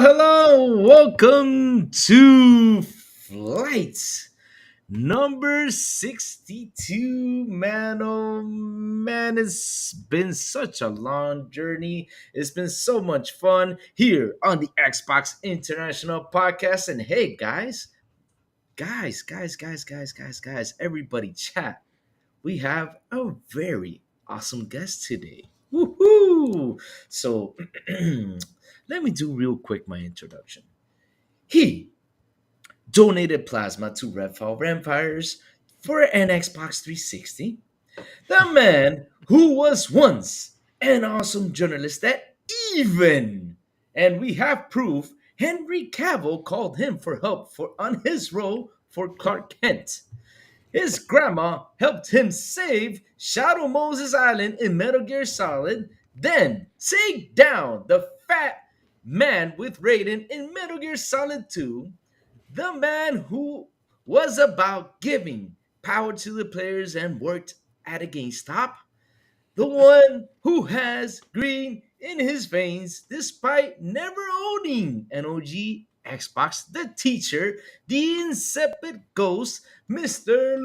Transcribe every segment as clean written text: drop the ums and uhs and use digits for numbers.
Hello. Welcome to flight number 62. Man, oh man, it's been such a long journey. It's been so much fun here on the Xbox International Podcast. And hey, guys, everybody chat. We have a very awesome guest today. Woohoo! So, let me do real quick my introduction. He donated plasma to Redfall Vampires for an Xbox 360. The man who was once an awesome journalist that even, and we have proof, Henry Cavill called him for help on his role for Clark Kent. His grandma helped him save Shadow Moses Island in Metal Gear Solid, then take down the fat man with Raiden in Metal Gear Solid 2, the man who was about giving power to the players and worked at a GameStop, the one who has green in his veins despite never owning an OG Xbox, the teacher, the insipid ghost, Mr.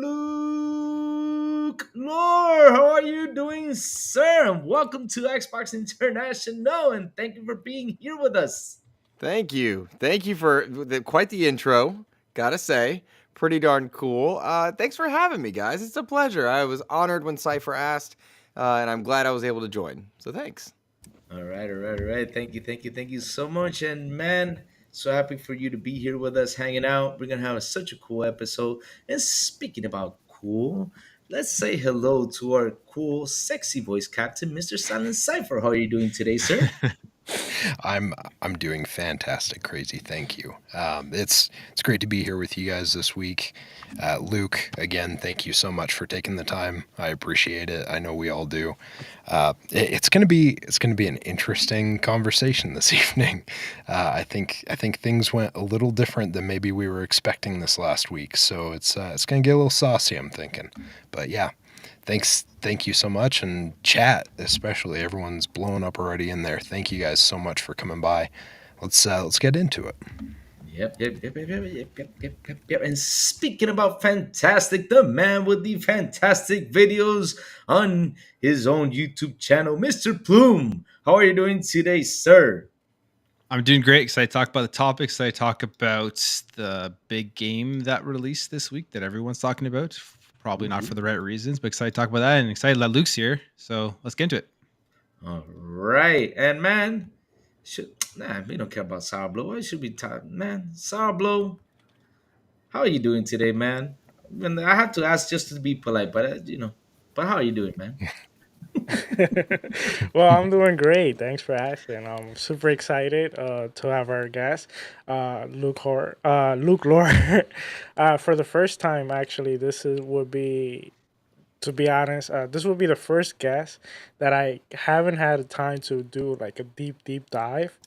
Luke Lohr. How are you doing, sir? And welcome to Xbox International, and thank you for being here with us. Thank you. Thank you for quite the intro. Gotta say, pretty darn cool. Thanks for having me, guys. It's a pleasure. I was honored when Cypher asked, and I'm glad I was able to join. So thanks. All right. Thank you so much. And man, so happy for you to be here with us, hanging out. We're gonna have such a cool episode. And speaking about cool, let's say hello to our cool, sexy voice captain, Mr. Silent Cipher. How are you doing today, sir? I'm doing fantastic, crazy. Thank you. It's great to be here with you guys this week. Luke, again, thank you so much for taking the time. I appreciate it. I know we all do. It's gonna be an interesting conversation this evening. I think things went a little different than maybe we were expecting this last week. So it's gonna get a little saucy, I'm thinking. But yeah. Thank you so much, and chat especially. Everyone's blowing up already in there. Thank you guys so much for coming by. Let's get into it. Yep. And speaking about fantastic, the man with the fantastic videos on his own YouTube channel, Mr. Plume. How are you doing today, sir? I'm doing great because I talk about the topics. I talk about the big game that released this week that everyone's talking about. Probably not for the right reasons, but excited to talk about that and excited that Luke's here. So let's get into it. All right, and man, we don't care about Sourblow. It should be time, man. Sourblow, how are you doing today, man? And I have to ask just to be polite, but but how are you doing, man? Well, I'm doing great. Thanks for asking. I'm super excited to have our guest, Luke Lohr, for the first time. Actually, would be, to be honest, this would be the first guest that I haven't had time to do like a deep dive.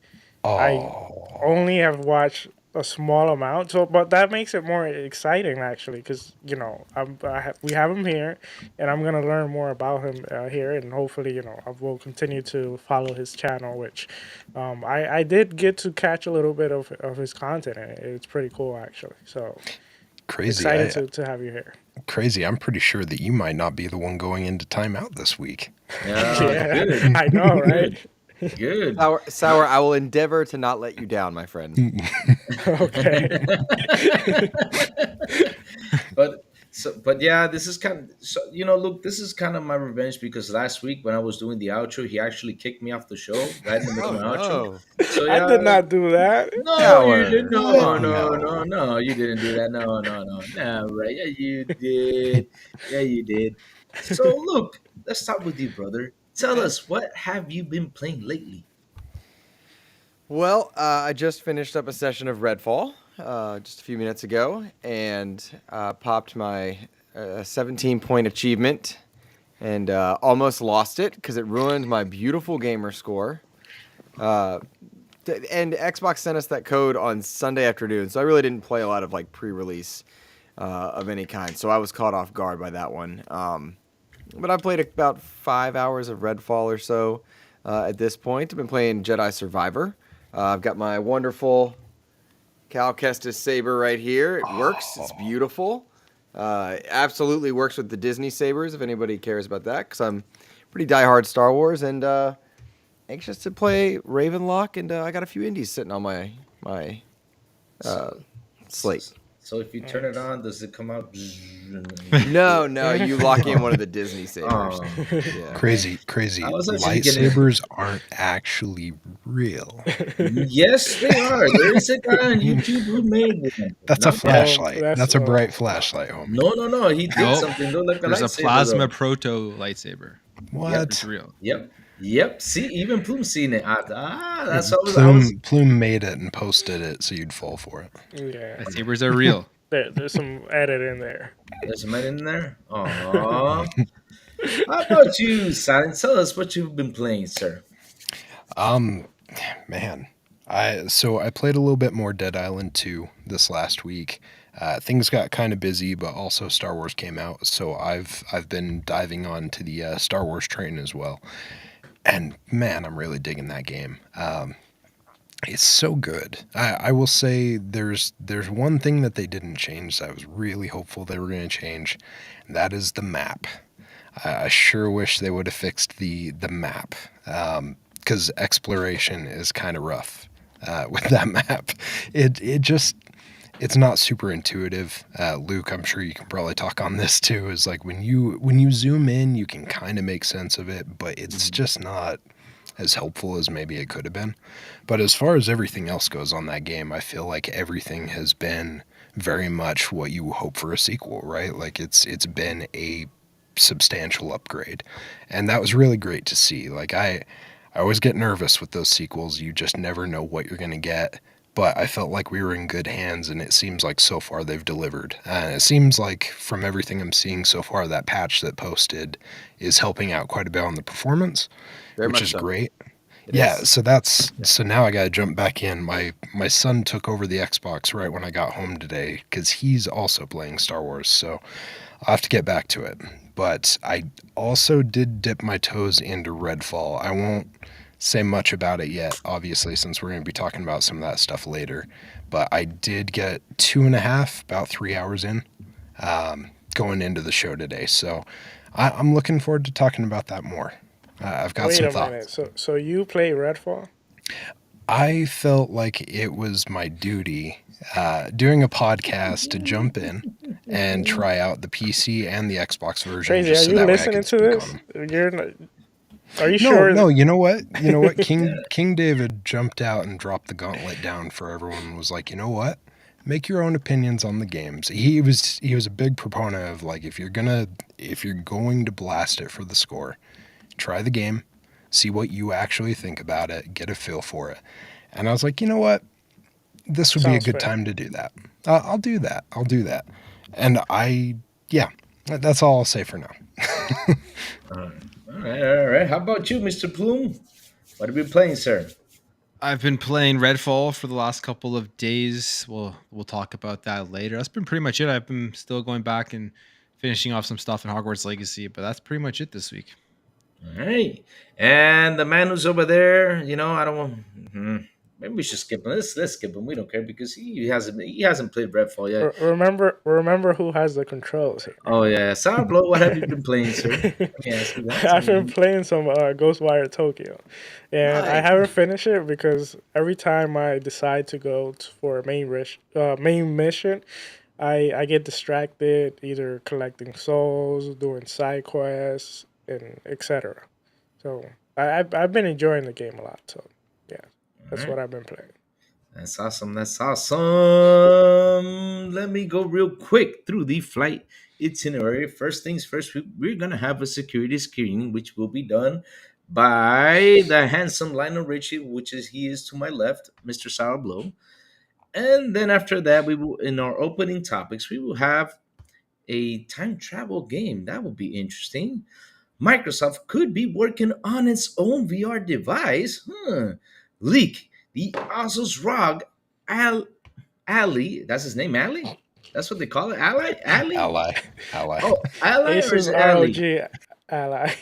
I Oh, only have watched a small amount, so but that makes it more exciting actually, because we have him here, and I'm gonna learn more about him here, and hopefully I will continue to follow his channel, which I did get to catch a little bit of his content, and it's pretty cool actually. So crazy. excited to have you here. Crazy. I'm pretty sure that you might not be the one going into timeout this week. Yeah, Yeah, good, I know, right? good. Sour, I will endeavor to not let you down, my friend. Okay. But yeah, this is kind of so look, this is kind of my revenge because last week when I was doing the outro, he actually kicked me off the show right in the middle Oh of my outro. no, So I yeah, did not do that. no, you did Sour. no, no, no, No. no, you didn't do that. No, right? Yeah, you did. Yeah, you did. So look, let's start with you, brother. Tell Okay. us what have you been playing lately? Well, I just finished up a session of Redfall just a few minutes ago, and popped my 17-point achievement, and almost lost it because it ruined my beautiful gamer score. Uh, and Xbox sent us that code on Sunday afternoon, so I really didn't play a lot of like pre-release of any kind, so I was caught off guard by that one. But I played about 5 hours of Redfall or so at this point. I've been playing Jedi Survivor. I've got my wonderful Cal Kestis saber right here. It works. It's beautiful. Absolutely works with the Disney sabers, if anybody cares about that, because I'm pretty diehard Star Wars and anxious to play Ravenlock, and I got a few indies sitting on my slate. So if you turn it on, does it come out? No, you lock in one of the Disney sabers. Oh, Yeah. Crazy. I was actually getting- Lightsabers aren't actually real. Yes, they are. There is a guy on YouTube who made one. That's a Not bad. flashlight. that's- That's a bright flashlight, homie. No. He did Nope. something. Look like a There's a lightsaber, plasma though. proto lightsaber. What? It's real. Yep. See, even Plume seen it. That's what I was. Plume made it and posted it so you'd fall for it. Yeah, Lightsabers are real. there's some edit in there. There's a man in there. Aww. How about you, Silent? Tell us what you've been playing, sir. Man, I played a little bit more Dead Island 2 this last week. Things got kind of busy, but also Star Wars came out, so I've been diving on to the Star Wars train as well. And man, I'm really digging that game. It's so good. I will say there's one thing that they didn't change that I was really hopeful they were going to change, and that is the map. I sure wish they would have fixed the map, because exploration is kind of rough with that map. It's not super intuitive. Luke, I'm sure you can probably talk on this too, is like when you zoom in, you can kind of make sense of it, but it's just not as helpful as maybe it could have been. But as far as everything else goes on that game, I feel like everything has been very much what you hope for a sequel, right? Like it's been a substantial upgrade. And that was really great to see. Like I always get nervous with those sequels. You just never know what you're going to get. But I felt like we were in good hands, and it seems like so far they've delivered. And it seems like from everything I'm seeing so far, that patch that posted is helping out quite a bit on the performance, Very which much is so. great. It Yeah, is. so now I got to jump back in. My son took over the Xbox right when I got home today because he's also playing Star Wars, so I'll have to get back to it. But I also did dip my toes into Redfall. I won't say much about it yet, obviously, since we're going to be talking about some of that stuff later. But I did get 2.5, about 3 hours in, going into the show today. So I'm looking forward to talking about that more. I've got Wait some a thoughts. minute. So you play Redfall? I felt like it was my duty doing a podcast to jump in and try out the PC and the Xbox version. Crazy. just Are so you that way I listening can to speak this? on them. You're not, are you No, sure? no, you know what? You know what? King David jumped out and dropped the gauntlet down for everyone and was like, you know what? Make your own opinions on the games. He was a big proponent of like if you're going to blast it for the score, try the game, see what you actually think about it, get a feel for it. And I was like, you know what? This would be a Sounds good fair. time to do that. I'll do that. And that's all I'll say for now. All right. How about you, Mr. Plume? What have you been playing, sir? I've been playing Redfall for the last couple of days. We'll talk about that later. That's been pretty much it. I've been still going back and finishing off some stuff in Hogwarts Legacy, but that's pretty much it this week. All right. And the man who's over there, I don't want. Maybe we should skip him. Let's skip him. We don't care because he hasn't played Redfall yet. Remember who has the controls here. Oh yeah, Sourblow, what have you been playing, sir? Let me ask you that. I've been playing some Ghostwire Tokyo, and I Nice. haven't finished it because every time I decide to go for a main mission, I get distracted either collecting souls, doing side quests, and etc. So I've been enjoying the game a lot. So yeah, that's Alright. what I've been playing. That's awesome. Let me go real quick through the flight itinerary. First things first, we're going to have a security screening, which will be done by the handsome Lionel Richie, he is to my left, Mr. Sourblow. And then after that, we will, in our opening topics, we will have a time travel game. That will be interesting. Microsoft could be working on its own VR device. Leak. The Asus ROG Ally. That's his name, Ally? That's what they call it? Ally? Ally. Oh, Ally or is Asus it Ally? ROG Ally.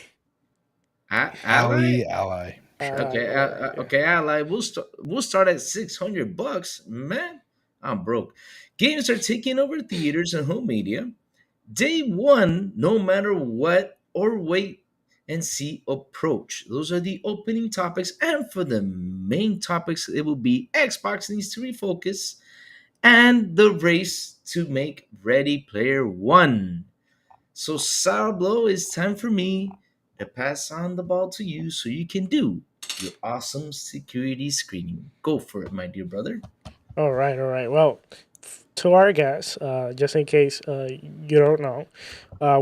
Ally? Ally. Okay, Yeah. okay, ally. We'll start at $600, man. I'm broke. Games are taking over theaters and home media. Day one, no matter what or wait and see approach. Those are the opening topics, and for the main topics, it will be Xbox needs to refocus and the race to make Ready Player One. So, Sourblow, it's time for me to pass on the ball to you so you can do your awesome security screening. Go for it, my dear brother. All right, all right. Well, to our guests, just in case you don't know,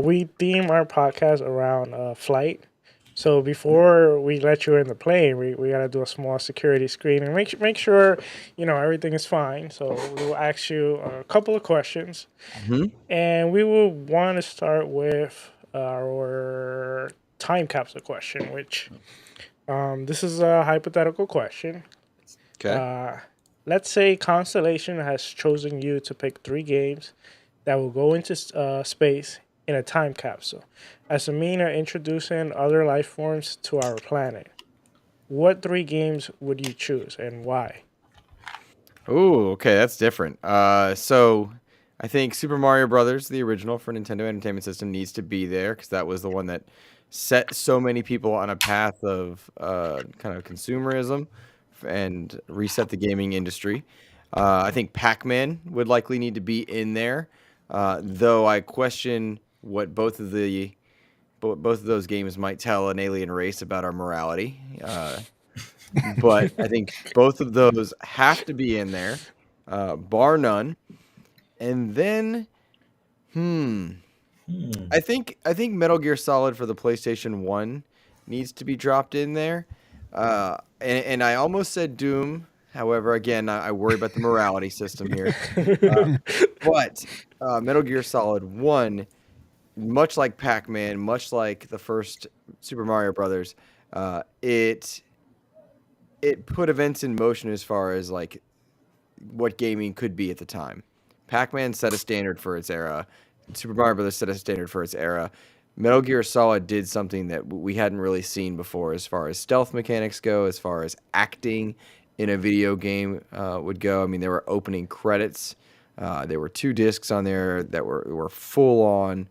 we theme our podcast around flight. So before we let you in the plane, we gotta do a small security screening. Make sure everything is fine. So we'll ask you a couple of questions, Hmm. and we will want to start with our time capsule question, which this is a hypothetical question. Okay. Uh, let's say Constellation has chosen you to pick three games that will go into space in a time capsule as a mean of introducing other life forms to our planet. What three games would you choose and why? Ooh, okay, that's different. So I think Super Mario Brothers, the original for Nintendo Entertainment System, needs to be there because that was the one that set so many people on a path of kind of consumerism and reset the gaming industry. I think Pac-Man would likely need to be in there, though I question what both of those games might tell an alien race about our morality. But I think both of those have to be in there, bar none. And then, hmm, Hmm. I think Metal Gear Solid for the PlayStation 1 needs to be dropped in there. And I almost said Doom. However, again, I worry about the morality system here. Uh, but Metal Gear Solid 1, much like Pac-Man, much like the first Super Mario Brothers, it put events in motion as far as like what gaming could be at the time. Pac-Man set a standard for its era. Super Mario Brothers set a standard for its era. Metal Gear Solid did something that we hadn't really seen before, as far as stealth mechanics go, as far as acting in a video game would go. I mean, there were opening credits. There were 2 discs on there that were full on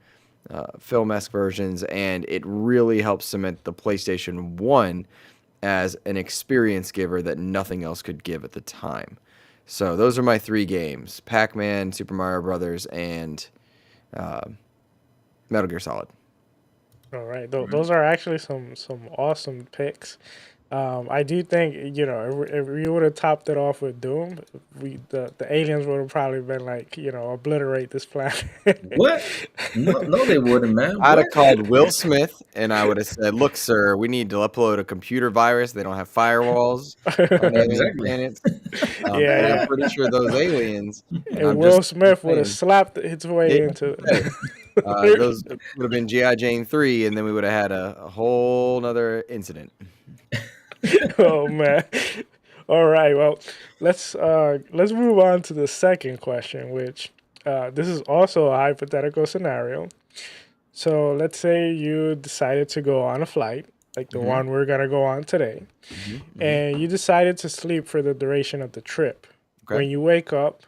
film-esque versions, and it really helped cement the PlayStation 1 as an experience giver that nothing else could give at the time. So those are my 3 games: Pac-Man, Super Mario Brothers, and uh, Metal Gear Solid. All right, those are actually some awesome picks. I do think if we would have topped it off with Doom, the aliens would have probably been like obliterate this planet. What? No, no, they wouldn't, man. I'd What? have called Will Smith and I would have said, "Look, sir, we need to upload a computer virus. They don't have firewalls on alien Exactly. planets." Yeah, And I'm yeah. pretty sure those aliens, and And I'm Will just Smith would have saying, slapped his way it, into. those would have been G.I. Jane 3, and then we would have had a whole nother incident. Oh man. All right. Well, let's move on to the second question, which this is also a hypothetical scenario. So let's say you decided to go on a flight, like the Hmm. one we're gonna go on today, Hmm. Hmm. and you decided to sleep for the duration of the trip. Okay. When you wake up,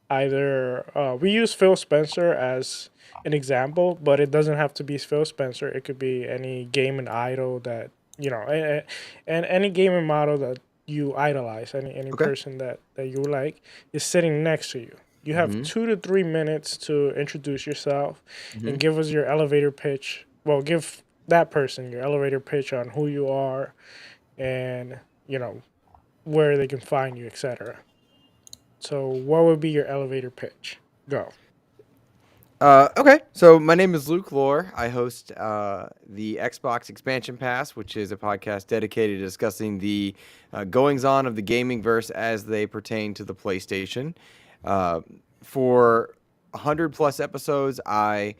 either we use Phil Spencer as an example, but it doesn't have to be Phil Spencer. It could be any gaming idol that and any gaming model that you idolize, any Okay. person that you like is sitting next to you. You have Hmm. 2 to 3 minutes to introduce yourself Hmm. and give us your elevator pitch. Well, give that person your elevator pitch on who you are and you know where they can find you, etc. So, what would be your elevator pitch? Go. Okay, so my name is Luke Lohr. I host the Xbox Expansion Pass, which is a podcast dedicated to discussing the goings on of the gaming verse as they pertain to the PlayStation. Uh, for 100 plus episodes, I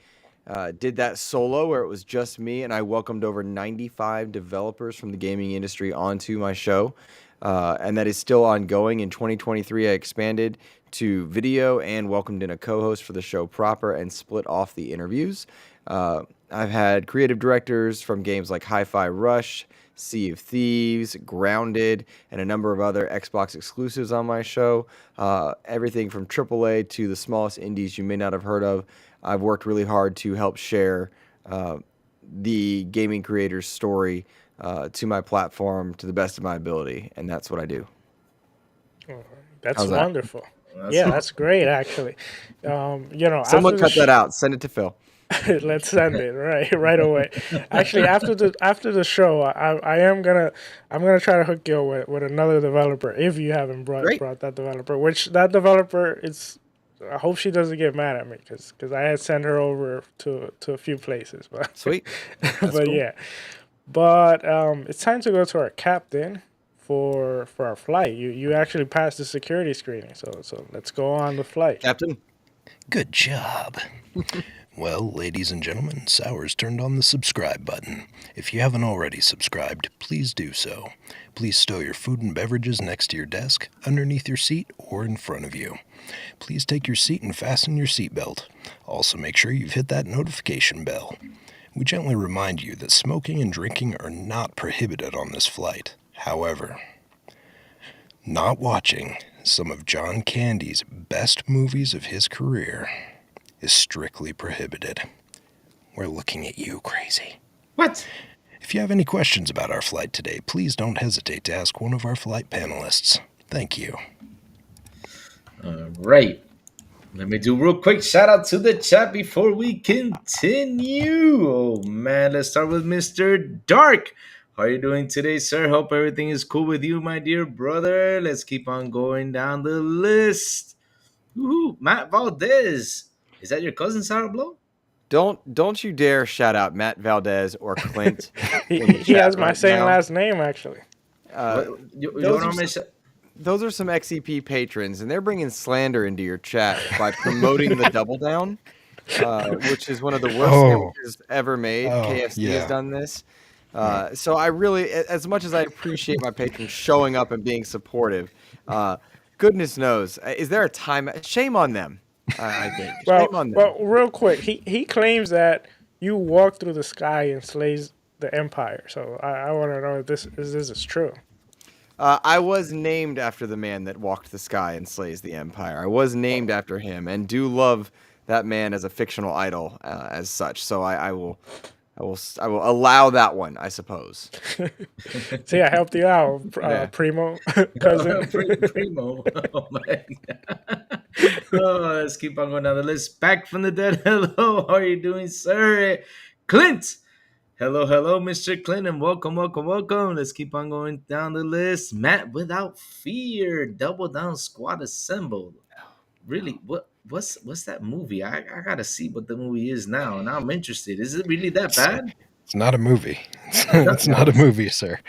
did that solo where it was just me, and I welcomed over 95 developers from the gaming industry onto my show. And that is still ongoing. In 2023, I expanded to video and welcomed in a co-host for the show proper and split off the interviews. I've had creative directors from games like Hi-Fi Rush, Sea of Thieves, Grounded, and a number of other Xbox exclusives on my show. Everything from AAA to the smallest indies you may not have heard of. I've worked really hard to help share the gaming creator's story to my platform to the best of my ability, and that's what I do. That's How's that? wonderful. That's Yeah, that's great actually. Someone After the cut that out. Send it to Phil. let's send it right away. Actually, after the show, I'm gonna try to hook you up with another developer if you haven't Great. brought that developer. Which that developer is. I hope she doesn't get mad at me because I had sent her over to a few places, but Sweet. but cool. yeah, but it's time to go to our captain for our flight. You actually passed the security screening, so let's go on the flight. Captain. Good job. Well, ladies and gentlemen, Sour's turned on the subscribe button. If you haven't already subscribed, please do so. Please stow your food and beverages next to your desk, underneath your seat, or in front of you. Please take your seat and fasten your seatbelt. Also, make sure you've hit that notification bell. We gently remind you that smoking and drinking are not prohibited on this flight. However, not watching some of John Candy's best movies of his career is strictly prohibited. We're looking at you, Crazy. What? If you have any questions about our flight today, please don't hesitate to ask one of our flight panelists. Thank you. All right. Let me do a real quick shout out to the chat before we continue. Oh man, let's start with Mr. Dark. How are you doing today, sir? Hope everything is cool with you, my dear brother. Let's keep on going down the list. Woohoo, Matt Valdez. Is that your cousin, Sourblow? Don't you dare shout out Matt Valdez or Clint. He, in the he chat has my right same now. last name actually. What, you those want are to mention? Those are some XEP patrons, and they're bringing slander into your chat by promoting the Double Down, which is one of the worst sandwiches ever made. KFC has done this. So I really, as much as I appreciate my patrons showing up and being supportive, goodness knows, is there a time? Shame on them, I think. Shame on them. Well, real quick, he claims that you walk through the sky and slays the Empire. So I want to know if this is true. I was named after the man that walked the sky and slays the Empire. I was named after him, and do love that man as a fictional idol, as such. So I will allow that one, I suppose. See, I helped you out, Primo, cousin. Primo. Oh my God. Oh, let's keep on going down the list. Back from the dead. Hello, how are you doing, sir? Clint. Hello, Mr. Clint, and welcome. Let's keep on going down the list. Matt, Without Fear, Double Down Squad Assembled. Really, what's that movie? I gotta see what the movie is now, and I'm interested. Is it really that bad? It's not a movie. It's not a movie, sir.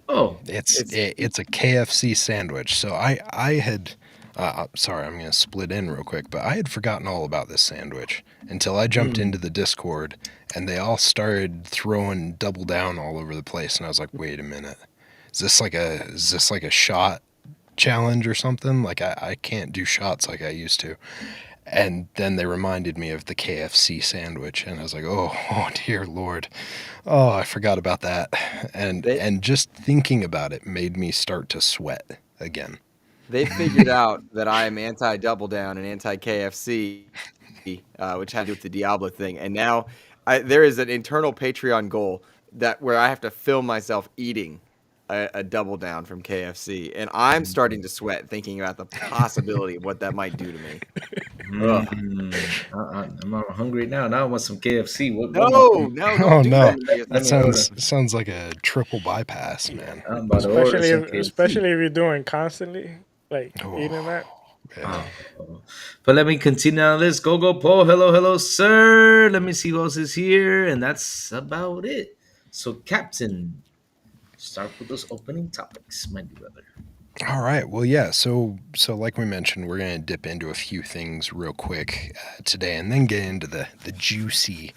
Oh, It's a KFC sandwich. So I had, sorry, I'm going to split in real quick, but I had forgotten all about this sandwich until I jumped into the Discord and they all started throwing Double Down all over the place, and I was like, wait a minute, is this like a shot challenge or something? Like I can't do shots like I used to. And then they reminded me of the KFC sandwich, and I was like, oh dear Lord. Oh, I forgot about that. And just thinking about it made me start to sweat again. They figured out that I am anti-Double Down and anti-KFC, which had to do with the Diablo thing. And now there is an internal Patreon goal where I have to film myself eating a Double Down from KFC. And I'm starting to sweat thinking about the possibility of what that might do to me. I'm hungry now. Now I want some KFC. No, Oh don't do no, that. that sounds like a triple bypass, man. I'm about to order some KFC. Especially if you're doing constantly, like eating that. But let me continue on this. Go, Paul. Hello, sir. Let me see who else is here. And that's about it. So, Captain, start with those opening topics, my brother. All right. Well, yeah. So like we mentioned, we're going to dip into a few things real quick today and then get into the juicy,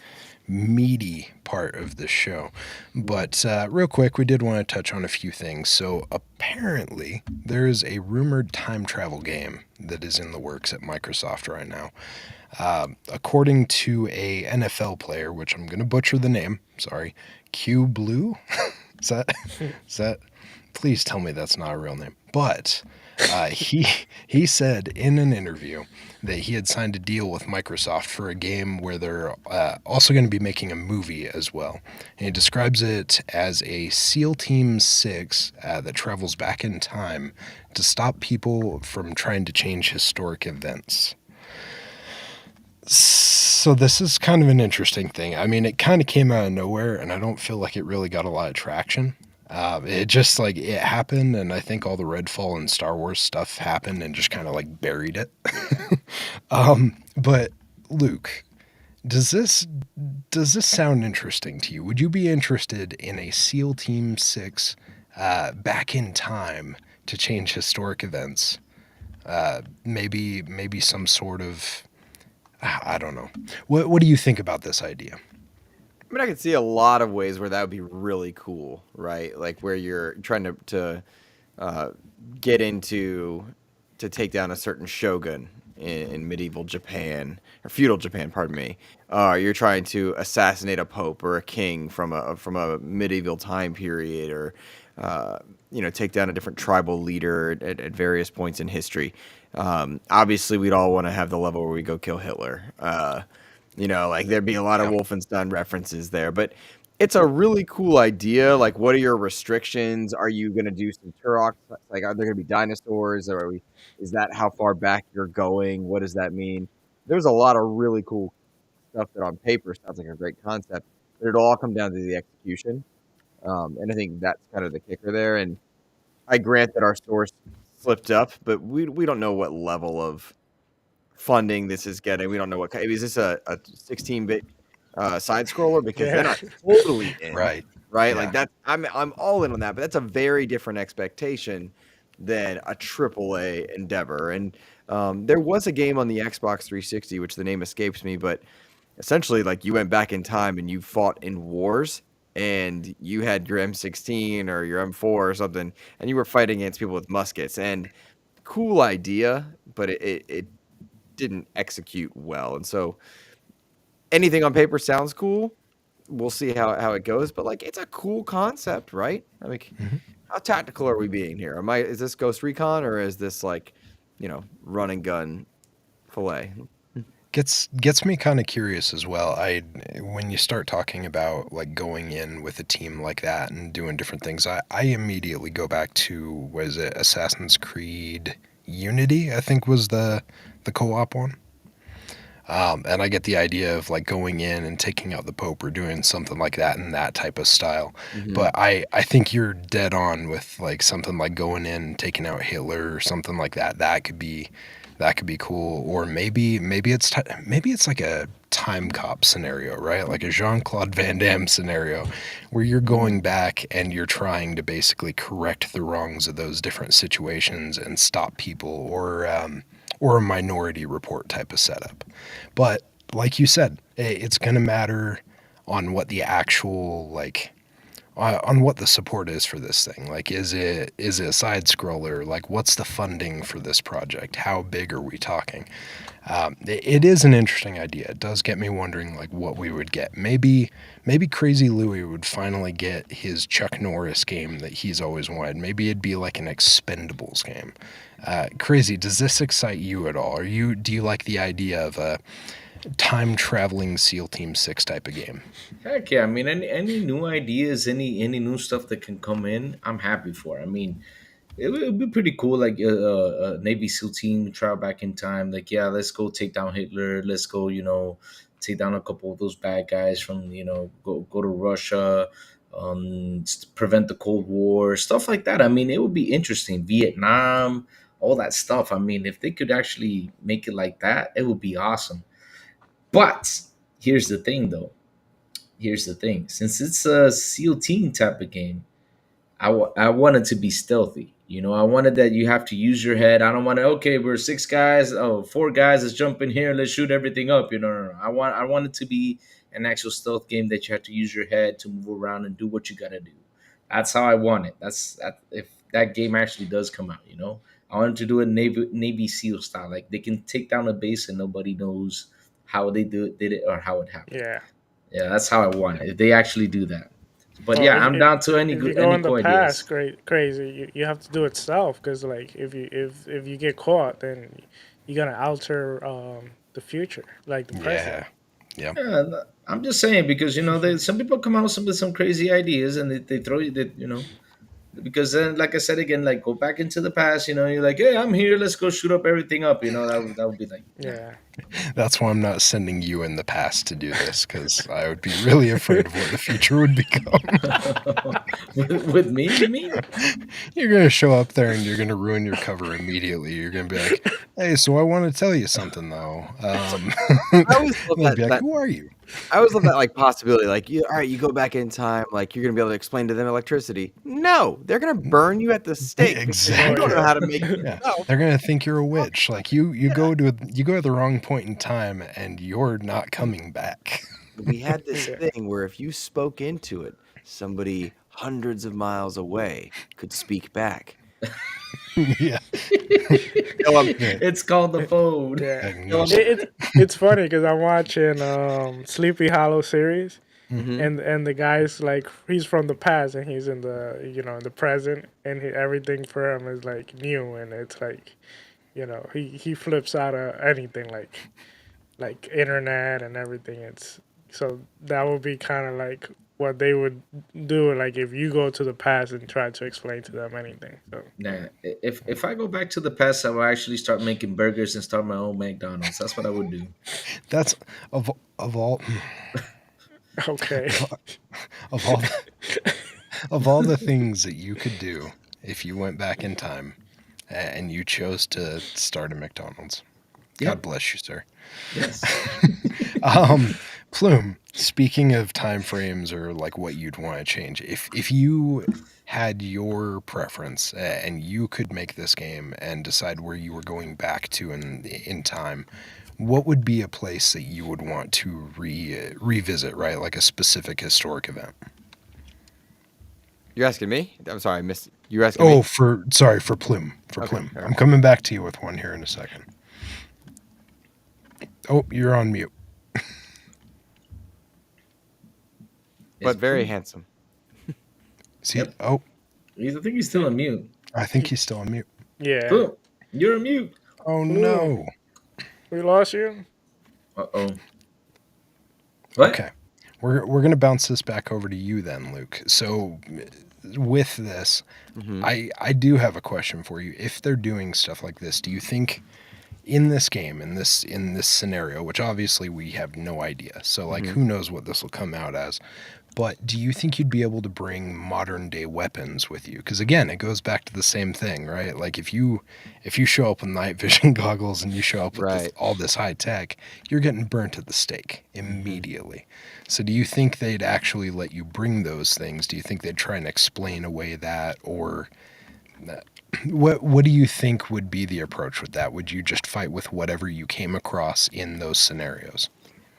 meaty part of the show. But real quick, we did want to touch on a few things. So apparently there is a rumored time travel game that is in the works at Microsoft right now. According to a NFL player, which I'm going to butcher the name, sorry, Q Blue. Is that is that? Please tell me that's not a real name. But he said in an interview that he had signed a deal with Microsoft for a game where they're also going to be making a movie as well. And he describes it as a SEAL Team 6 that travels back in time to stop people from trying to change historic events. So this is kind of an interesting thing. I mean, it kind of came out of nowhere, and I don't feel like it really got a lot of traction. It just like it happened, and I think all the Redfall and Star Wars stuff happened and just kind of like buried it. But Luke, does this sound interesting to you? Would you be interested in a SEAL Team 6 back in time to change historic events? Maybe some sort of, I don't know. What do you think about this idea? I mean, I could see a lot of ways where that would be really cool, right? Like where you're trying to uh, get into to take down a certain shogun in medieval Japan or feudal Japan, pardon me. You're trying to assassinate a pope or a king from a medieval time period, or take down a different tribal leader at various points in history. Obviously, we'd all want to have the level where we go kill Hitler. Like there'd be a lot of Wolfenstein references there, but it's a really cool idea. Like, what are your restrictions? Are you going to do some Turok? Like, are there going to be dinosaurs? Is that how far back you're going? What does that mean? There's a lot of really cool stuff that on paper sounds like a great concept, but it'll all come down to the execution. And I think that's kind of the kicker there. And I grant that our source slipped up, but we don't know what level of funding this is getting. We don't know what is this a 16-bit side scroller, because then I'm totally in. Right. Right. Yeah. Like that's I'm all in on that, but that's a very different expectation than a AAA endeavor. And there was a game on the Xbox 360, which the name escapes me, but essentially like you went back in time and you fought in wars, and you had your M16 or your M4 or something, and you were fighting against people with muskets. And cool idea, but it didn't execute well. And so anything on paper sounds cool. We'll see how it goes, but like it's a cool concept, right? Like, how tactical are we being here? Is this Ghost Recon, or is this like, run and gun filet? Gets me kind of curious as well. When you start talking about like going in with a team like that and doing different things, I immediately go back to, was it Assassin's Creed Unity? I think was the co-op one. And I get the idea of like going in and taking out the Pope or doing something like that in that type of style. Mhm. But I think you're dead on with like something like going in and taking out Hitler or something like that. That could be cool. Or maybe it's like a time cop scenario, right? Like a Jean-Claude Van Damme scenario where you're going back and you're trying to basically correct the wrongs of those different situations and stop people, or a Minority Report type of setup. But like you said, it's going to matter on what the actual on what the support is for this thing. Like, is it a side scroller? Like, what's the funding for this project? How big are we talking? It is an interesting idea. It does get me wondering like what we would get. Maybe Crazy Louie would finally get his Chuck Norris game that he's always wanted. Maybe it'd be like an Expendables game. Crazy, does this excite you at all? Do you like the idea of a time traveling SEAL Team 6 type of game? Heck yeah! I mean, any new ideas, any new stuff that can come in, I'm happy for. I mean, it would be pretty cool. Like a Navy SEAL team travel back in time. Like, yeah, let's go take down Hitler. Let's go, take down a couple of those bad guys from, go to Russia, prevent the Cold War, stuff like that. I mean, it would be interesting. Vietnam, all that stuff. I mean, if they could actually make it like that, it would be awesome. But here's the thing, though. Here's the thing. Since it's a SEAL team type of game, I wanted to be stealthy. I wanted that you have to use your head. I don't want to. Okay, we're six guys. Oh, four guys. Let's jump in here. Let's shoot everything up. No. I want it to be an actual stealth game that you have to use your head to move around and do what you gotta do. That's how I want it. If that game actually does come out. I wanted to do it Navy SEAL style. Like they can take down a base and nobody knows how they did it or how it happened. Yeah. Yeah, that's how I want it. If they actually do that. But Or yeah, I'm down to if you go any in the cool past, ideas. crazy, you have to do it self because like if you get caught, then you're gonna alter the future, like the present. Yeah. Yep. Yeah, I'm just saying because some people come out with some crazy ideas and they throw you that because then, like I said again, like go back into the past. You're like, hey, I'm here. Let's go shoot up everything up. That would be like, nah. Yeah. That's why I'm not sending you in the past to do this, because I would be really afraid of what the future would become. With me, you mean? You're going to show up there and you're going to ruin your cover immediately. You're going to be like, hey, so I want to tell you something, though. I always love They'll be like, that who are you? I always love that like possibility. Like, all right, you go back in time, like you're gonna be able to explain to them electricity. No, they're gonna burn you at the stake because you Oh don't know Exactly. yeah. how to make it Yeah, yourself. they're gonna think you're a witch. Like you go at the wrong point in time, and you're not coming back. We had this Yeah. thing where if you spoke into it, somebody hundreds of miles away could speak back. Yeah, No, yeah, It's called the phone. Yeah. diagnose. It's funny because I'm watching Sleepy Hollow series, Mhm. and the guy's like he's from the past and he's in the in the present, and everything for him is like new, and it's like he flips out of anything like internet and everything. It's so that would be kind of like what they would do like if you go to the past and try to explain to them anything. So Nah, if I go back to the past, I will actually start making burgers and start my own McDonald's. That's what I would do. That's of all okay. of all of all the things that you could do if you went back in time and you chose to start a McDonald's. God Yep. bless you, sir. Yes. Plume, speaking of time frames or like what you'd want to change, if you had your preference and you could make this game and decide where you were going back to in time, what would be a place that you would want to revisit, right? Like a specific historic event. You're asking me? I'm sorry, I missed. You're asking me? Oh, for Plume. For Okay, Plume. all right. I'm coming back to you with one here in a second. Oh, you're on mute. But very handsome. See? Yep. Oh, I think he's still on mute. I think he's still on mute. Yeah. Boom. You're on mute. Oh, Plume. no. We lost you. Uh-oh. What? Okay. We're going to bounce this back over to you then, Luke. So with this, Mhm. I do have a question for you. If they're doing stuff like this, do you think in this game, in this scenario, which obviously we have no idea, so like who knows what this will come out as, but do you think you'd be able to bring modern day weapons with you? Because again, it goes back to the same thing, right? Like if you show up with night vision goggles and you show up with Right. all this high tech, you're getting burnt at the stake immediately. So do you think they'd actually let you bring those things? Do you think they'd try and explain away that, or what do you think would be the approach with that? Would you just fight with whatever you came across in those scenarios?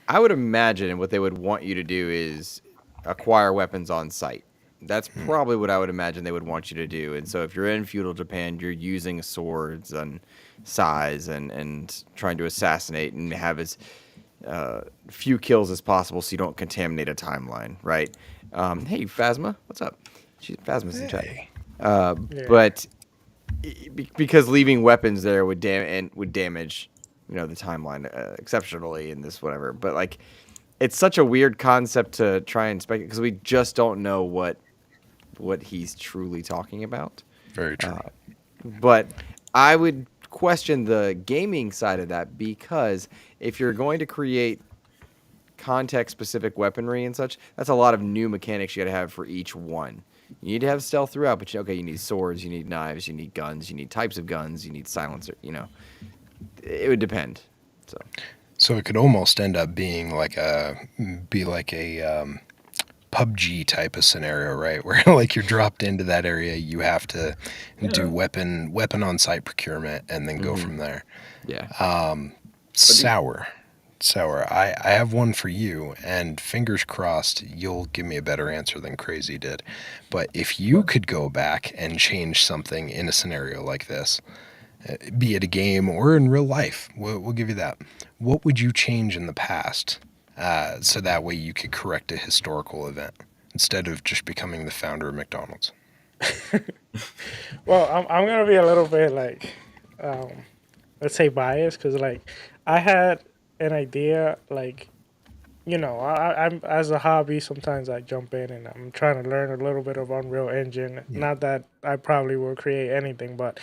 I would imagine what they would want you to do is acquire weapons on site. That's probably what I would imagine they would want you to do. And so if you're in feudal Japan, you're using swords and sais and trying to assassinate and have as few kills as possible so you don't contaminate a timeline, right? Hey, Phasma, what's up? Phasma's in chat. Hey. Yeah. But because leaving weapons there would damage, the timeline exceptionally in this whatever. But like, it's such a weird concept to try and speculate because we just don't know what he's truly talking about. Very true. But I would question the gaming side of that because if you're going to create context-specific weaponry and such, that's a lot of new mechanics you got to have for each one. You need to have stealth throughout, but you need swords, you need knives, you need guns, you need types of guns, you need silencer. It would depend. So it could almost end up being like a PUBG type of scenario, right? Where like you're dropped into that area, you have to do weapon on site procurement and then go from there. Yeah. Sour. I have one for you, and fingers crossed you'll give me a better answer than Crazy did. But if you could go back and change something in a scenario like this, be it a game or in real life, we'll give you that. What would you change in the past so that way you could correct a historical event? instead of just becoming the founder of McDonald's? Well, I'm gonna be a little bit like, um, let's say biased, because like I had an idea, like I'm as a hobby. Sometimes I jump in and I'm trying to learn a little bit of Unreal Engine. Yeah. Not that I probably will create anything, but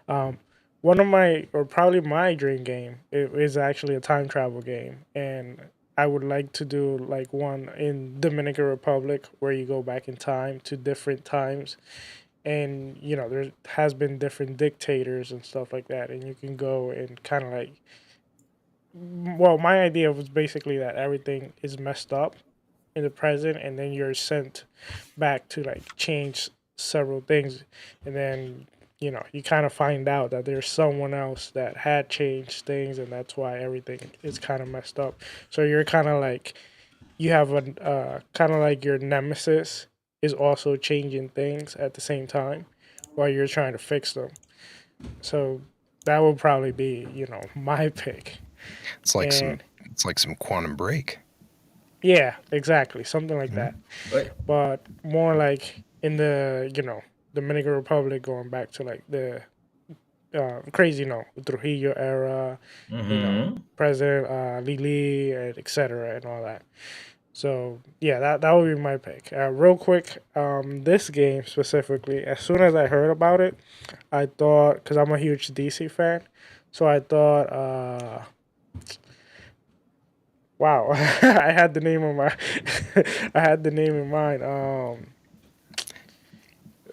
um, one of my, or probably my dream game, is actually a time travel game, and I would like to do like one in Dominican Republic where you go back in time to different times, and there has been different dictators and stuff like that, and you can go and kind of like, well, my idea was basically that everything is messed up in the present, and then you're sent back to like change several things, and then you kind of find out that there's someone else that had changed things, and that's why everything is kind of messed up. So you're kind of like, you have a kind of like your nemesis is also changing things at the same time while you're trying to fix them. So that would probably be my pick. It's like And some Quantum Break. yeah, exactly, something like that. Right. But more like in the Dominican Republic, going back to like the crazy Trujillo era, President Lili, and etc. and all that. So yeah, that would be my pick. Real quick, this game specifically, as soon as I heard about it, I thought, because I'm a huge DC fan, so I thought, wow, I had the name of my, I had the name in mind.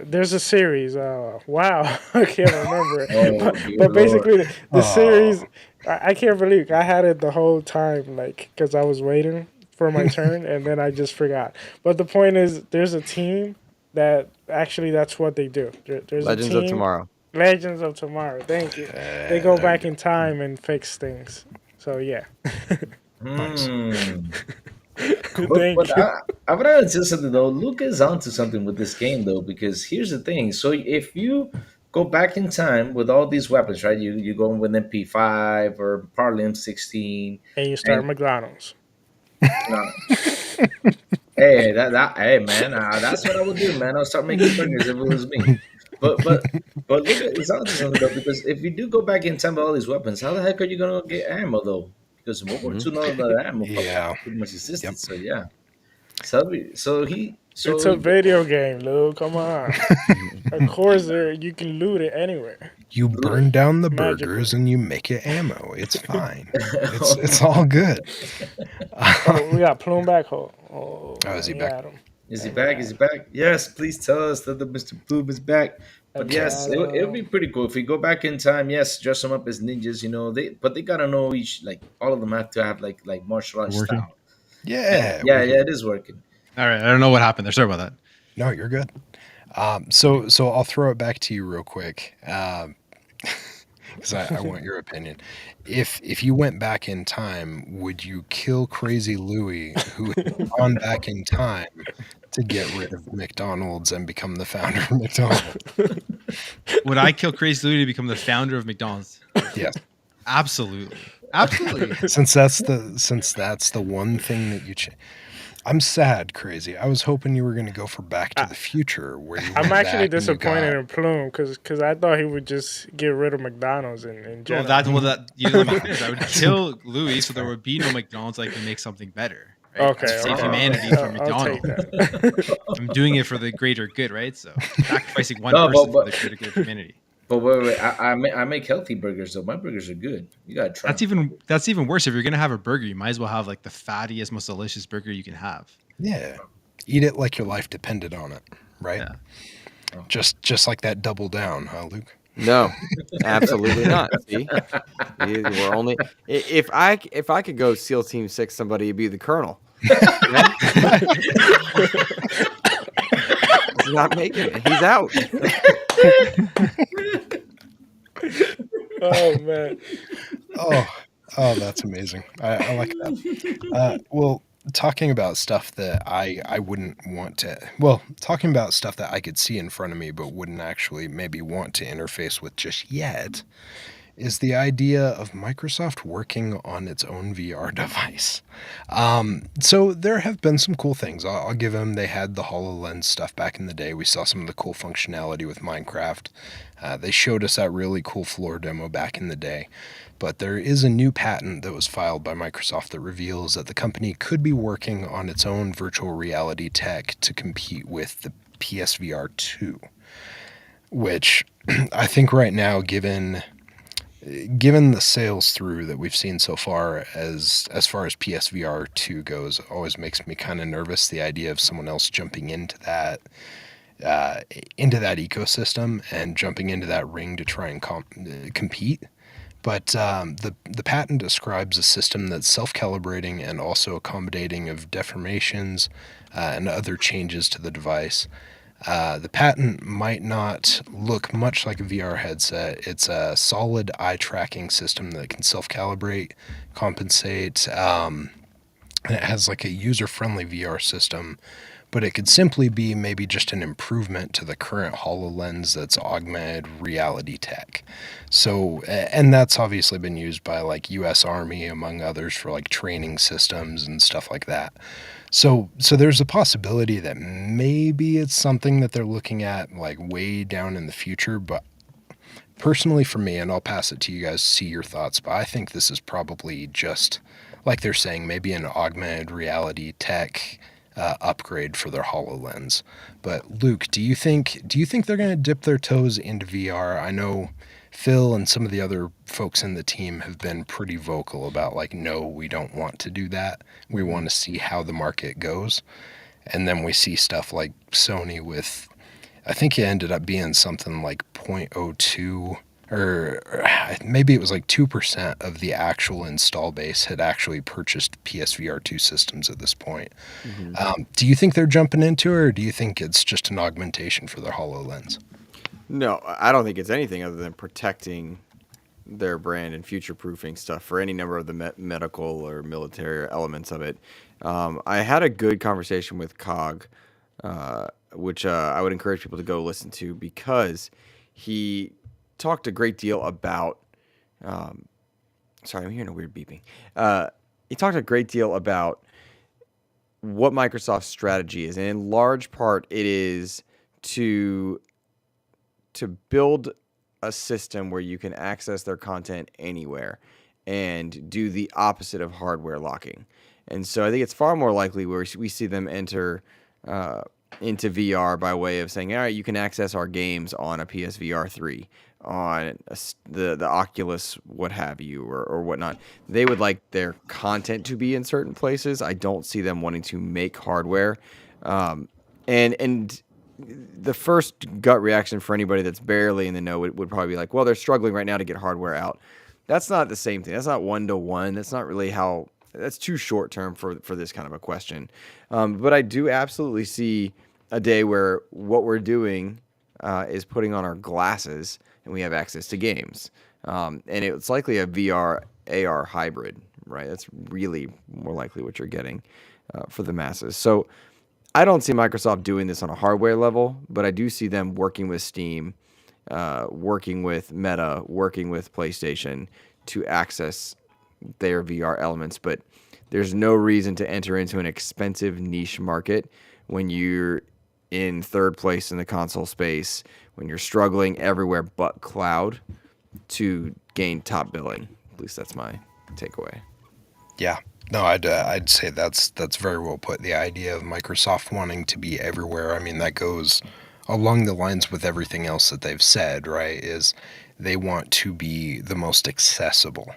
There's a series. Wow, I can't remember it. Oh, but, dear but Lord. basically, the series, I can't believe I had it the whole time, like, because I was waiting for my turn, and then I just forgot. But the point is, there's a team that actually that's what they do. There's Legends a of team, Tomorrow. Legends of Tomorrow. Thank you. They go back in time and fix things. So yeah, Nice. But, thank you. I would rather tell something though. Luke is onto something with this game though, because here's the thing. So if you go back in time with all these weapons, right? You go with MP5 or probably M16, And you start and McDonald's. uh, hey, hey man, that's what I would do, man. I'll start making burgers if it was me. But but but look at it's onto something though, because if you do go back in time with all these weapons, how the heck are you gonna get ammo though? Because in World War Mhm. II, none of the ammo Yeah. pretty much Yep. existed. So yeah. So It's a video game, Lou. Come on. Of course, you can loot it anywhere. You burn down the Magically. burgers and you make it ammo. It's fine. It's all good. Oh, we got Plume back. Oh, is he I back? got him. Is he back? Is he back? Yes, please tell us that the Mr. Plume is back. But Okay. yes, it would be pretty cool if we go back in time. Yes, dress them up as ninjas. They gotta know each, like all of them have to have like martial arts Working. style. Yeah. Yeah, it is working. All right, I don't know what happened there. Sorry about that. No, you're good. So I'll throw it back to you real quick, because I want your opinion. If you went back in time, would you kill Crazy Louie, who had gone back in time to get rid of McDonald's and become the founder of McDonald's? Would I kill Crazy Louie to become the founder of McDonald's? Yes. Absolutely. Absolutely. Since that's the one thing that you I'm sad, Crazy. I was hoping you were going to go for Back to the Future, where you I'm went actually back and you disappointed got- in Plume because I thought he would just get rid of McDonald's in Well, general. you know, let me finish. I would kill Louis so there would be no McDonald's. So I can make something better. Right? Okay, Save okay. humanity from I'll take McDonald's. that. I'm doing it for the greater good, right? So sacrificing one No, person but- for the greater good of humanity. But wait, I make healthy burgers though. My burgers are good. You gotta try. That's even worse. If you're gonna have a burger, you might as well have like the fattiest, most delicious burger you can have. Yeah. Eat it like your life depended on it, right? Yeah. Just like that double down, huh, Luke? No, absolutely not. See, we're only if I could go SEAL Team 6, somebody would be the colonel. He's not making it. He's out. Oh man. Oh, that's amazing. I like that. Well, talking about stuff that I wouldn't want to, well, talking about stuff that I could see in front of me but wouldn't actually maybe want to interface with just yet, is the idea of Microsoft working on its own VR device. So there have been some cool things. I'll give them. They had the HoloLens stuff back in the day. We saw some of the cool functionality with Minecraft. They showed us that really cool floor demo back in the day. But there is a new patent that was filed by Microsoft that reveals that the company could be working on its own virtual reality tech to compete with the PSVR 2, which I think right now, given the sales through that we've seen so far as far as PSVR 2 goes, always makes me kind of nervous, the idea of someone else jumping into that ecosystem and jumping into that ring to try and compete. But the patent describes a system that's self-calibrating and also accommodating of deformations and other changes to the device. The patent might not look much like a VR headset. It's a solid eye tracking system that can self-calibrate, compensate, and it has like a user-friendly VR system, but it could simply be maybe just an improvement to the current HoloLens that's augmented reality tech. So, and that's obviously been used by like US Army, among others, for like training systems and stuff like that. So there's a possibility that maybe it's something that they're looking at like way down in the future, but personally for me, and I'll pass it to you guys to see your thoughts, but I think this is probably just, like they're saying, maybe an augmented reality tech upgrade for their HoloLens. But Luke, do you think they're going to dip their toes into VR? I know Phil and some of the other folks in the team have been pretty vocal about like, no, we don't want to do that. We want to see how the market goes. And then we see stuff like Sony with, I think it ended up being something like 0.02 or maybe it was like 2% of the actual install base had actually purchased PSVR 2 systems at this point. Do you think they're jumping into it, or do you think it's just an augmentation for their HoloLens? No, I don't think it's anything other than protecting their brand and future-proofing stuff for any number of the medical or military elements of it. I had a good conversation with Cog, which I would encourage people to go listen to, because he talked a great deal about sorry, I'm hearing a weird beeping. He talked a great deal about what Microsoft's strategy is, and in large part it is to build a system where you can access their content anywhere and do the opposite of hardware locking. And so I think it's far more likely where we see them enter into VR by way of saying, all right, you can access our games on a PSVR 3, on the Oculus, what have you, or whatnot. They would like their content to be in certain places. I don't see them wanting to make hardware. And the first gut reaction for anybody that's barely in the know would probably be like, well, they're struggling right now to get hardware out. That's not the same thing. That's not one-to-one. That's not really how... That's too short term for this kind of a question. But I do absolutely see a day where what we're doing is putting on our glasses and we have access to games. And it's likely a VR AR hybrid, right? That's really more likely what you're getting for the masses. So I don't see Microsoft doing this on a hardware level, but I do see them working with Steam, working with Meta, working with PlayStation to access their VR elements. But there's no reason to enter into an expensive niche market when you're in third place in the console space, when you're struggling everywhere but cloud to gain top billing. At least that's my takeaway. Yeah. No, I'd say that's very well put. The idea of Microsoft wanting to be everywhere, I mean, that goes along the lines with everything else that they've said, right? Is they want to be the most accessible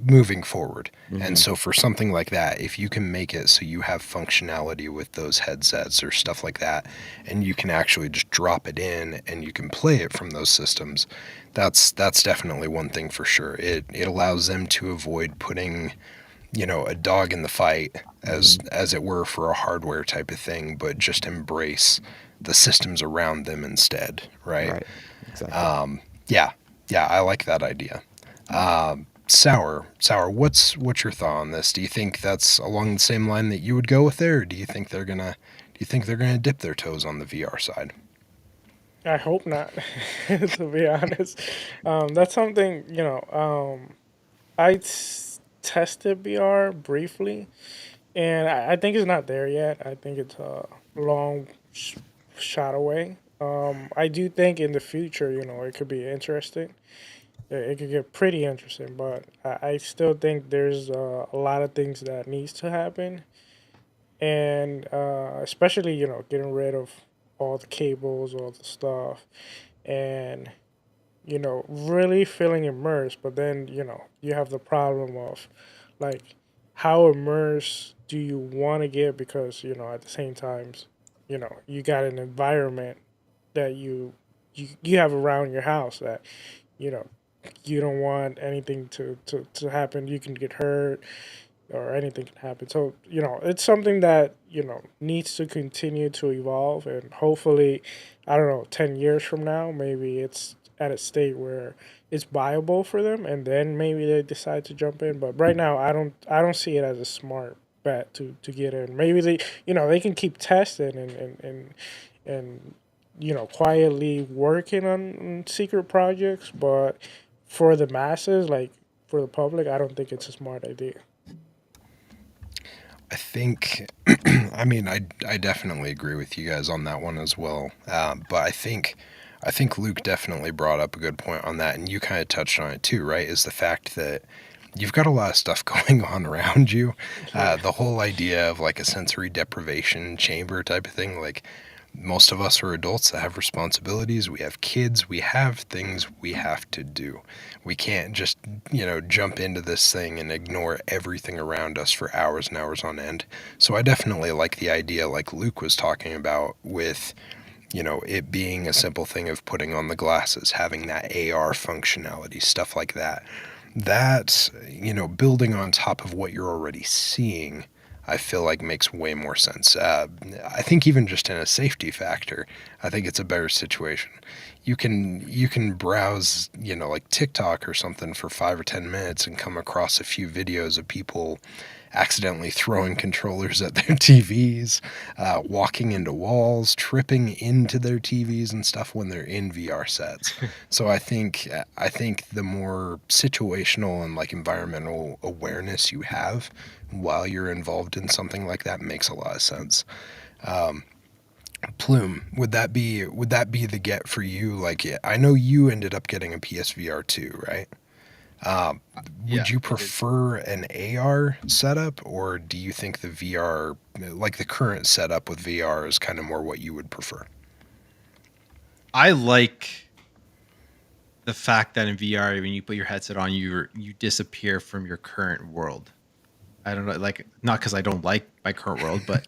moving forward. Mm-hmm. And so for something like that, if you can make it so you have functionality with those headsets or stuff like that, and you can actually just drop it in and you can play it from those systems, that's definitely one thing for sure. It allows them to avoid putting, a dog in the fight, as it were, for a hardware type of thing, but just embrace the systems around them instead, right? Right. Exactly. Yeah, I like that idea. Sour, what's your thought on this? Do you think that's along the same line that you would go with there, or do you think they're gonna dip their toes on the VR side? I hope not, to be honest. That's something, tested VR briefly, and I think it's not there yet. I think it's a long shot away. I do think in the future, it could be interesting. It could get pretty interesting, but I still think there's a lot of things that needs to happen, and especially getting rid of all the cables, all the stuff, and really feeling immersed. But then you have the problem of like how immersed do you want to get, because at the same times you got an environment that you have around your house that you know you don't want anything to happen. You can get hurt or anything can happen. So, it's something that, needs to continue to evolve, and hopefully, I don't know, 10 years from now, maybe it's at a state where it's viable for them, and then maybe they decide to jump in. But right now, I don't see it as a smart bet to get in. Maybe they can keep testing and quietly working on secret projects, but for the masses, like for the public, I don't think it's a smart idea. I think, I definitely agree with you guys on that one as well. But I think Luke definitely brought up a good point on that, and you kind of touched on it too, right? Is the fact that you've got a lot of stuff going on around you. The whole idea of like a sensory deprivation chamber type of thing, like most of us are adults that have responsibilities. We have kids. We have things we have to do. We can't just, jump into this thing and ignore everything around us for hours and hours on end. So I definitely like the idea, like Luke was talking about, with, it being a simple thing of putting on the glasses, having that AR functionality, stuff like that. That, building on top of what you're already seeing, I feel like makes way more sense. I think even just in a safety factor, I think it's a better situation. You can browse, like TikTok or something for 5 or 10 minutes and come across a few videos of people accidentally throwing controllers at their TVs, walking into walls, tripping into their TVs and stuff when they're in VR sets. So I think the more situational and like environmental awareness you have while you're involved in something like that makes a lot of sense. Plume, would that be the get for you? Like, I know you ended up getting a PSVR 2, right? Um, Yeah, would you I did. prefer an AR setup, or do you think the VR, like the current setup with VR, is kind of more what you would prefer? I like the fact that in VR, when you put your headset on, you disappear from your current world. I don't know, like not because I don't like my current world, but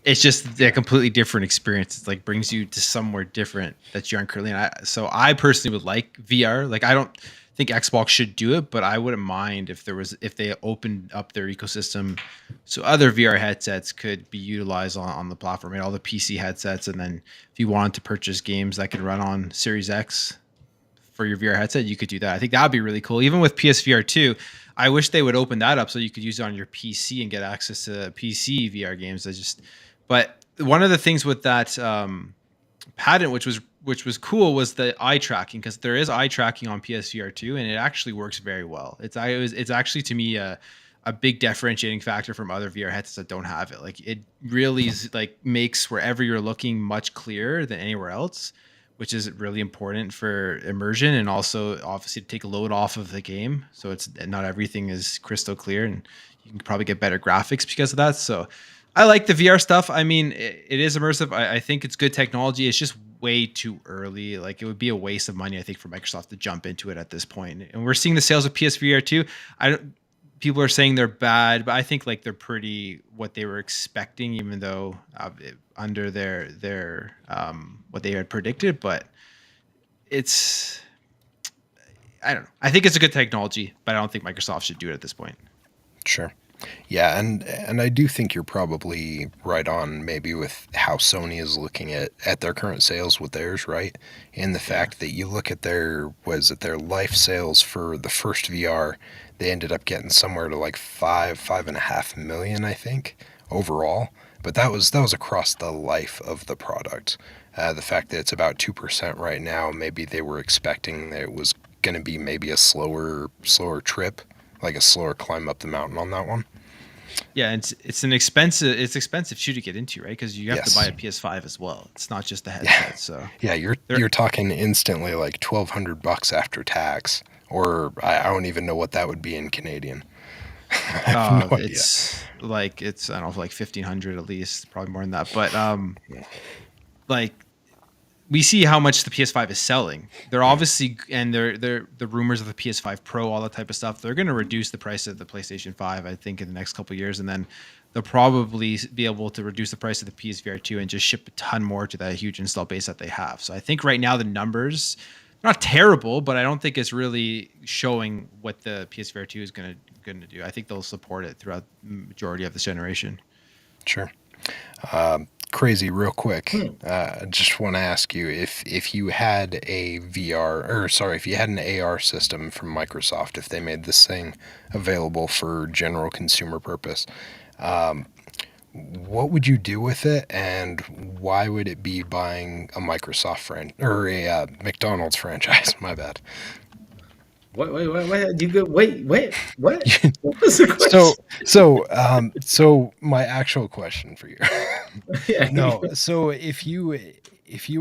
it's just a completely different experience. It's like brings you to somewhere different that you aren't currently in. So I personally would like VR. Like I don't think Xbox should do it, but I wouldn't mind if they opened up their ecosystem so other VR headsets could be utilized on the platform, and all the PC headsets. And then if you wanted to purchase games that could run on Series X for your VR headset, you could do that. I think that would be really cool. Even with PSVR 2, I wish they would open that up so you could use it on your PC and get access to PC VR games. But one of the things with that patent, which was cool, was the eye tracking, because there is eye tracking on PSVR 2, and it actually works very well. It's actually to me a big differentiating factor from other VR headsets that don't have it. Like it really is like makes wherever you're looking much clearer than anywhere else, which is really important for immersion, and also obviously to take a load off of the game. So it's not everything is crystal clear, and you can probably get better graphics because of that. So I like the VR stuff. I mean, it is immersive. I think it's good technology. It's just way too early. Like it would be a waste of money, I think, for Microsoft to jump into it at this point. And we're seeing the sales of PSVR 2. I don't. People are saying they're bad, but I think like they're pretty what they were expecting, even though under their what they had predicted. But it's I don't know. I think it's a good technology, but I don't think Microsoft should do it at this point. Sure. Yeah, and I do think you're probably right on maybe with how Sony is looking at their current sales with theirs, right? And the Yeah. fact that you look at their life sales for the first VR, they ended up getting somewhere to like 5.5 million, I think, overall. but that was across the life of the product. The fact that it's about 2% right now, maybe they were expecting that it was going to be maybe a slower trip, like a slower climb up the mountain on that one. Yeah, it's expensive shoe to get into, right? Because you have to buy a PS5 as well. It's not just a headset. So Yeah, you're talking instantly like $1,200 after tax, or I don't even know what that would be in Canadian. I have no idea. it's I don't know, like 1,500 at least, probably more than that. But like we see how much the PS5 is selling. They're obviously, and they're the rumors of the PS5 Pro, all that type of stuff. They're going to reduce the price of the PlayStation 5, I think, in the next couple of years, and then they'll probably be able to reduce the price of the PSVR 2 and just ship a ton more to that huge install base that they have. So I think right now the numbers not terrible, but I don't think it's really showing what the PSVR 2 is going to do. I think they'll support it throughout the majority of this generation. Sure. Crazy, real quick. Just want to ask you if you had a VR, or sorry, if you had an AR system from Microsoft, if they made this thing available for general consumer purpose, what would you do with it, and why would it be buying a Microsoft or a McDonald's franchise? My bad. What? You go. Wait. What? What was the question? So my actual question for you. Yeah. No. So if you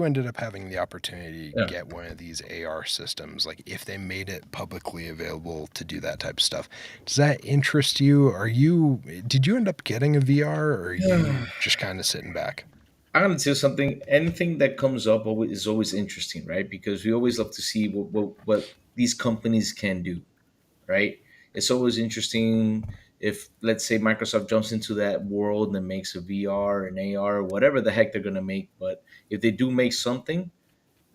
ended up having the opportunity to get one of these AR systems, like if they made it publicly available to do that type of stuff, does that interest you? Did you end up getting a VR, or are you just kind of sitting back? I'm gonna tell you something. Anything that comes up is always interesting, right? Because we always love to see what these companies can do, right? It's always interesting if, let's say, Microsoft jumps into that world and makes a VR and AR, whatever the heck they're gonna make. But if they do make something,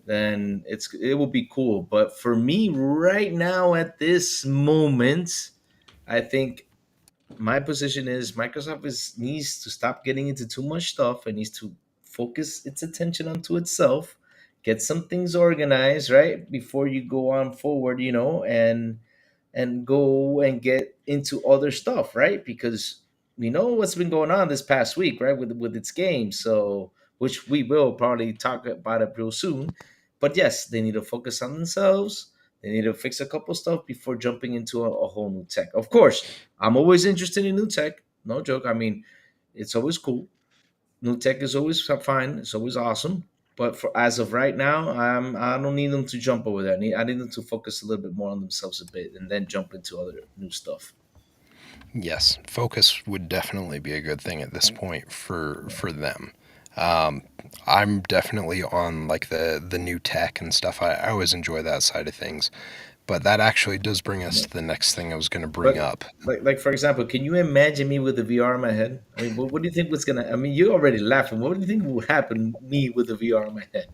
then it will be cool. But for me, right now at this moment, I think my position is Microsoft needs to stop getting into too much stuff and needs to focus its attention onto itself, get some things organized, right, before you go on forward, and go and get into other stuff, right? Because we know what's been going on this past week, right, with its games. So, which we will probably talk about it real soon. But yes, they need to focus on themselves. They need to fix a couple stuff before jumping into a whole new tech. Of course, I'm always interested in new tech. No joke. I mean, it's always cool. New tech is always fine. It's always awesome. But for as of right now, I don't need them to jump over that. I need them to focus a little bit more on themselves a bit, and then jump into other new stuff. Yes, focus would definitely be a good thing at this point for them. I'm definitely on like the new tech and stuff. I always enjoy that side of things, but that actually does bring us to the next thing I was going to bring But up. like for example, can you imagine me with the VR in my head? I mean, what do you think was gonna? I mean, you're already laughing. What do you think would happen me with the VR in my head?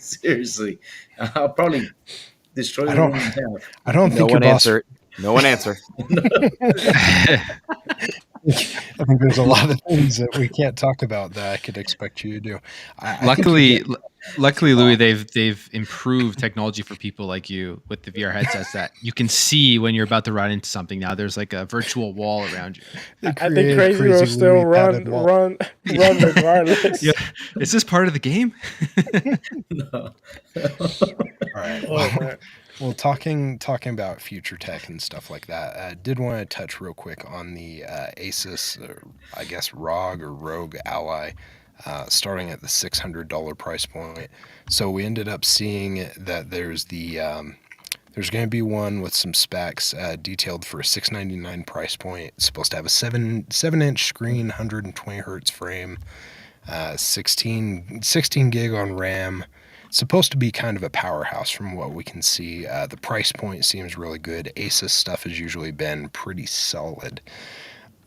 Seriously, I'll probably destroy I the don't room in half. I don't No think your one boss. answer. No one answer. I think there's a lot of things that we can't talk about that I could expect you to do. I think Luckily, Louis, they've improved technology for people like you with the VR headsets that you can see when you're about to run into something. Now there's like a virtual wall around you. I think Crazy will still Louis run padded wall. run run regardless. Yeah, is this part of the game? No. All right. Oh man. Well, talking about future tech and stuff like that, I did want to touch real quick on the Asus, I guess Rogue Ally, starting at the $600 price point. So we ended up seeing that there's going to be one with some specs detailed for a $699 price point. It's supposed to have a 7-inch screen, 120 hertz frame, 16 gig on RAM. Supposed to be kind of a powerhouse from what we can see. The price point seems really good. Asus stuff has usually been pretty solid.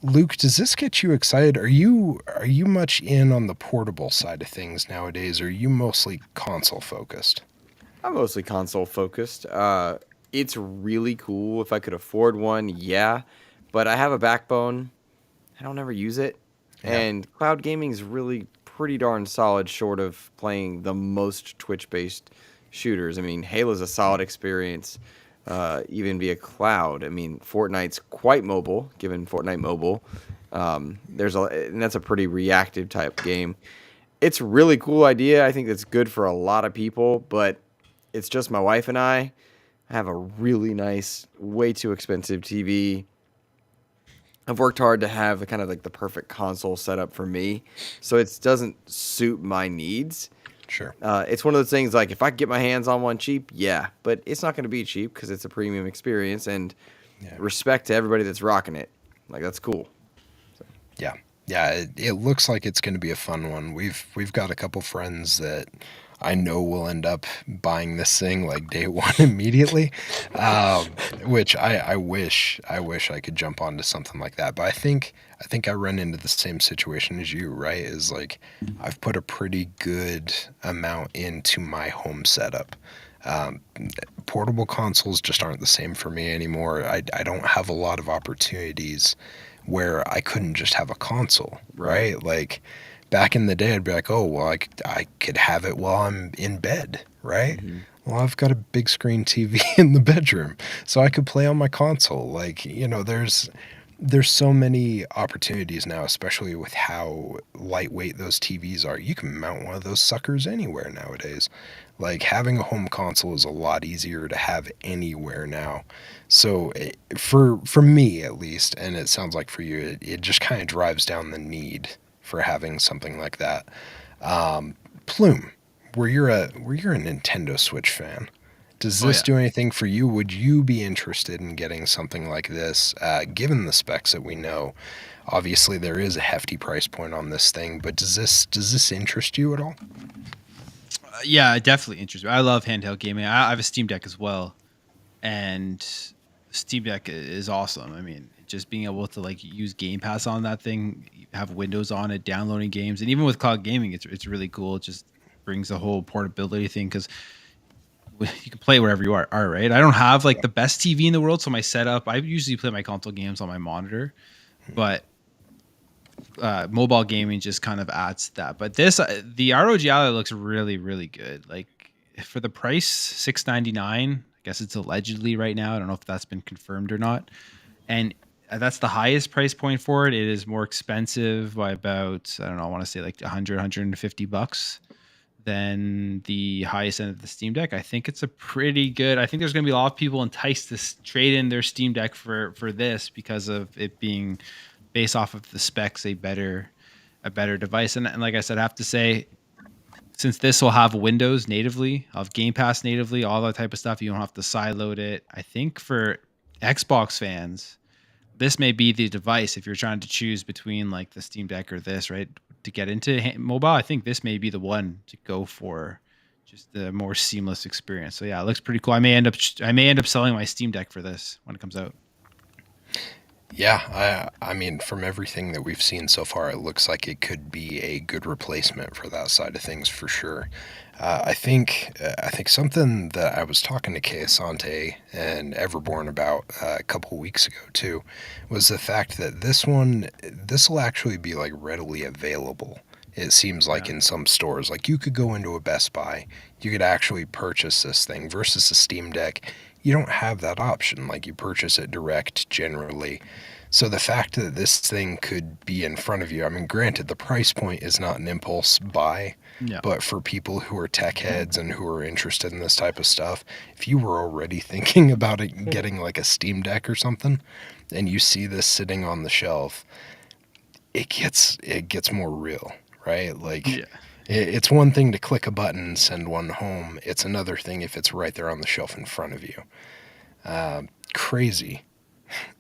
Luke, does this get you excited? Are you much in on the portable side of things nowadays, or are you mostly console focused? I'm mostly console focused. It's really cool if I could afford one, yeah. But I have a backbone. I don't ever use it. Yeah. And cloud gaming is really pretty darn solid short of playing the most Twitch-based shooters. I mean, Halo's a solid experience, even via cloud. I mean, Fortnite's quite mobile, given Fortnite Mobile. And that's a pretty reactive type game. It's a really cool idea. I think it's good for a lot of people, but it's just my wife and I have a really nice, way too expensive TV. I've worked hard to have kind of like the perfect console setup for me, so it doesn't suit my needs. Sure. It's one of those things like if I get my hands on one cheap, yeah, but it's not going to be cheap because it's a premium experience, and respect to everybody that's rocking it. Like, that's cool. Yeah. Yeah, it looks like it's going to be a fun one. We've got a couple friends that I know will end up buying this thing like day one immediately, which I wish I could jump onto something like that. But I think I run into the same situation as you, right? Is like I've put a pretty good amount into my home setup. Portable consoles just aren't the same for me anymore. I don't have a lot of opportunities where I couldn't just have a console, right? Like back in the day, I'd be like, oh, well, I could have it while I'm in bed, right? Mm-hmm. Well, I've got a big screen TV in the bedroom, so I could play on my console. Like, there's so many opportunities now, especially with how lightweight those TVs are. You can mount one of those suckers anywhere nowadays. Like, having a home console is a lot easier to have anywhere now. So for me at least, and it sounds like for you, it just kind of drives down the need for having something like that. Plume, were you a Nintendo Switch fan? Does this do anything for you? Would you be interested in getting something like this, given the specs that we know? Obviously, there is a hefty price point on this thing, but does this interest you at all? Yeah, it definitely interests me. I love handheld gaming. I have a Steam Deck as well, and Steam Deck is awesome. I mean, just being able to like use Game Pass on that thing, have Windows on it, downloading games, and even with cloud gaming, it's really cool. It just brings the whole portability thing because you can play wherever you are, right? I don't have like the best TV in the world, so my setup, I usually play my console games on my monitor, but mobile gaming just kind of adds to that. But the ROG Ally looks really, really good. Like for the price, $699. I guess it's allegedly right now. I don't know if that's been confirmed or not. And that's the highest price point for it. It is more expensive by about, I don't know, I want to say like 100, 150 bucks than the highest end of the Steam Deck. I think it's a pretty good. I think there's going to be a lot of people enticed to trade in their Steam Deck for this because of it being based off of the specs a better device. And like I said, I have to say, since this will have Windows natively, I'll have Game Pass natively, all that type of stuff, you don't have to sideload it. I think for Xbox fans, this may be the device if you're trying to choose between like the Steam Deck or this, right? To get into mobile, I think this may be the one to go for, just the more seamless experience. So yeah, it looks pretty cool. I may end up selling my Steam Deck for this when it comes out. Yeah, I mean, from everything that we've seen so far, it looks like it could be a good replacement for that side of things for sure. I think something that I was talking to Keasante and Everborn about a couple weeks ago too was the fact that this will actually be like readily available. It seems like in some stores, like you could go into a Best Buy, you could actually purchase this thing versus a Steam Deck. You don't have that option. Like you purchase it direct generally. So the fact that this thing could be in front of you, I mean, granted, the price point is not an impulse buy, but for people who are tech heads and who are interested in this type of stuff, if you were already thinking about it, getting like a Steam Deck or something, and you see this sitting on the shelf, it gets more real, right? Like it's one thing to click a button and send one home. It's another thing if it's right there on the shelf in front of you. Crazy.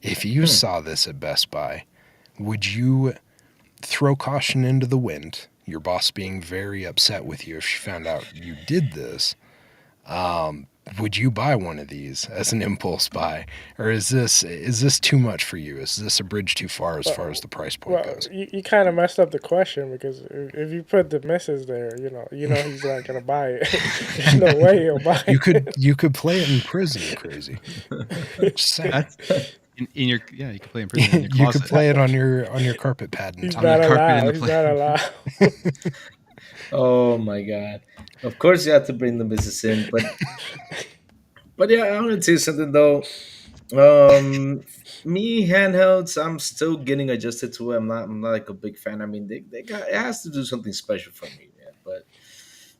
If you saw this at Best Buy, would you throw caution into the wind, your boss being very upset with you if she found out you did this? Would you buy one of these as an impulse buy, or is this too much for you? Is this a bridge too far as the price point goes? You kind of messed up the question because if you put the misses there, he's not gonna buy it. There's no way he'll buy it. You could play it in prison, crazy. Just saying. In your you could play in prison. In your you could play it on your carpet pad. He's not allowed. He's not allowed. Oh my god! Of course, you have to bring the business in, but yeah, I want to tell you something though. Me handhelds, I'm still getting adjusted to it. I'm not like a big fan. I mean, they got it has to do something special for me, man.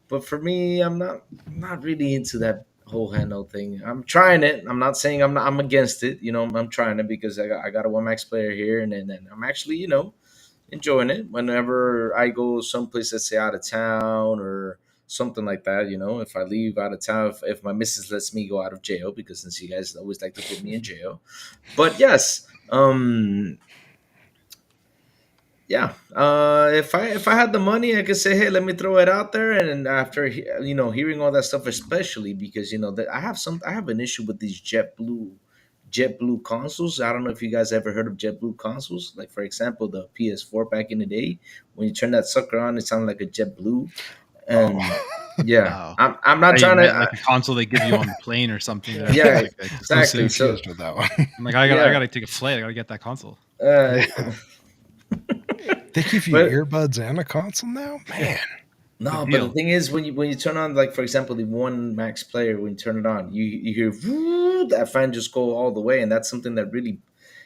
But for me, I'm not really into that whole handheld thing. I'm trying it. I'm not saying I'm against it. I'm trying it because I got a one max player here, and then I'm actually enjoying it whenever I go someplace, let's say out of town or something like that. If I leave out of town, if my missus lets me go out of jail, because since you guys always like to put me in jail. But yes, yeah. If I had the money, I could say, hey, let me throw it out there. And after hearing all that stuff, especially because that I have an issue with these JetBlue consoles. I don't know if you guys ever heard of JetBlue consoles. Like for example, the PS4 back in the day, when you turn that sucker on, it sounded like a JetBlue. And Oh, yeah, Oh, I'm I not thought you trying to. meant like a console they give you on the plane or something. Yeah. That Yeah, like exactly. exclusive. So confused with that one. I'm like, I yeah, gotta take a flight. I gotta get that console. uh, Yeah. They give you but earbuds and a console now? Man. no, Good but the deal. thing is, when you turn on, like for example, the one max player, when you turn it on, you hear "Woo," that fan just go all the way, and that's something that really,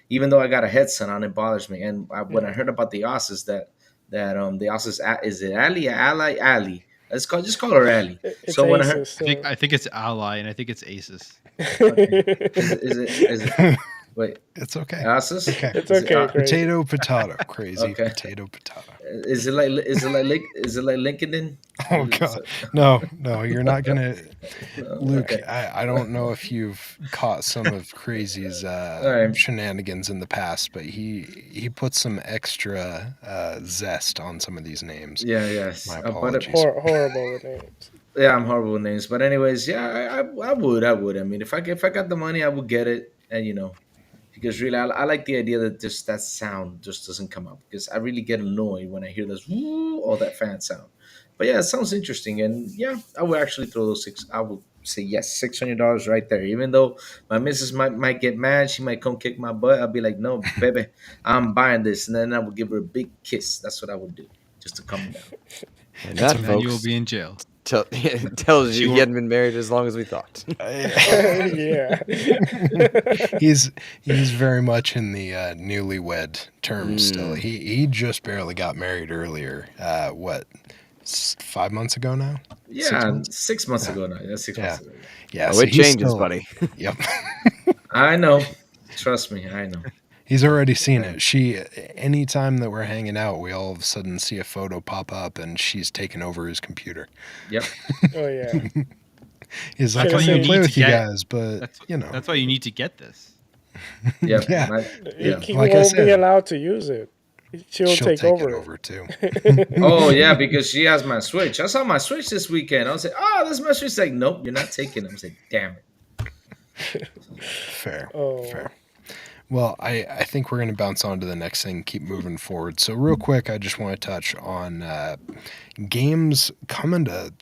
even though I got a headset on, it bothers me. And when I Yeah. heard about the Asus, that the Asus is it Ali, Ally, Ali? Let's call just call her Ali. It's So when I heard, Asus. I think So. I think it's Ally and I think it's Asus. okay, is it wait, It's okay. Asus? Okay. It's Is it okay, crazy. Potato, potato. Crazy okay? potato, potato. Is it like LinkedIn? Oh God. No, no, you're not gonna No? Luke, Okay, I don't know if you've caught some of Crazy's all right. shenanigans in the past, but he puts some extra zest on some of these names. Yeah, yes. My But apologies. Horrible with names. yeah, I'm horrible with names. But anyways, yeah, I would. I mean, if I got the money, I would get it, and because really, I like the idea that just that sound just doesn't come up, because I really get annoyed when I hear this woo, all that fan sound. But yeah, it sounds interesting, and yeah, I would actually throw those six. I would say yes, $600 right there. Even though my missus might get mad, she might come kick my butt. I'll be like, no, baby, I'm buying this, and then I would give her a big kiss. That's what I would do, just to calm her down. And That's that, a And then you will folks, be in jail. tells She you he won't. hadn't been married as long as we thought. Yeah. he's he's very much in the newlywed terms still. Mm. He just barely got married earlier. What, 5 months ago now? Six Yeah, months? 6 months Yeah. ago now. Yeah, 6 months Yeah. ago. Yeah. Yeah. Oh, So it he's changes, still. buddy. Yep. I know. Trust me, I know. He's already seen Right. it. Anytime that we're hanging out, we all of a sudden see a photo pop up and she's taken over his computer. Yep. Oh yeah. He's Should like, I I'm That's why you going to say play need to with you get. guys, but, That's you know, that's why you need to get this. Yep. yeah, Yeah. he like I won't be said, allowed to use it. She'll she'll take take it over over too. it. Oh yeah, because she has my Switch. I saw my Switch this weekend. I was like, oh, this my Switch. Like, nope, you're not taking it. I was like, damn it. Fair, Oh. fair. Well, I think we're going to bounce on to the next thing, keep moving forward. So real quick, I just want to touch on games coming to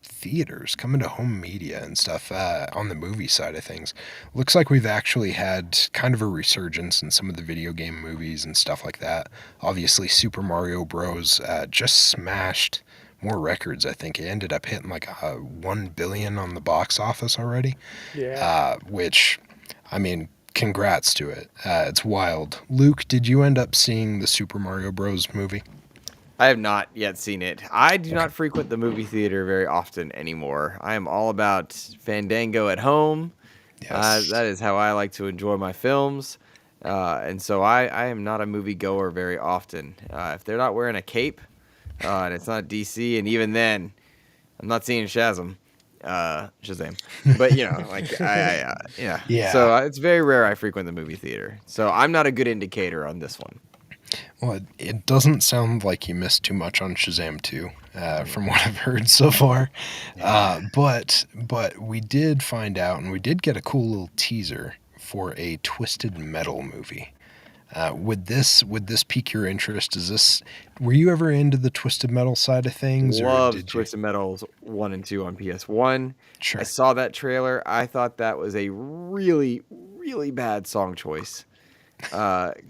theaters, coming to home media and stuff on the movie side of things. Looks like we've actually had kind of a resurgence in some of the video game movies and stuff like that. Obviously, Super Mario Bros. Just smashed more records. I think it ended up hitting like 1 billion on the box office already, Yeah. which, I mean, congrats to it. It's wild. Luke, did you end up seeing the Super Mario Bros. Movie? I have not yet seen it. I do Okay. not frequent the movie theater very often anymore. I am all about Fandango at home. Yes. That is how I like to enjoy my films. And so I am not a movie goer very often. If they're not wearing a cape and it's not DC, and even then, I'm not seeing Shazam. But, yeah. Yeah. So it's very rare I frequent the movie theater. So I'm not a good indicator on this one. Well, it doesn't sound like you missed too much on Shazam 2, from what I've heard so far. But we did find out, and we did get a cool little teaser for a Twisted Metal movie. Would this pique your interest? Were you ever into the Twisted Metal side of things, or Loved did you? Twisted Metals 1 and 2 on PS1. Sure. I saw that trailer. I thought that was a really, really bad song choice.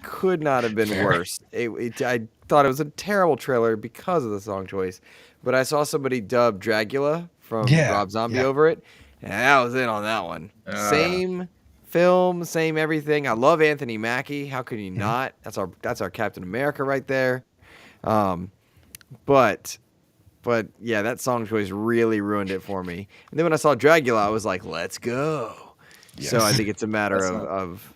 Could not have been worse. I thought it was a terrible trailer because of the song choice. But I saw somebody dub Dragula from Yeah, Rob Zombie yeah. over it, and I was in on that one. Uh, Same film, same everything. I love Anthony Mackie. How could you not? That's our Captain America right there. But yeah, that song choice really ruined it for me. And then when I saw Dragula, I was like, let's go. So I Yes. think it's a matter That's of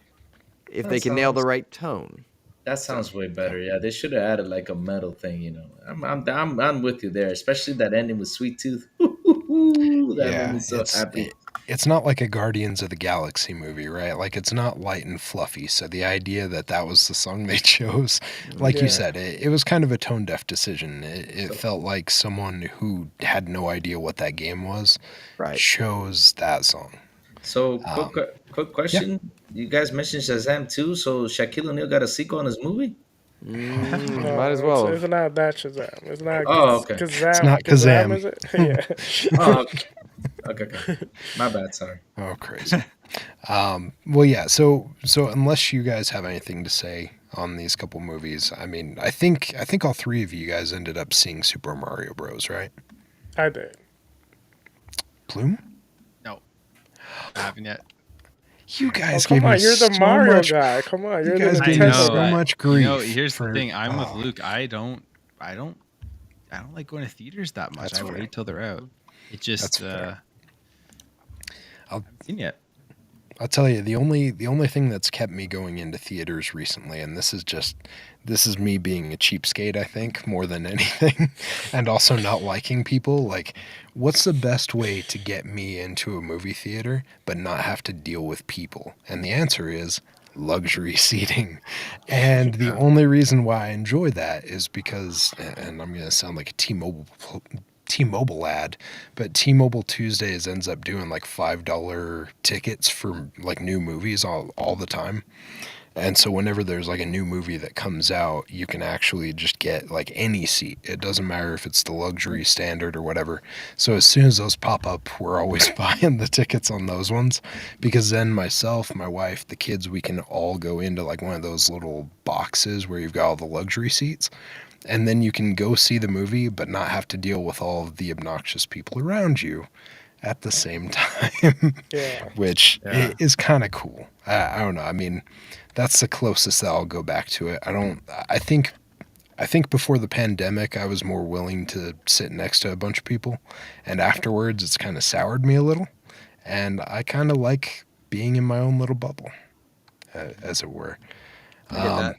if that they can nail the sounds right tone. that So sounds way better. Yeah, they should have added like a metal thing. I'm with you there, especially that ending with Sweet Tooth. That made me Yeah, so happy. it's not like a Guardians of the Galaxy movie, right? Like it's not light and fluffy. So the idea that that was the song they chose, like you Yeah. said, it was kind of a tone deaf decision. It So, felt like someone who had no idea what that game was right. chose that song. so Um, quick yeah, question. You guys mentioned Shazam too. So Shaquille O'Neal got a sequel on his movie. Might as No, well it's have. not that Shazam. It's not Oh, okay. it's Kazam. not Kazam, Kazam. is it? Yeah. Oh, okay. My bad. Sorry. Oh, crazy. Well, yeah. So unless you guys have anything to say on these couple movies, I mean, I think all three of you guys ended up seeing Super Mario Bros. Right? I did. Plume? No, I haven't yet. You Oh, guys come gave me on. You're the so Mario much. guy. Come on. You You're the guys gave I me Nintendo so know. guy. much grief. Here's for, the thing. I'm with oh, Luke. I don't like going to theaters that much. That's I fair. wait till they're out. It That's just fair. I haven't seen yet. I'll tell you, the only thing that's kept me going into theaters recently, and this is me being a cheapskate, I think, more than anything, and also not liking people. Like, what's the best way to get me into a movie theater but not have to deal with people? And the answer is luxury seating. And the only reason why I enjoy that is because, and I'm going to sound like a T-Mobile ad, but T-Mobile Tuesdays ends up doing like $5 tickets for like new movies all the time. And so whenever there's like a new movie that comes out, you can actually just get like any seat. It doesn't matter if it's the luxury standard or whatever. So as soon as those pop up, we're always buying the tickets on those ones, because then myself, my wife, the kids, we can all go into like one of those little boxes where you've got all the luxury seats. And then you can go see the movie, but not have to deal with all of the obnoxious people around you at the same time, Yeah. which Yeah. is kind of cool. I don't know. I mean, that's the closest that I'll go back to it. I think before the pandemic, I was more willing to sit next to a bunch of people, and afterwards, it's kind of soured me a little. And I kind of like being in my own little bubble, as it were. I get that.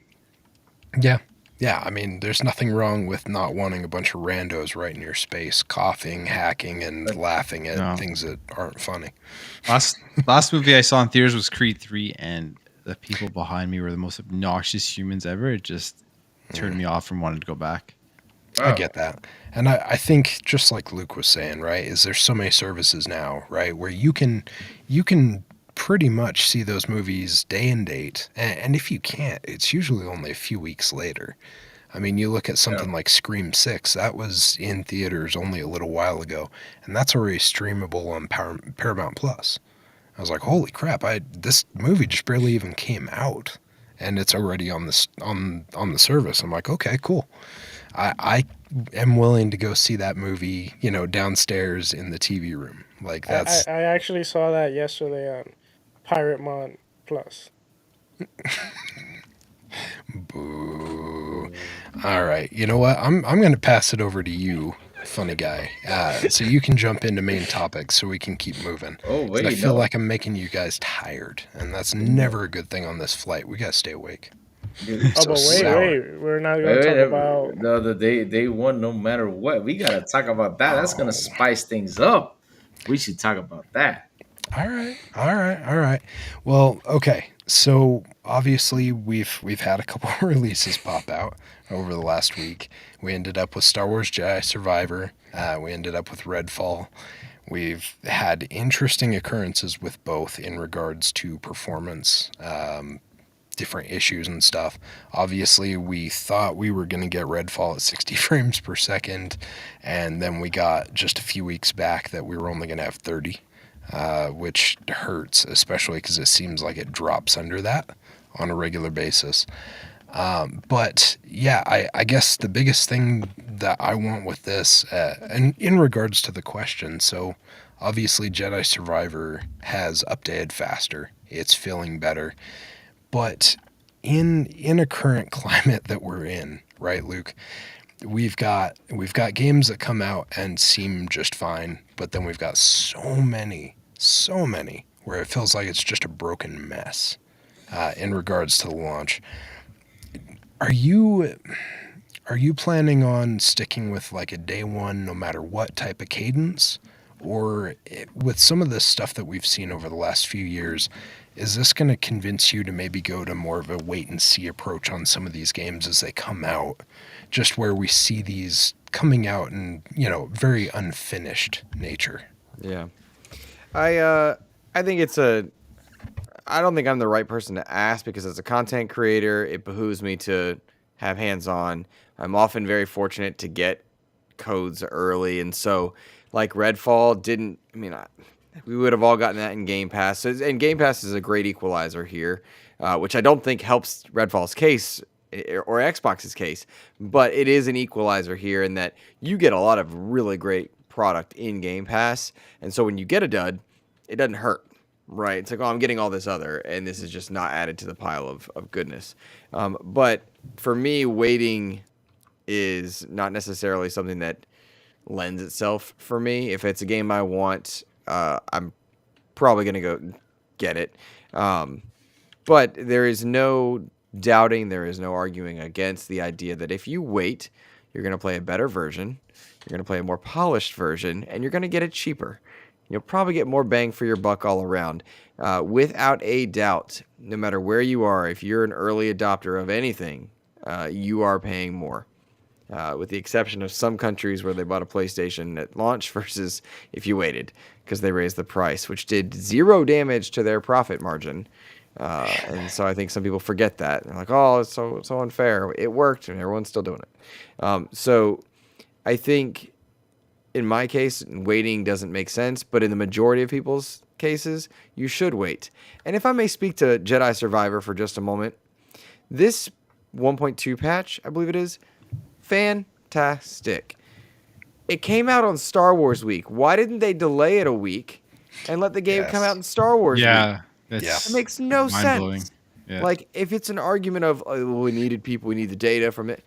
Yeah. Yeah, I mean, there's nothing wrong with not wanting a bunch of randos right in your space, coughing, hacking, and laughing at No. things that aren't funny. Last movie I saw in theaters was Creed 3, and the people behind me were the most obnoxious humans ever. It just turned me off from wanting to go back. I get that. And I think just like Luke was saying, right, is there's so many services now, right, where you can pretty much see those movies day and date. And if you can't, it's usually only a few weeks later. I mean, you look at something like Scream 6, that was in theaters only a little while ago, and that's already streamable on Paramount Plus. I was like, holy crap, this movie just barely even came out, and it's already on the service. I'm like, okay, cool. I am willing to go see that movie, downstairs in the TV room. Like that's I actually saw that yesterday on Pirate Mon Plus. boo. All right, you know what? I'm going to pass it over to you, funny guy, so you can jump into main topics so we can keep moving. Oh 'Cause I wait, feel no. like I'm making you guys tired, and that's never a good thing on this flight. We gotta stay awake. Dude, Oh, So but sour. wait. We're not going to wait, talk wait, about. no, they won no matter what. We gotta talk about that. That's gonna spice things up. We should talk about that. All right. Well, okay. So obviously we've had a couple of releases pop out over the last week. We ended up with Star Wars Jedi Survivor. We ended up with Redfall. We've had interesting occurrences with both in regards to performance, different issues and stuff. Obviously, we thought we were going to get Redfall at 60 frames per second, and then we got just a few weeks back that we were only going to have 30. Which hurts, especially because it seems like it drops under that on a regular basis. But yeah, I guess the biggest thing that I want with this, and in regards to the question, so obviously Jedi Survivor has updated faster it's feeling better. But in a current climate that we're in, right, Luke? We've got games that come out and seem just fine, but then we've got so many where it feels like it's just a broken mess in regards to the launch. Are you planning on sticking with like a day one, no matter what type of cadence? Or with some of the stuff that we've seen over the last few years, is this going to convince you to maybe go to more of a wait and see approach on some of these games as they come out, just where we see these coming out in, very unfinished nature? Yeah. I think I don't think I'm the right person to ask, because as a content creator, it behooves me to have hands-on. I'm often very fortunate to get codes early, and so like Redfall we would have all gotten that in Game Pass. And Game Pass is a great equalizer here, which I don't think helps Redfall's case or Xbox's case, but it is an equalizer here in that you get a lot of really great product in Game Pass, and so when you get a dud, it doesn't hurt. Right. It's like, oh, I'm getting all this other, and this is just not added to the pile of goodness. But for me, waiting is not necessarily something that lends itself for me. If it's a game I want, I'm probably going to go get it. But there is no doubting, there is no arguing against the idea that if you wait, you're going to play a better version, you're going to play a more polished version, and you're going to get it cheaper. You'll probably get more bang for your buck all around. Without a doubt, no matter where you are, if you're an early adopter of anything, you are paying more. With the exception of some countries where they bought a PlayStation at launch versus if you waited, because they raised the price, which did zero damage to their profit margin. And so I think some people forget that. They're like, oh, it's so unfair. It worked, and everyone's still doing it. So I think in my case, waiting doesn't make sense, but in the majority of people's cases, you should wait. And if I may speak to Jedi Survivor for just a moment, this 1.2 patch, I believe it is, fantastic. It came out on Star Wars week. Why didn't they delay it a week and let the game come out in Star Wars week? It makes no sense. Yeah. Like, if it's an argument of, oh, well, we needed people, we need the data from it,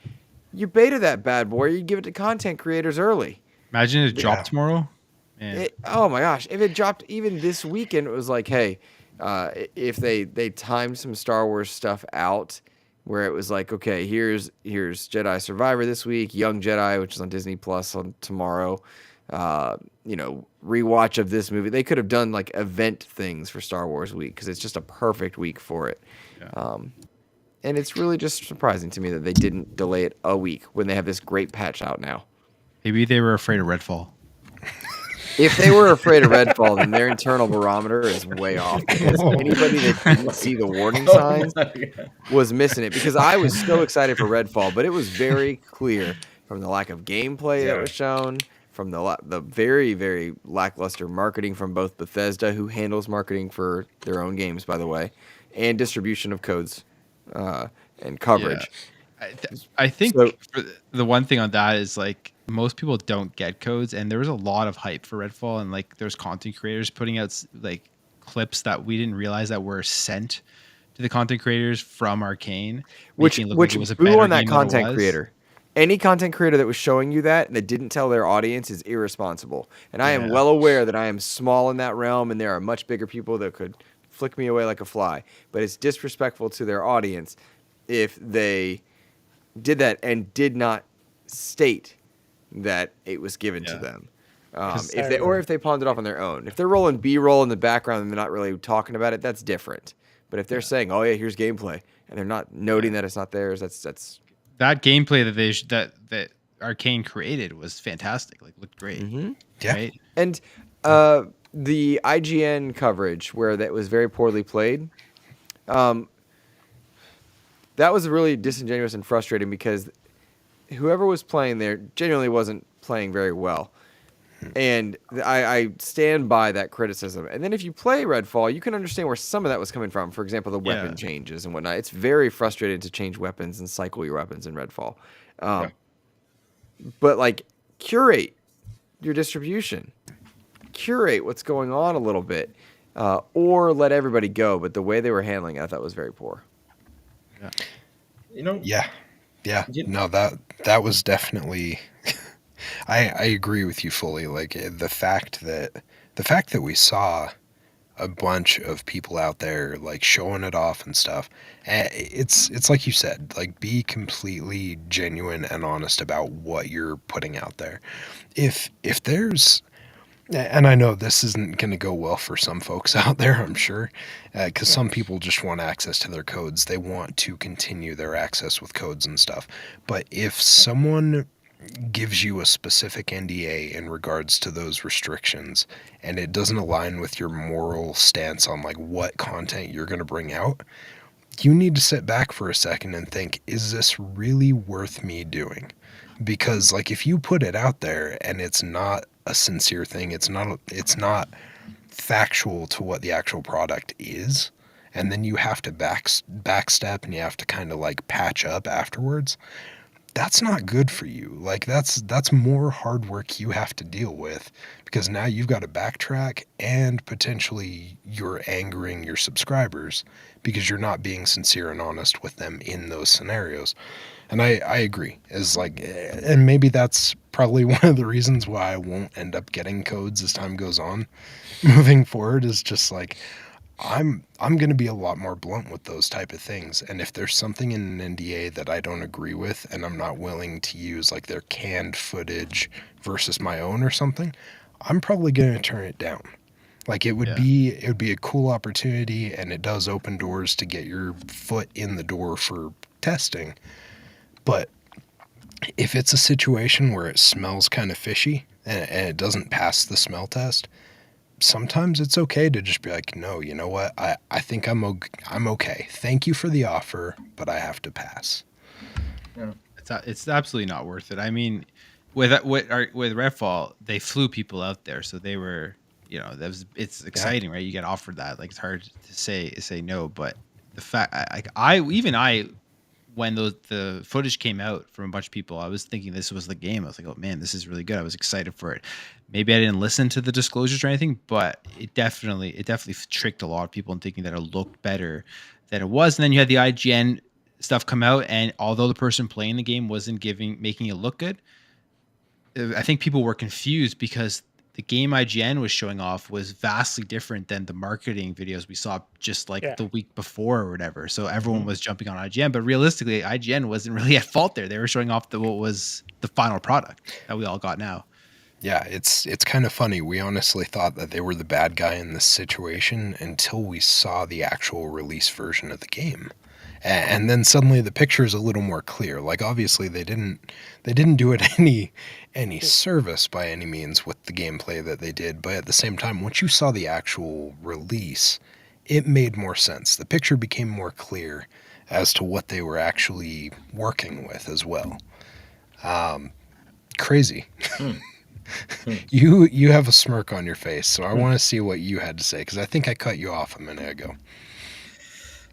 you beta that bad boy, you give it to content creators early. Imagine it dropped tomorrow. Oh my gosh! If it dropped even this weekend, it was like, hey, if they timed some Star Wars stuff out, where it was like, okay, here's Jedi Survivor this week, Young Jedi, which is on Disney Plus on tomorrow, rewatch of this movie. They could have done like event things for Star Wars week, because it's just a perfect week for it. Yeah. And it's really just surprising to me that they didn't delay it a week when they have this great patch out now. Maybe they were afraid of Redfall. If they were afraid of Redfall, then their internal barometer is way off. Because anybody that didn't see the warning signs was missing it. Because I was so excited for Redfall, but it was very clear from the lack of gameplay that was shown, from the very, very lackluster marketing from both Bethesda, who handles marketing for their own games, by the way, and distribution of codes and coverage. Yeah. I think for the one thing on that is, like, most people don't get codes, and there was a lot of hype for Redfall, and like there's content creators putting out like clips that we didn't realize that were sent to the content creators from Arcane, which like it was a boo on that content creator. Any content creator that was showing you that and that didn't tell their audience is irresponsible. And I am well aware that I am small in that realm, and there are much bigger people that could flick me away like a fly. But it's disrespectful to their audience if they did that and did not state that it was given to them. If they pawned it off on their own. If they're rolling B-roll in the background and they're not really talking about it, that's different. But if they're saying, "Oh yeah, here's gameplay," and they're not noting that it's not theirs, that's that gameplay that Arcane created was fantastic. Like, looked great. Mm-hmm. Yeah. Right? And the IGN coverage where that was very poorly played, that was really disingenuous and frustrating, because whoever was playing there genuinely wasn't playing very well. And I stand by that criticism. And then if you play Redfall, you can understand where some of that was coming from. For example, the weapon changes and whatnot. It's very frustrating to change weapons and cycle your weapons in Redfall. But, like, curate your distribution. Curate what's going on a little bit. or let everybody go. But the way they were handling it, I thought was very poor. You know, Yeah, yeah. you, No, that was definitely. I agree with you fully. Like the fact that we saw a bunch of people out there like showing it off and stuff. It's like you said, like be completely genuine and honest about what you're putting out there. If there's and I know this isn't going to go well for some folks out there, I'm sure, because some people just want access to their codes. They want to continue their access with codes and stuff. But if someone gives you a specific NDA in regards to those restrictions and it doesn't align with your moral stance on like what content you're going to bring out, you need to sit back for a second and think, is this really worth me doing? Because like if you put it out there and it's not a sincere thing, it's not factual to what the actual product is, and then you have to backstep and you have to kind of like patch up afterwards, that's not good for you. Like that's more hard work you have to deal with because now you've got to backtrack and potentially you're angering your subscribers because you're not being sincere and honest with them in those scenarios. And I agree. Is like, and maybe that's probably one of the reasons why I won't end up getting codes as time goes on. Moving forward is just like I'm going to be a lot more blunt with those type of things. And if there's something in an NDA that I don't agree with and I'm not willing to use like their canned footage versus my own or something, I'm probably going to turn it down. Like it would be a cool opportunity and it does open doors to get your foot in the door for testing. But if it's a situation where it smells kind of fishy and it doesn't pass the smell test, sometimes it's okay to just be like, no, you know what? I think I'm okay. Thank you for the offer, but I have to pass. yeah. It's absolutely not worth it. I mean, with Redfall, they flew people out there, so they were, it's exciting, right? You get offered that, like it's hard to say no, but the fact, I when the footage came out from a bunch of people, I was thinking this was the game. I was like, oh man, this is really good. I was excited for it. Maybe I didn't listen to the disclosures or anything, but it definitely tricked a lot of people in thinking that it looked better than it was. And then you had the IGN stuff come out, and although the person playing the game wasn't making it look good, I think people were confused because the game IGN was showing off was vastly different than the marketing videos we saw just like Yeah. the week before or whatever. So everyone was jumping on IGN, but realistically, IGN wasn't really at fault there. They were showing off what was the final product that we all got now. Yeah, it's kind of funny. We honestly thought that they were the bad guy in this situation until we saw the actual release version of the game. And then suddenly the picture is a little more clear. Like obviously they didn't do it any service by any means with the gameplay that they did, but at the same time, once you saw the actual release, it made more sense. The picture became more clear as to what they were actually working with as well. Crazy. Hmm. Hmm. You have a smirk on your face, so I want to see what you had to say because I think I cut you off a minute ago.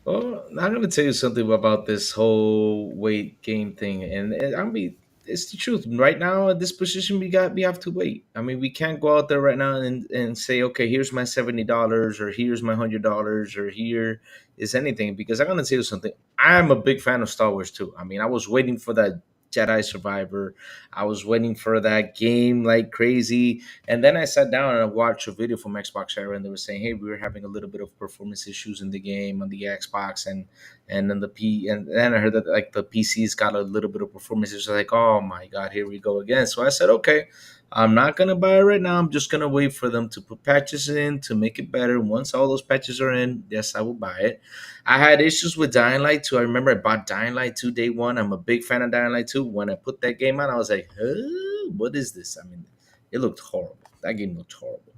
Well, I'm gonna tell you something about this whole weight game thing, and I mean, it's the truth. Right now, at this position, we have to wait. I mean, we can't go out there right now and say, okay, here's my $70, or here's my $100, or here is anything. Because I'm gonna tell you something. I'm a big fan of Star Wars too. I mean, I was waiting for that Jedi Survivor. I was waiting for that game like crazy. And then I sat down and I watched a video from Xbox Era, and they were saying, "Hey, we were having a little bit of performance issues in the game on the Xbox, and then and then I heard that like the PC's got a little bit of performance issues." Like, oh my god, here we go again. So I said, okay, I'm not gonna buy it right now. I'm just gonna wait for them to put patches in to make it better. Once all those patches are in, yes, I will buy it. I had issues with Dying Light 2. I remember I bought Dying Light 2 day one. I'm a big fan of Dying Light 2. When I put that game on, I was like, huh? What is this? I mean, it looked horrible. That game looked horrible.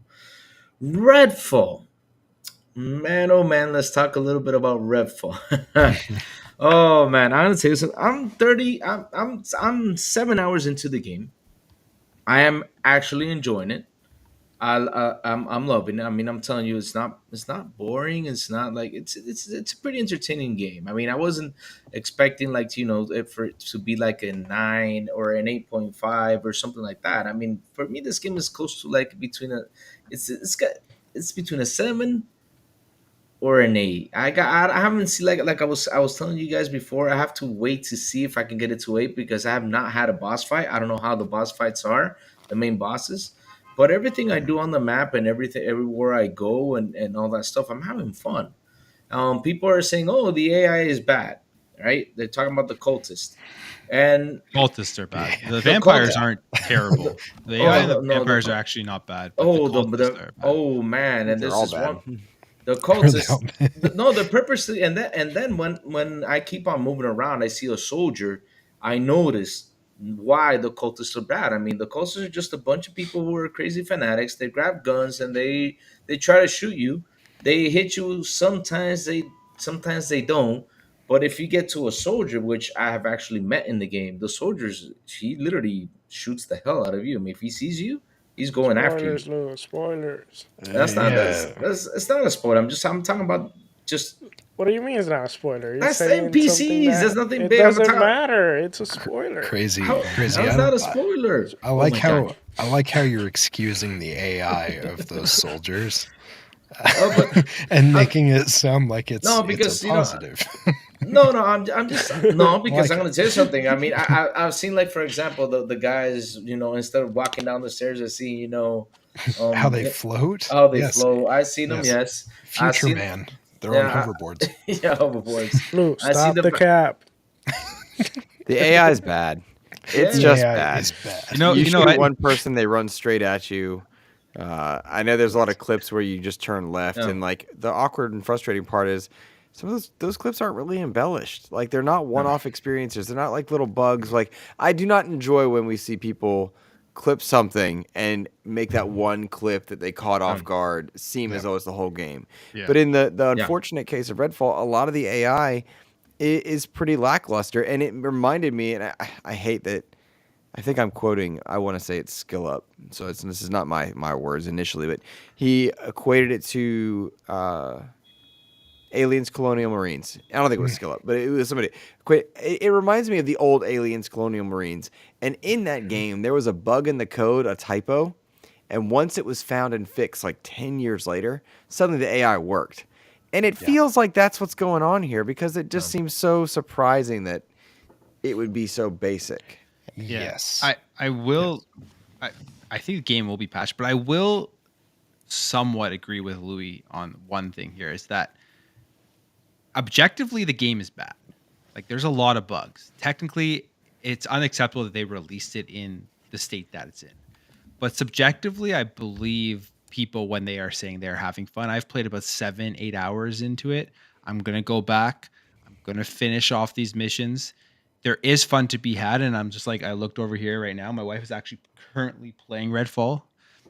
Redfall. Man, oh man, let's talk a little bit about Redfall. Oh man, I'm gonna tell you something. I'm 30. I'm 7 hours into the game. I am actually enjoying it. I'm loving it. I mean, I'm telling you, it's not boring. It's not like it's a pretty entertaining game. I mean, I wasn't expecting like it for it to be like a 9 or an 8.5 or something like that. I mean, for me, this game is close to like between a it's between a 7 or an 8. I haven't seen, like I was telling you guys before. I have to wait to see if I can get it to 8 because I have not had a boss fight. I don't know how the boss fights are, the main bosses. But everything I do on the map and everything everywhere I go and all that stuff, I'm having fun. People are saying, "Oh, the AI is bad," right? They're talking about the cultist, and Cultists are bad. The the vampires cult. aren't The, terrible. The AI oh and the no, vampires are actually not bad, but the oh cultists are bad. oh man, and They're there's all this bad. one. The Are they cultists, all- no, they're purposely, and then when I keep on moving around, I see a soldier. I notice why the cultists are bad. I mean, the cultists are just a bunch of people who are crazy fanatics. They grab guns and they try to shoot you. They hit you. Sometimes they don't. But if you get to a soldier, which I have actually met in the game, the soldiers, he literally shoots the hell out of you. I mean, if he sees you, he's going after you. Spoilers, Lou. Spoilers. That's not that's, yeah. that's it's not a spoiler. I'm talking about just What do you mean it's not a spoiler? You're that's saying something NPCs. There's that nothing it big. I'm doesn't talking. matter. It's a spoiler. Crazy, How crazy. how's that a spoiler? I Oh like my god. how you're excusing the AI of those soldiers Oh, but and I'm, making it sound like no, it's a because positive. no, I'm just no, I because like I'm it. gonna tell you something. I mean, I've seen, like, for example, the guys, instead of walking down the stairs, I see, How um they float? how they Yes, flow. I seen them. yes. Yes, I Future seen. man. They're on Yeah, hoverboards. yeah, hoverboards. Lou, I see stop the. the cap. The AI is bad. It's Yeah, The just AI bad. is bad. You You know shoot what? one person, they run straight at you. I know there's a lot of clips where you just turn left, yeah, and like the awkward and frustrating part is some of those clips aren't really embellished. Like they're not no, one-off experiences. They're not like little bugs. Like I do not enjoy when we see people clip something and make that one clip that they caught off no, guard seem as Yep. though it's the whole game. Yeah. But in the yeah. unfortunate case of Redfall, a lot of the AI is pretty lackluster, and it reminded me, and I hate that. I think I'm quoting. I want to say it's Skill Up. So this is not my words initially, but he equated it to Aliens, Colonial Marines. I don't think it was Skill Up, but it was somebody. It reminds me of the old Aliens, Colonial Marines. And in that game, there was a bug in the code, a typo, and once it was found and fixed, like 10 years later, suddenly the AI worked. And it Yeah. feels like that's what's going on here because it just No. seems so surprising that it would be so basic. Yeah. Yes. I will. I think the game will be patched, but I will somewhat agree with Louis on one thing here: is that objectively the game is bad. Like there's a lot of bugs. Technically, it's unacceptable that they released it in the state that it's in. But subjectively, I believe people when they are saying they're having fun. I've played about 7, 8 hours into it. I'm gonna go back. I'm gonna finish off these missions. There is fun to be had, and I'm just like I looked over here right now. My wife is actually currently playing Redfall,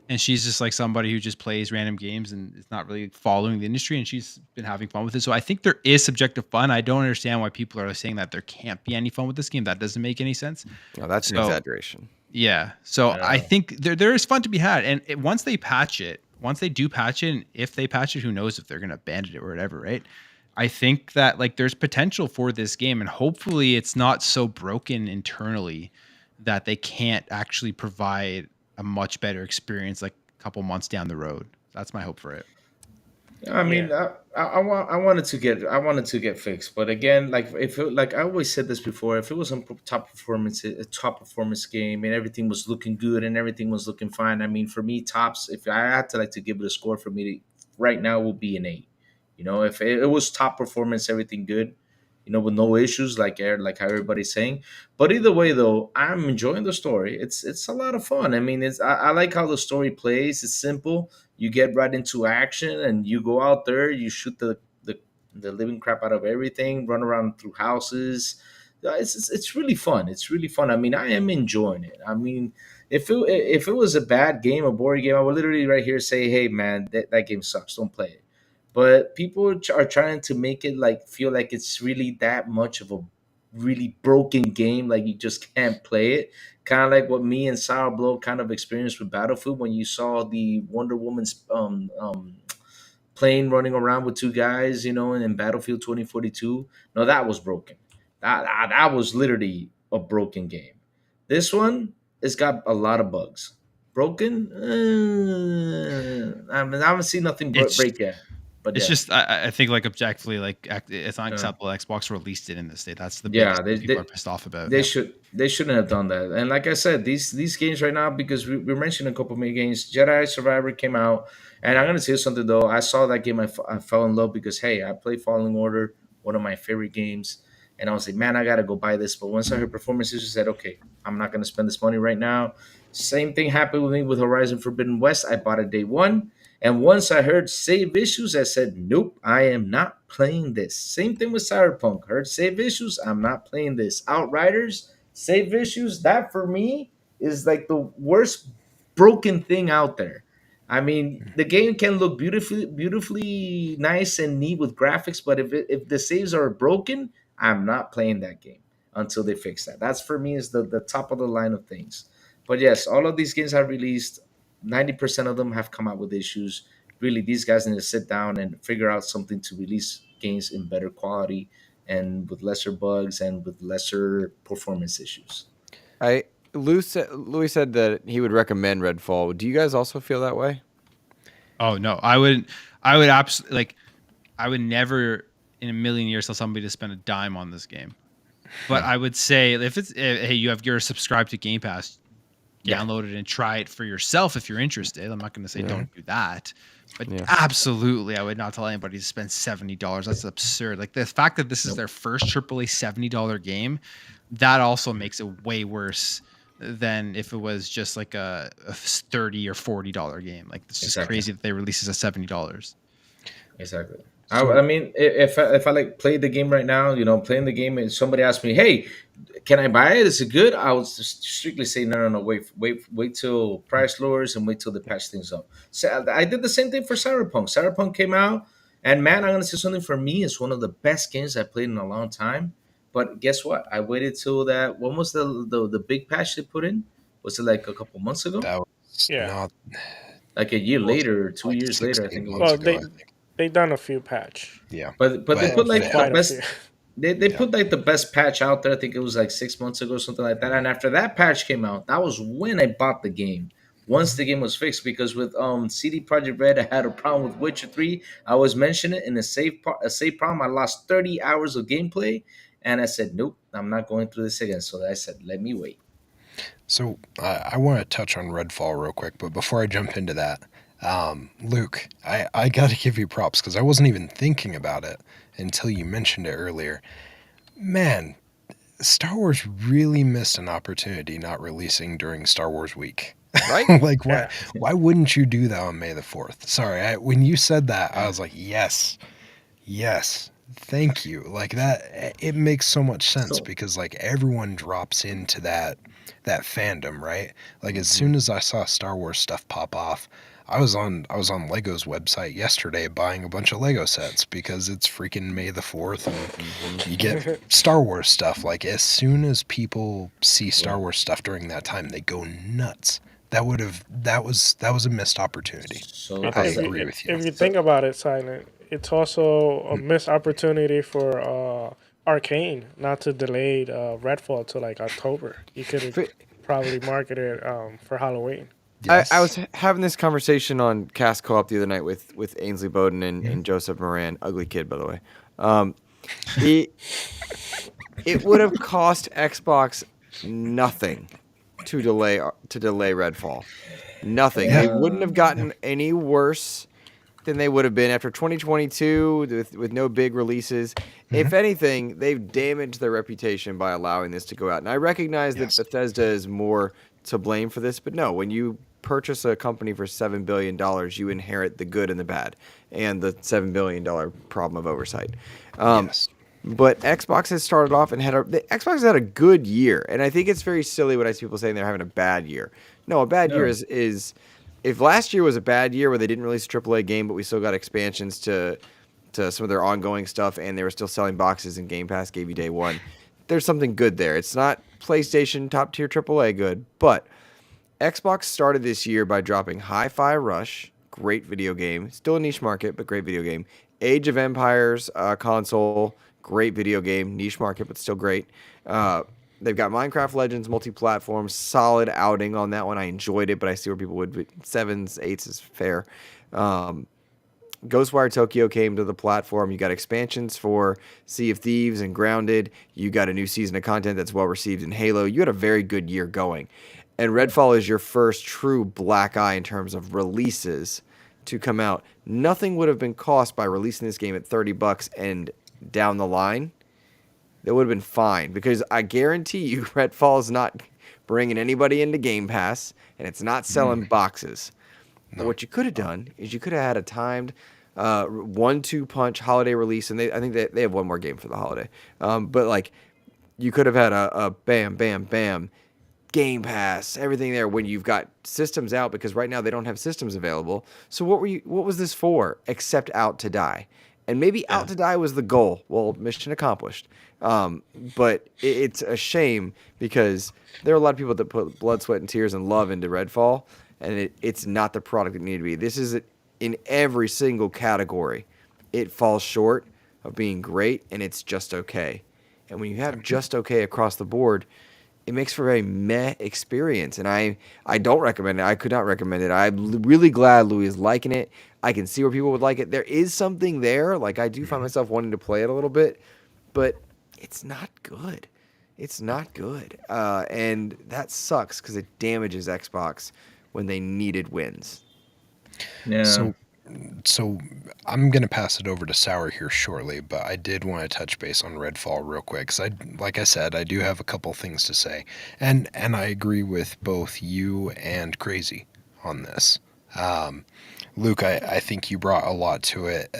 and she's just like somebody who just plays random games and is not really following the industry, and she's been having fun with it. So I think there is subjective fun. I don't understand why people are saying that there can't be any fun with this game. That doesn't make any sense. Oh, that's an So exaggeration. yeah, so I Yeah. think there is fun to be had, and once they patch it, once they do patch it, and if they patch it, who knows if they're gonna abandon it or whatever, right? I think that like there's potential for this game, and hopefully it's not so broken internally that they can't actually provide a much better experience like a couple months down the road. That's my hope for it. I mean, Yeah. I wanted to get fixed, but again, like, like I always said this before, if it was a top performance game, and everything was looking good and everything was looking fine. I mean, for me, tops, if I had to, like, to give it a score, for me to right now will be an 8. If it was top performance, everything good, with no issues, like how everybody's saying. But either way, though, I'm enjoying the story. It's a lot of fun. I mean, I like how the story plays. It's simple. You get right into action, and you go out there, you shoot the living crap out of everything, run around through houses. It's really fun. It's really fun. I mean, I am enjoying it. I mean, if it was a bad game, a boring game, I would literally right here say, hey man, that game sucks, don't play it. But people are trying to make it like feel like it's really that much of a really broken game, like you just can't play it. Kind of like what me and Sourblow kind of experienced with Battlefield when you saw the Wonder Woman's plane running around with two guys, in Battlefield 2042. No, that was broken. That was literally a broken game. This one, it's got a lot of bugs. Broken? I haven't seen nothing It's break yet. But It's yeah, just I think like objectively like it's not uh, acceptable. Xbox released it in the state. That's the yeah, biggest thing people are pissed off about. they shouldn't have done that. And like I said, these games right now, because we mentioned a couple of mini games. Jedi Survivor came out, and I'm gonna tell you something though. I saw that game, I fell in love because hey, I played Falling Order, one of my favorite games, and I was like, man, I gotta go buy this. But once I heard performances, I said, okay, I'm not gonna spend this money right now. Same thing happened with me with Horizon Forbidden West. I bought it day one. And once I heard save issues, I said, nope, I am not playing this. Same thing with Cyberpunk. Heard save issues, I'm not playing this. Outriders, save issues, that for me is like the worst broken thing out there. I mean, the game can look beautifully nice and neat with graphics, but if the saves are broken, I'm not playing that game until they fix that. That's for me is the top of the line of things. But yes, all of these games have released. 90% of them have come out with issues. Really, these guys need to sit down and figure out something to release games in better quality and with lesser bugs and with lesser performance issues. Louis said that he would recommend Redfall. Do you guys also feel that way? Oh no, I would absolutely like. I would never in a million years tell somebody to spend a dime on this game. But I would say if it's hey, you're subscribed to Game Pass, Yeah, download it and try it for yourself if you're interested. I'm not going to say don't do that, but Yeah. absolutely, I would not tell anybody to spend $70. That's absurd. Like the fact that this is their first AAA $70 game, that also makes it way worse than if it was just like a $30 or $40 game. Like it's just exactly. crazy that they release this at $70. Exactly. I So mean, if I like play the game right now, playing the game, and somebody asks me, "Hey, can I buy it? Is it good?" I would just strictly say, "No, no, no. Wait till price lowers and wait till they patch things up." So I did the same thing for Cyberpunk. Cyberpunk came out, and man, I'm gonna say something. For me, it's one of the best games I played in a long time. But guess what? I waited till that. When was the big patch they put in? Was it like a couple months ago? that was Yeah. not Like a year well, later, or two like years six later, I to think eight it months Well, was. ago, I think. they done a few patch. Yeah, But they put like the Quite a best few. they yeah. put like the best patch out there. I think it was like 6 months ago, something like that. And after that patch came out, that was when I bought the game. Once the game was fixed, because with CD Projekt Red, I had a problem with Witcher 3. I was mentioning it in a save problem. I lost 30 hours of gameplay, and I said, nope, I'm not going through this again. So I said, let me wait. So I want to touch on Redfall real quick, but before I jump into that, Luke, I got to give you props because I wasn't even thinking about it until you mentioned it earlier. Man, Star Wars really missed an opportunity not releasing during Star Wars Week. Right? Like, Yeah. why wouldn't you do that on May the 4th? Sorry, when you said that, I was like, yes, yes, thank you. Like that, it makes so much sense So because like everyone drops into that fandom, right? Like as mhm. soon as I saw Star Wars stuff pop off, I was on Lego's website yesterday buying a bunch of Lego sets because it's freaking May the 4th and you get Star Wars stuff. Like as soon as people see Star Yeah. Wars stuff during that time, they go nuts. That was a missed opportunity. So If, I if is you agree with you. if you so think about it, Silent, it's also a missed opportunity for Arcane not to delay Redfall to like October. You could have But probably marketed for Halloween. I Yes. was having this conversation on Cast Co-op the other night with Ainsley Bowden and Joseph Moran, ugly kid by the way. Um, it it would have cost Xbox nothing to delay Redfall. Nothing. Yeah. They wouldn't have Yeah. gotten any worse than they would have been after 2022 with no big releases. Mhm. If anything, they've damaged their reputation by allowing this to go out. And I recognize that Yes. Bethesda is more to blame for this, but no, when you purchase a company for $7 billion, you inherit the good and the bad and the $7 billion problem of oversight. Yes. But Xbox has started off and Xbox has had a good year, and I think it's very silly when I see people saying they're having a bad year. No, a bad year no. is if last year was a bad year where they didn't release a AAA game, but we still got expansions to some of their ongoing stuff, and they were still selling boxes and Game Pass gave you day one. There's something good there. It's not PlayStation top tier AAA good, but Xbox started this year by dropping Hi-Fi Rush, great video game, still a niche market, but great video game. Age of Empires console, great video game, niche market, but still great. They've got Minecraft Legends multi-platform, solid outing on that one. I enjoyed it, but I see where people would be. 7s, 8s is fair. Ghostwire Tokyo came to the platform. You got expansions for Sea of Thieves and Grounded. You got a new season of content that's well received in Halo. You had a very good year going. And Redfall is your first true black eye in terms of releases to come out. Nothing would have been cost by releasing this game at $30 and down the line. That would have been fine, because I guarantee you Redfall is not bringing anybody into Game Pass, and it's not selling boxes. No. What you could have done is you could have had a timed 1-2 punch holiday release, and I think they have one more game for the holiday. But like, you could have had a bam, bam, bam, Game Pass, everything there when you've got systems out, because right now they don't have systems available. So what was this for except Out to Die? And maybe Out to Die was the goal. Well, mission accomplished. But it's a shame, because there are a lot of people that put blood, sweat, and tears and love into Redfall, and it's not the product it needed to be. This is in every single category. It falls short of being great, and it's just okay. And when you have just okay across the board, it makes for a very meh experience. And I don't recommend it. I could not recommend it. I'm really glad Louis is liking it. I can see where people would like it. There is something there. Like, I do find myself wanting to play it a little bit, but it's not good. It's not good. And that sucks, because it damages Xbox when they needed wins. Yeah. So I'm going to pass it over to Sour here shortly, but I did want to touch base on Redfall real quick, because like I said, I do have a couple things to say, and I agree with both you and Crazy on this. Luke, I think you brought a lot to it.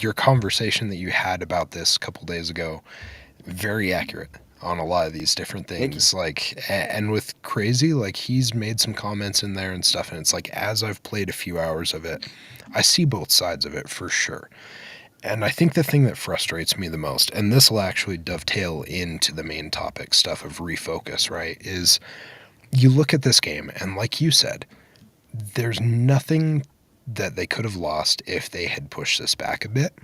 Your conversation that you had about this a couple days ago, very accurate on a lot of these different things. Like, and with Crazy, like, he's made some comments in there and stuff, and it's like, as I've played a few hours of it, I see both sides of it for sure. And I think the thing that frustrates me the most, and this will actually dovetail into the main topic stuff of refocus, right, is you look at this game, and like you said, there's nothing that they could have lost if they had pushed this back a bit.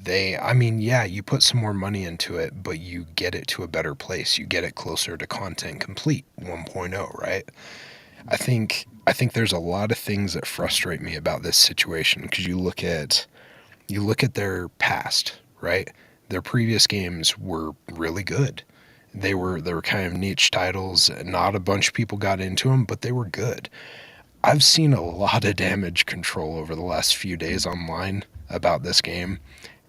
You put some more money into it, but you get it to a better place. You get it closer to Content Complete 1.0, right? I think there's a lot of things that frustrate me about this situation, because you look at their past, right? Their previous games were really good. They were kind of niche titles. Not a bunch of people got into them, but they were good. I've seen a lot of damage control over the last few days online about this game,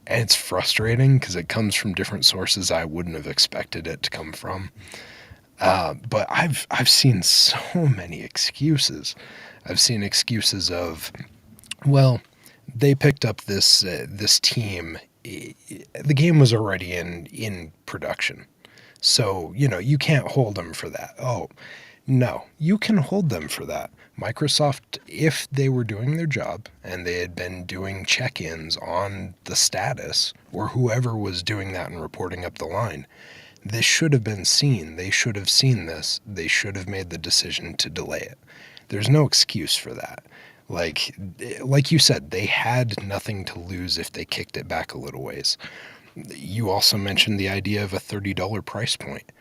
and it's frustrating because it comes from different sources I wouldn't have expected it to come from. But I've seen so many excuses. I've seen excuses of, well, they picked up this team. The game was already in production, so you can't hold them for that. Oh, no, you can hold them for that. Microsoft, if they were doing their job and they had been doing check-ins on the status, or whoever was doing that and reporting up the line, this should have been seen. They should have seen this. They should have made the decision to delay it. There's no excuse for that. Like you said, they had nothing to lose if they kicked it back a little ways. You also mentioned the idea of a $30 price point.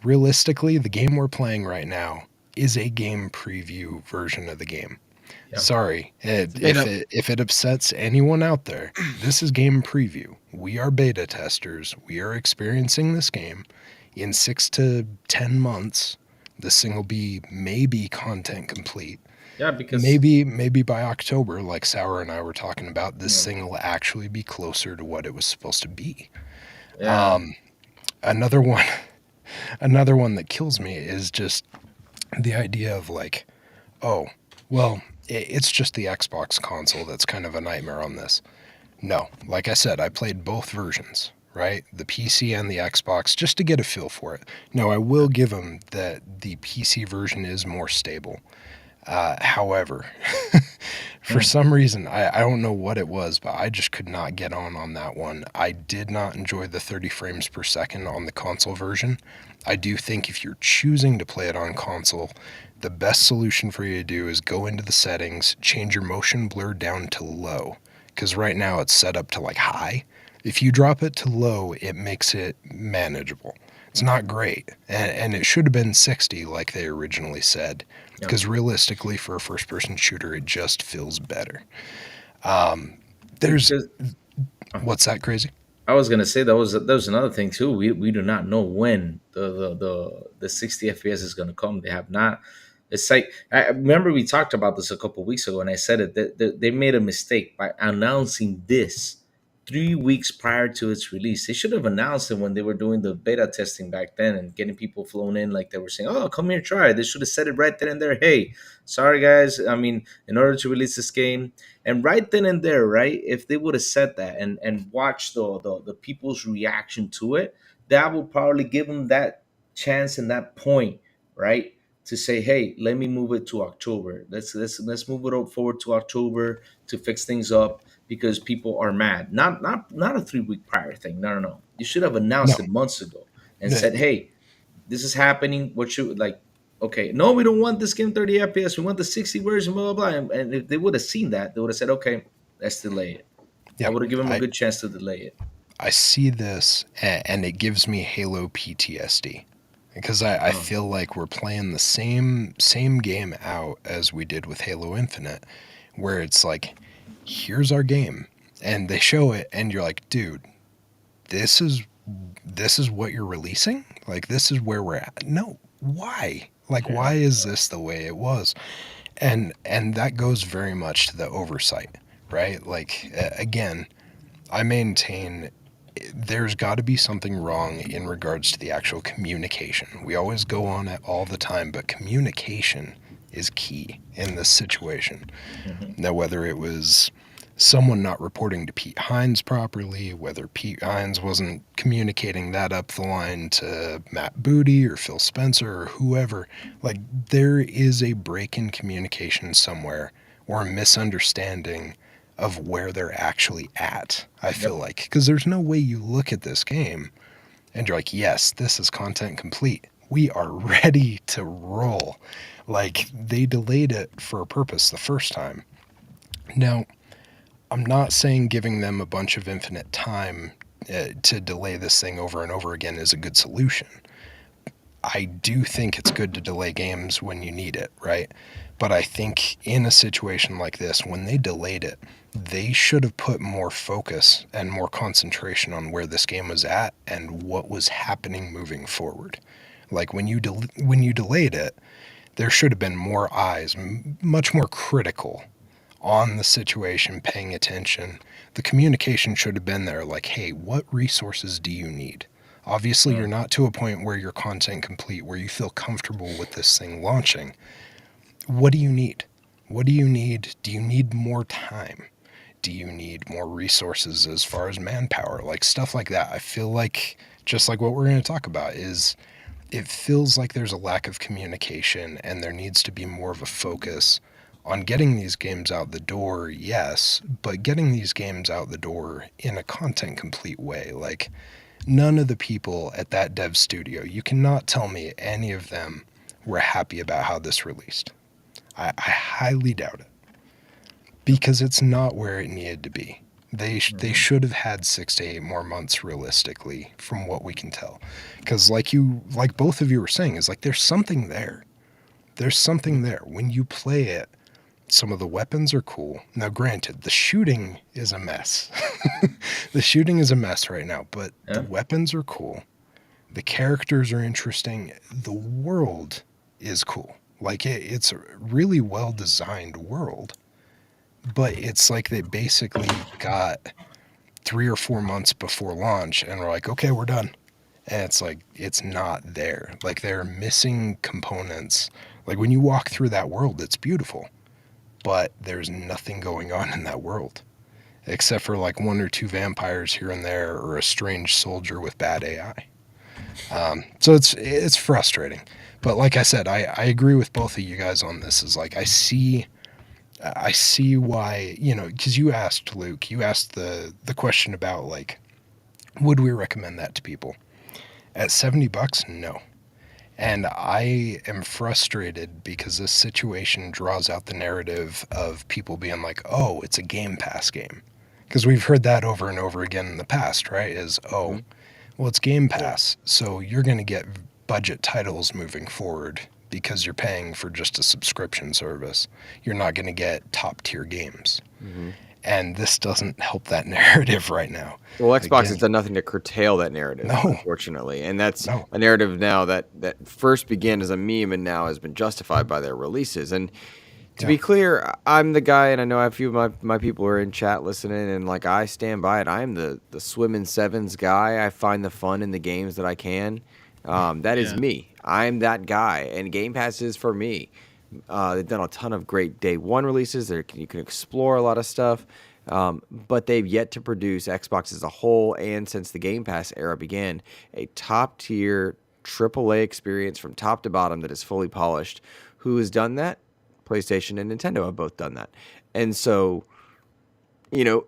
Realistically, the game we're playing right now is a game preview version of the game. Yeah. Sorry, if it upsets anyone out there, this is game preview. We are beta testers. We are experiencing this game. In 6 to 10 months, this thing will be maybe Content Complete. Yeah, because maybe by October, like Sour and I were talking about, this thing will actually be closer to what it was supposed to be. Yeah. Another one that kills me is just the idea of like, oh, well, it's just the Xbox console that's kind of a nightmare on this. No, like I said, I played both versions, right? The PC and the Xbox, just to get a feel for it. Now, I will give them that the PC version is more stable. However, for some reason, I don't know what it was, but I just could not get on that one. I did not enjoy the 30 frames per second on the console version. I do think if you're choosing to play it on console, the best solution for you to do is go into the settings, change your motion blur down to low, because right now it's set up to like high. If you drop it to low, it makes it manageable. It's not great, and it should have been 60 like they originally said, because realistically for a first-person shooter, it just feels better. there's because what's that crazy? I was gonna say that was another thing too. We do not know when the 60 FPS is gonna come. They have not. It's like I remember we talked about this a couple weeks ago, and I said it that they made a mistake by announcing this 3 weeks prior to its release. They should have announced it when they were doing the beta testing back then and getting people flown in, like they were saying, "Oh, come here, try it." They should have said it right then and there. Hey, sorry guys. I mean, in order to release this game, and right then and there, right, if they would have said that and watched the people's reaction to it, that will probably give them that chance and that point, right, to say, hey, let me move it to October. Let's move it forward to October to fix things up because people are mad. Not a 3 week prior thing. No, no, no. You should have No, announced it months ago and the- said, hey, this is happening. What should like? Okay, no, we don't want this game 30 FPS. We want the 60 version, blah blah blah. And if they would have seen that, they would have said, okay, let's delay it. yeah, That would have given them a I good chance to delay it. I see this and it gives me Halo PTSD because I Oh, feel like we're playing the same game out as we did with Halo Infinite, where it's like, here's our game, and they show it, and you're like, dude, this is what you're releasing? Like, this is where we're at? No, why? Like, Yeah. why is this the way it was? And that goes very much to the oversight, right? Like, again, I maintain there's got to be something wrong in regards to the actual communication. We always go on it all the time, but communication is key in this situation. mhm. Now, whether it was someone not reporting to Pete Hines properly, whether Pete Hines wasn't communicating that up the line to Matt Booty or Phil Spencer or whoever, like there is a break in communication somewhere or a misunderstanding of where they're actually at, I feel Yep. like. Because there's no way you look at this game and you're like, yes, this is content complete. We are ready to roll. Like, they delayed it for a purpose the first time. Now, I'm not saying giving them a bunch of infinite time to delay this thing over and over again is a good solution. I do think it's good to delay games when you need it, right? But I think in a situation like this, when they delayed it, they should have put more focus and more concentration on where this game was at and what was happening moving forward. Like when you delayed it, there should have been more eyes, much more critical on the situation, paying attention. The communication should have been there like, hey, what resources do you need? Obviously, you're Mm. not to a point where you're content complete, where you feel comfortable with this thing launching. What do you need? What do you need? Do you need more time? Do you need more resources as far as manpower? Like stuff like that. I feel like, just like what we're going to talk about, is it feels like there's a lack of communication and there needs to be more of a focus on getting these games out the door, yes, but getting these games out the door in a content complete way. Like, none of the people at that dev studio, you cannot tell me any of them were happy about how this released. I highly doubt it because it's not where it needed to be. They should have had 6 to 8 more months realistically, from what we can tell. Because like both of you were saying, is like there's something there. There's something there. When you play it, some of the weapons are cool. Now, granted, the shooting is a mess. The shooting is a mess right now, but the Yeah. weapons are cool. The characters are interesting. The world is cool. Like it's a really well designed world, but it's like they basically got 3 or 4 months before launch and we're like, okay, we're done. And it's like, it's not there. Like they're missing components. Like when you walk through that world, it's beautiful, but there's nothing going on in that world except for like 1 or 2 vampires here and there or a strange soldier with bad AI. So it's frustrating. But like I said, I agree with both of you guys on this. Is like I see why, because you asked, Luke, you asked the question about like, would we recommend that to people? At $70, no. And I am frustrated because this situation draws out the narrative of people being like, oh, it's a Game Pass game. Because we've heard that over and over again in the past, right? Is, oh, well, it's Game Pass, so you're going to get budget titles moving forward because you're paying for just a subscription service. You're not going to get top tier games. Mm-hmm. And this doesn't help that narrative right now. Well, Xbox has Again, done nothing to curtail that narrative, No. unfortunately. And that's No. a narrative now that first began as a meme and now has been justified by their releases. And to be clear, I'm the guy, and I know a few of my people are in chat listening, and like I stand by it. I'm the swim in sevens guy. I find the fun in the games that I can. That is Yeah. me. I'm that guy, and Game Pass is for me. They've done a ton of great day one releases. You can explore a lot of stuff, but they've yet to produce, Xbox as a whole, and since the Game Pass era began, a top tier AAA experience from top to bottom that is fully polished. Who has done that? PlayStation and Nintendo have both done that. And so,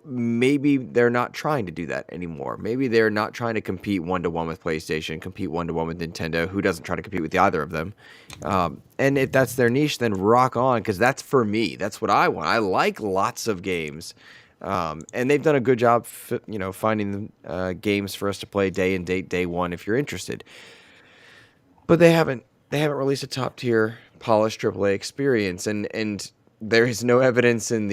maybe they're not trying to do that anymore. Maybe they're not trying to compete one-to-one with PlayStation, compete one-to-one with Nintendo, who doesn't try to compete with either of them. And if that's their niche, then rock on, because that's for me. That's what I want. I like lots of games. And they've done a good job, finding games for us to play day and date, day one, if you're interested. But they haven't released a top-tier polished AAA experience, and there is no evidence in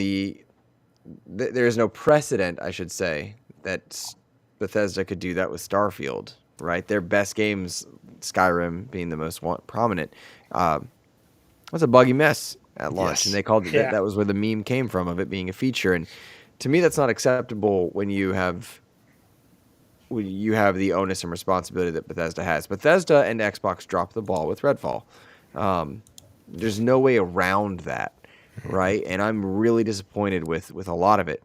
there is no precedent, I should say, that Bethesda could do that with Starfield, right? Their best games, Skyrim being the most prominent, was a buggy mess at launch, and they called it that was where the meme came from of it being a feature. And to me, that's not acceptable when you have the onus and responsibility that Bethesda has. Bethesda and Xbox dropped the ball with Redfall. There's no way around that, right? And I'm really disappointed with a lot of it.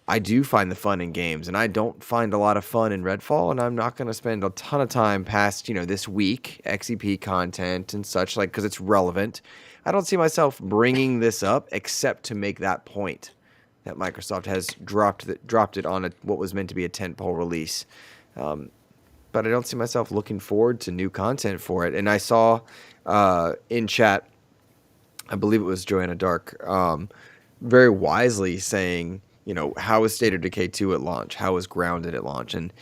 I do find the fun in games, and I don't find a lot of fun in Redfall, and I'm not going to spend a ton of time past, this week, XEP content and such, because it's relevant. I don't see myself bringing this up except to make that point that Microsoft has dropped it on what was meant to be a tentpole release. But I don't see myself looking forward to new content for it. And I saw in chat, I believe it was Joanna Dark, very wisely saying, how was State of Decay 2 at launch? How was Grounded at launch? And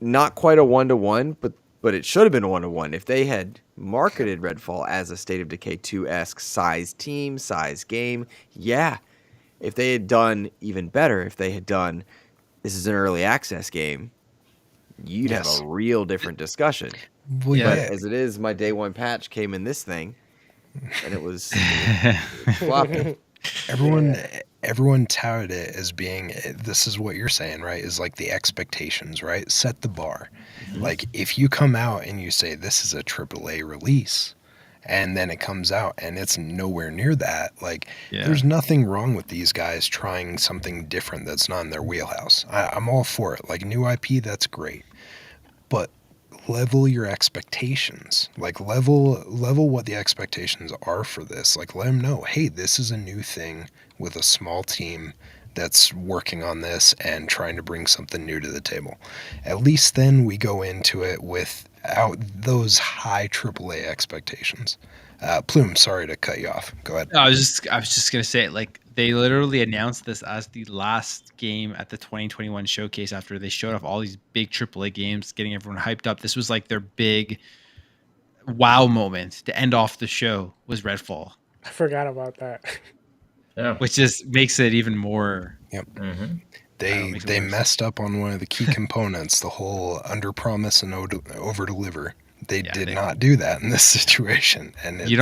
not quite a one-to-one, but it should have been a one-to-one. If they had marketed Redfall as a State of Decay 2-esque size team, size game, yeah. If they had done even better, if they had done, this is an early access game, you'd have a real different discussion. Well, But as it is, my day one patch came in this thing, and it was floppy. Everyone touted it as being, this is what you're saying, right? Is like the expectations, right? Set the bar. Mm-hmm. Like if you come out and you say this is a AAA release, and then it comes out and it's nowhere near that, there's nothing wrong with these guys trying something different that's not in their wheelhouse. I'm all for it. Like new IP, that's great. But level your expectations. Level what the expectations are for this. Let them know, hey, this is a new thing with a small team that's working on this and trying to bring something new to the table. At least then we go into it without those high AAA expectations. Plume, sorry to cut you off. Go ahead. I was just gonna say, they literally announced this as the last game at the 2021 showcase after they showed off all these big AAA games, getting everyone hyped up. This was their big wow moment to end off the show was Redfall. I forgot about that. Yeah. Which just makes it even more. Yep. Mm-hmm. They messed up on one of the key components, the whole under promise and over deliver. They did not do that in this situation, and you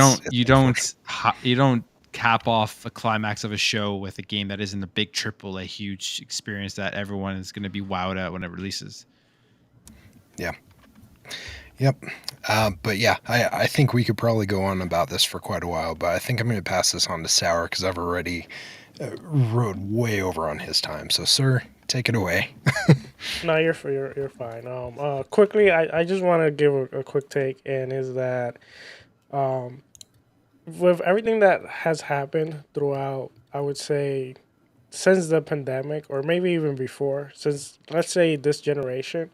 don't cap off a climax of a show with a game that isn't a big AAA huge experience that everyone is going to be wowed at when it releases. Yeah. Yep. But yeah, I think we could probably go on about this for quite a while, but I think I'm going to pass this on to Sour because I've already rode way over on his time. So, sir, take it away. No, you're fine. Quickly, I just want to give a quick take, and is that with everything that has happened throughout, I would say, since the pandemic, or maybe even before, since, let's say, this generation,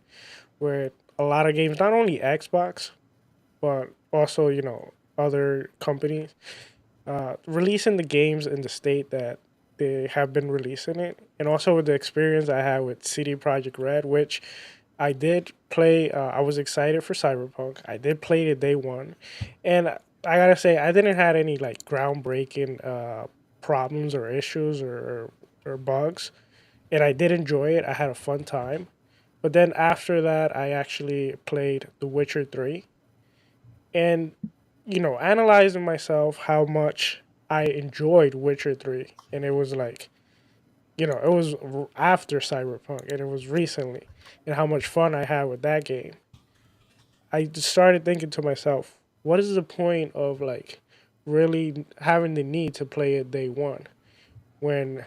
where a lot of games, not only Xbox, but also, other companies, releasing the games in the state that they have been releasing it, and also with the experience I had with CD Projekt Red, which I did play. I was excited for Cyberpunk. I did play it day one, and I gotta say I didn't have any groundbreaking problems or issues or or bugs, and I did enjoy it. I had a fun time. But then after that, I actually played The Witcher 3, and analyzing myself how much I enjoyed Witcher 3, and it was like, it was after Cyberpunk, and it was recently, and how much fun I had with that game. I just started thinking to myself, what is the point of like really having the need to play it day one when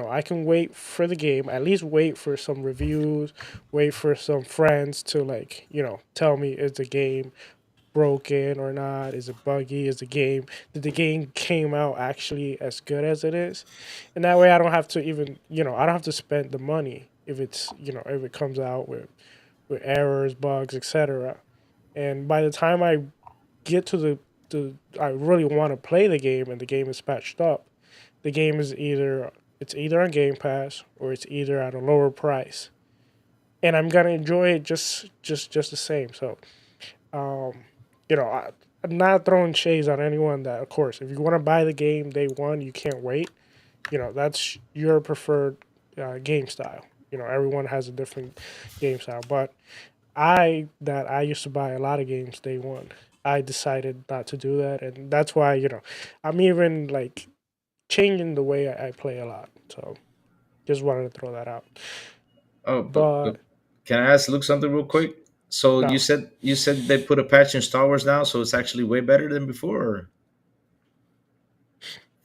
I can wait for the game, at least wait for some reviews, wait for some friends to like tell me is the game broken or not, is it buggy, is the game did the game came out actually as good as it is, and that way I don't have to even I don't have to spend the money if it's if it comes out with errors, bugs, etc. And by the time I get to the I really want to play the game and the game is patched up, the game is either on Game Pass or it's either at a lower price, and I'm gonna enjoy it just the same. So, um, I'm not throwing shades on anyone. That of course, if you want to buy the game day one, you can't wait. That's your preferred game style. Everyone has a different game style, but I used to buy a lot of games day one. I decided not to do that, and that's why I'm even like changing the way I play a lot. So just wanted to throw that out. Oh, but But can I ask Luke something real quick? So no, you said they put a patch in Star Wars now, so it's actually way better than before, or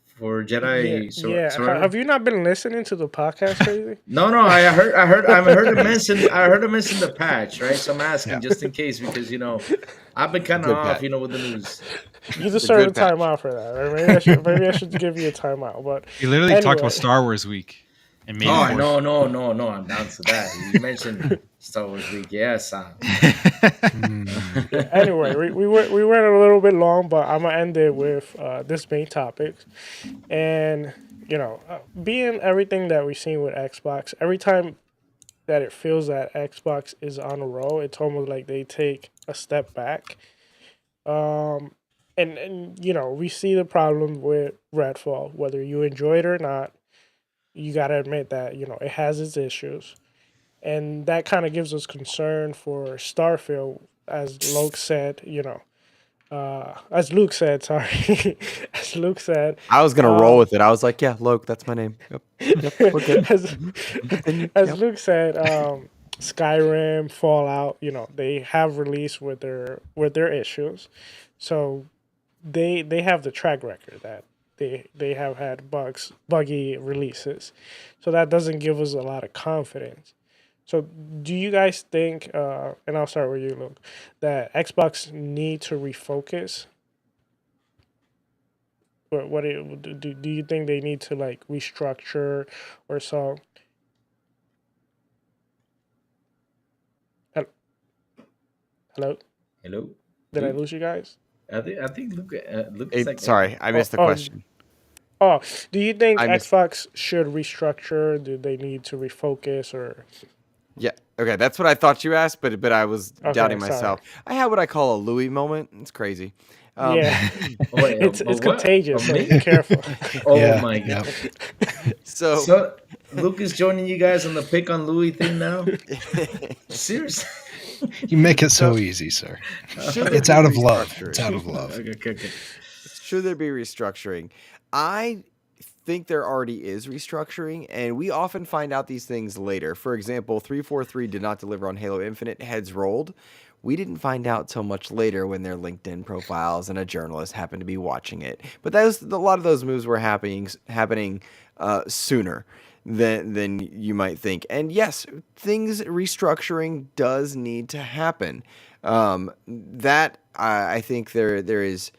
for yeah, Jedi yeah. Survivor? Have you not been listening to the podcast, Crazy? No, no, I heard him mention the patch, right? So I'm asking Yeah. just in case because I've been kind of Good off, patch. with the news. You It's a deserve a good patch. timeout for that. Right? Maybe I should give you a timeout. But He literally talked about anyway, Star Wars Week and May Oh, the I 4th. no, no, no, no, I'm down to that. You mentioned Star Wars Week, yes. Mm. yeah. Anyway, we went a little bit long, but I'm gonna end it with this main topic. And being everything that we've seen with Xbox, every time that it feels that Xbox is on a roll, it's almost like they take a step back. Um, and we see the problem with Redfall. Whether you enjoy it or not, you gotta admit that it has its issues, and that kind of gives us concern for Starfield, as Luke said. As Luke said, sorry, as Luke said, I was gonna roll um, with it. I was like, yeah, Loke, that's my name. Yep. Yep. We're good. as Continue. as Yep. Luke said, Skyrim, Fallout, they have released with their issues, so they have the track record that they have had buggy releases, so that doesn't give us a lot of confidence. So do you guys think, and I'll start with you, Luke, that Xbox need to refocus? Do you think they need to like restructure or so? Hel- Hello, Hello, did I Luke. lose you guys? I think Luke is like Sorry, I Oh, missed the oh, question. oh. Do you think I missed. Xbox should restructure? Do they need to refocus or? Yeah. Okay, that's what I thought you asked, but I was Okay, doubting sorry. myself. I had what I call a Louis moment. It's crazy. Um, Yeah, Oh, wait, it's what? contagious, so Me? be careful. Oh Yeah. my Yeah. god! so So Luke is joining you guys on the pick on Louis thing now. Seriously? You make it so so easy, sir. should there It's be out of love. It's restructuring? out of love. Okay, okay, okay. Should there be restructuring? I think there already is restructuring, and we often find out these things later. For example, 343 did not deliver on Halo Infinite, heads rolled. We didn't find out till much later when their LinkedIn profiles and a journalist happened to be watching it. But a lot of those moves were happening sooner than you might think. And yes, things restructuring does need to happen. That I think there is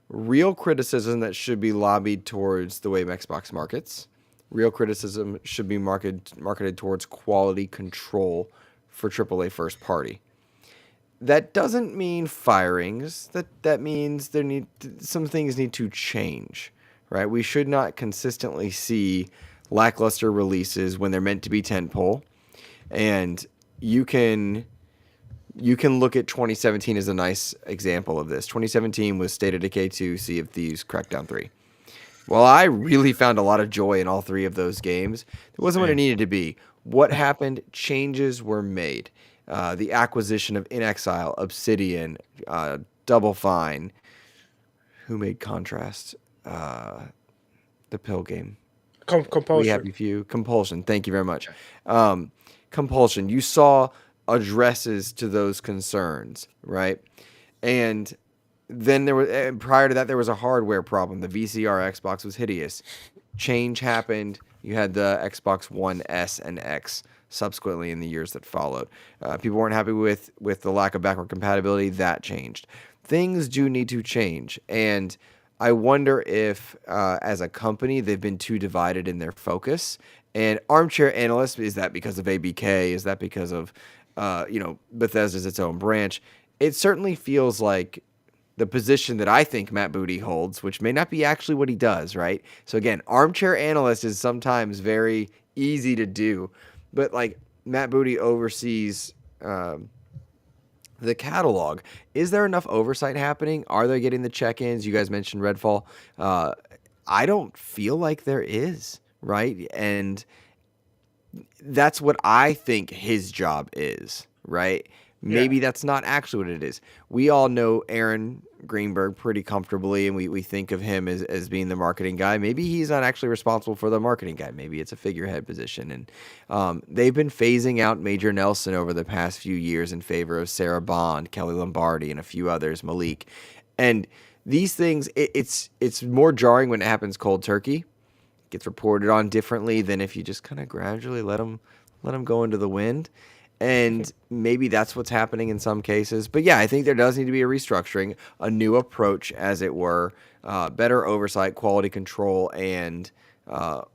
real criticism that should be lobbied towards the way Xbox markets. Real criticism should be marketed towards quality control for AAA first party. That doesn't mean firings. That means some things need to change, right? We should not consistently see lackluster releases when they're meant to be tentpole, and you can look at 2017 as a nice example of this. 2017 was State of Decay 2, Sea of Thieves, Crackdown 3. Well, I really found a lot of joy in all three of those games. It wasn't what it Same. needed to be. What happened? Changes were made. The acquisition of In Exile, Obsidian, Double Fine. Who made Contrast? The pill game. We Compulsion. Happy Few. Compulsion. Thank you very much. Okay. Compulsion. You saw addresses to those concerns, right? And then there was prior to that there was a hardware problem. The VCR Xbox was hideous. Change happened. You had the Xbox One S and X subsequently in the years that followed. People weren't happy with the lack of backward compatibility. That changed. Things do need to change, and I wonder if, as a company, they've been too divided in their focus. And armchair analyst, is that because of ABK? Is that because of, Bethesda's its own branch? It certainly feels like the position that I think Matt Booty holds, which may not be actually what he does, right? So again, armchair analyst is sometimes very easy to do, but like Matt Booty oversees the catalog. Is there enough oversight happening? Are they getting the check-ins? You guys mentioned Redfall. I don't feel like there is, right? And that's what I think his job is, right? Maybe that's not actually what it is. We all know Aaron Greenberg pretty comfortably, and we think of him as being the marketing guy. Maybe he's not actually responsible for the marketing guy. Maybe it's a figurehead position. And they've been phasing out Major Nelson over the past few years in favor of Sarah Bond, Kelly Lombardi, and a few others, Malik. And these things, it's more jarring when it happens cold turkey. It gets reported on differently than if you just kind of gradually let them go into the wind. And maybe that's what's happening in some cases. But yeah, I think there does need to be a restructuring, a new approach, as it were, better oversight, quality control, and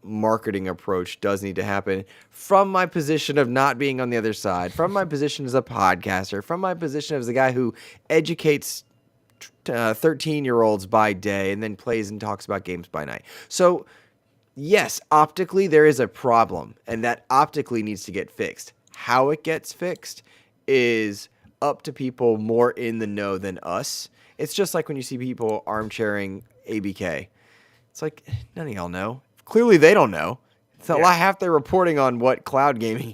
marketing approach does need to happen from my position of not being on the other side, from my position as a podcaster, from my position as the guy who educates 13-year-olds by day and then plays and talks about games by night. So yes, optically there is a problem, and that optically needs to get fixed. How it gets fixed is up to people more in the know than us. It's just like when you see people armchairing ABK. It's like, none of y'all know. Clearly they don't know. It's not like half their reporting on what cloud gaming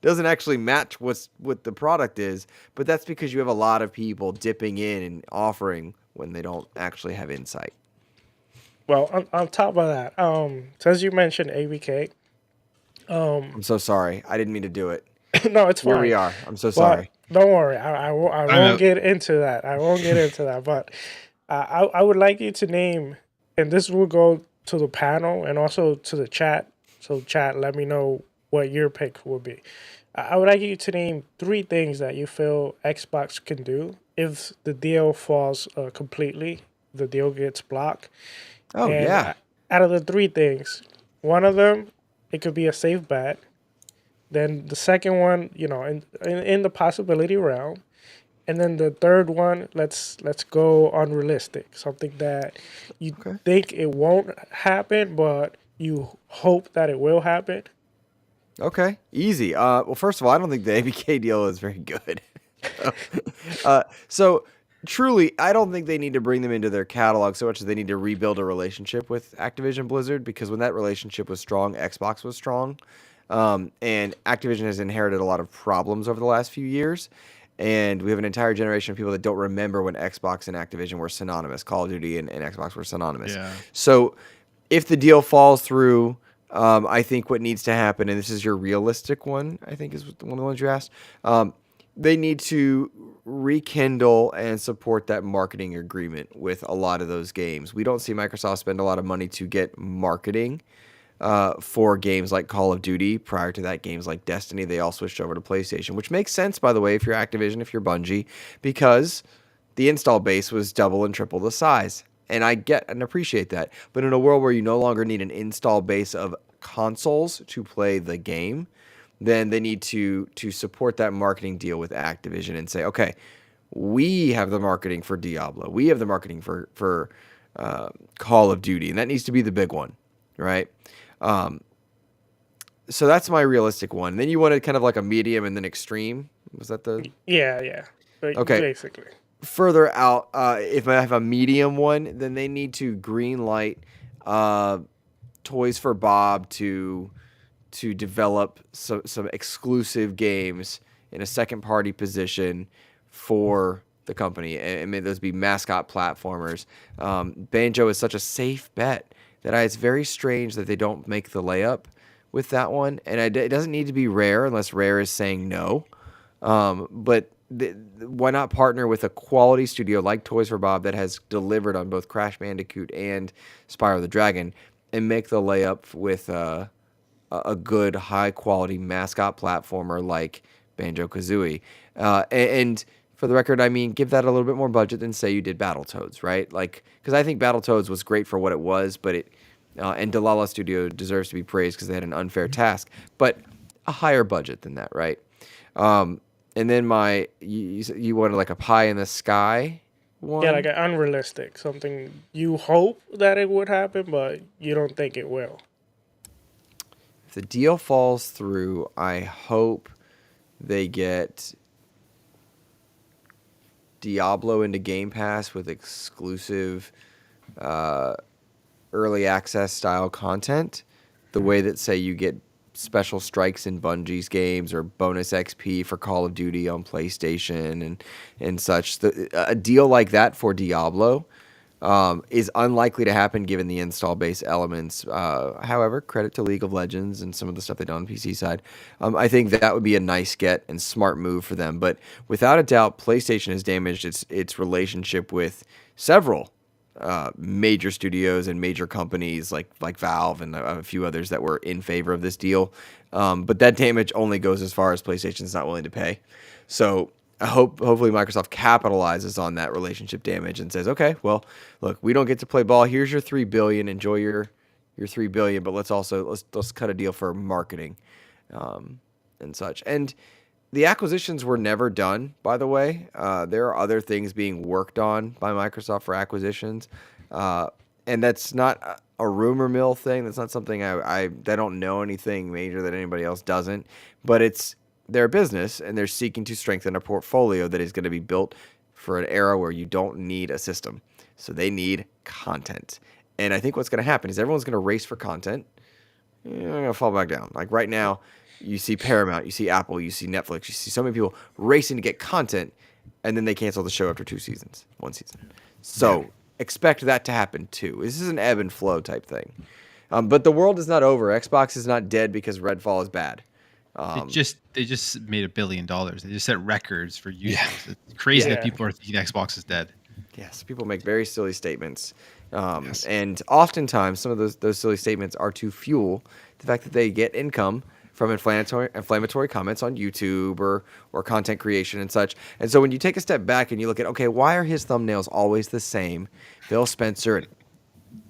doesn't actually match what the product is, but that's because you have a lot of people dipping in and offering when they don't actually have insight. Well, on top of that, since you mentioned ABK, I'm so sorry. I didn't mean to do it. no, it's fine. Here we are. I'm so But sorry. don't worry, I won't out. get into that. I won't get into that. But I would like you to name, and this will go to the panel and also to the chat. So chat, let me know what your pick would be. I would like you to name 3 things that you feel Xbox can do if the deal falls completely, the deal gets blocked. Oh, And yeah. out of the 3 things, one of them, it could be a safe bet. Then the second one, in the possibility realm. And then the third one, let's go unrealistic. Something that you think it won't happen, but you hope that it will happen. Okay, easy. Well, first of all, I don't think the ABK deal is very good. So truly, I don't think they need to bring them into their catalog so much as they need to rebuild a relationship with Activision Blizzard, because when that relationship was strong, Xbox was strong. And Activision has inherited a lot of problems over the last few years. And we have an entire generation of people that don't remember when Xbox and Activision were synonymous. Call of Duty and Xbox were synonymous. Yeah. So if the deal falls through, I think what needs to happen, and this is your realistic one, I think is one of the ones you asked, they need to rekindle and support that marketing agreement with a lot of those games. We don't see Microsoft spend a lot of money to get marketing for games like Call of Duty. Prior to that, games like Destiny, they all switched over to PlayStation, which makes sense, by the way, if you're Activision, if you're Bungie, because the install base was double and triple the size. And I get and appreciate that. But in a world where you no longer need an install base of consoles to play the game, then they need to support that marketing deal with Activision and say, okay, we have the marketing for Diablo. We have the marketing for Call of Duty. And that needs to be the big one, right? So that's my realistic one. Then you wanted kind of like a medium and then extreme. Was that the... Yeah. Okay. Basically. Further out, if I have a medium one, then they need to green light Toys for Bob to develop some exclusive games in a second party position for the company, and may those be mascot platformers. Banjo is such a safe bet that it's very strange that they don't make the layup with that one. And it doesn't need to be Rare unless Rare is saying no. But why not partner with a quality studio like Toys for Bob that has delivered on both Crash Bandicoot and Spyro the Dragon, and make the layup with a good, high-quality mascot platformer like Banjo-Kazooie. And for the record, I mean, give that a little bit more budget than, say, you did Battletoads, right? Like, because I think Battletoads was great for what it was, but and Delilah Studio deserves to be praised because they had an unfair task, but a higher budget than that, right? And then you wanted like a pie in the sky one? Yeah, like an unrealistic, something you hope that it would happen, but you don't think it will. If the deal falls through, I hope they get Diablo into Game Pass with exclusive early access style content, the way that, say, you get special strikes in Bungie's games or bonus XP for Call of Duty on PlayStation and such. A deal like that for Diablo is unlikely to happen given the install base elements. However, credit to League of Legends and some of the stuff they done on the PC side. I think that would be a nice get and smart move for them. But without a doubt, PlayStation has damaged its relationship with several major studios and major companies like Valve and a few others that were in favor of this deal. But that damage only goes as far as PlayStation's not willing to pay. So hopefully Microsoft capitalizes on that relationship damage and says, okay, well, look, we don't get to play ball. Here's your $3 billion. Enjoy your $3 billion, but let's cut a deal for marketing and such. And the acquisitions were never done, by the way. There are other things being worked on by Microsoft for acquisitions. And that's not a rumor mill thing. That's not something I don't know anything major that anybody else doesn't. But it's their business, and they're seeking to strengthen a portfolio that is going to be built for an era where you don't need a system. So they need content. And I think what's going to happen is everyone's going to race for content. You're going to fall back down. Like right now, you see Paramount, you see Apple, you see Netflix, you see so many people racing to get content, and then they cancel the show after one season. So expect that to happen too. This is an ebb and flow type thing. But the world is not over. Xbox is not dead because Redfall is bad. They just made $1 billion. They just set records for users. Yeah. It's crazy that people are thinking Xbox is dead. Yes, people make very silly statements. And oftentimes some of those silly statements are to fuel the fact that they get income from inflammatory comments on YouTube or content creation and such. And so when you take a step back and you look at, okay, why are his thumbnails always the same? Phil Spencer and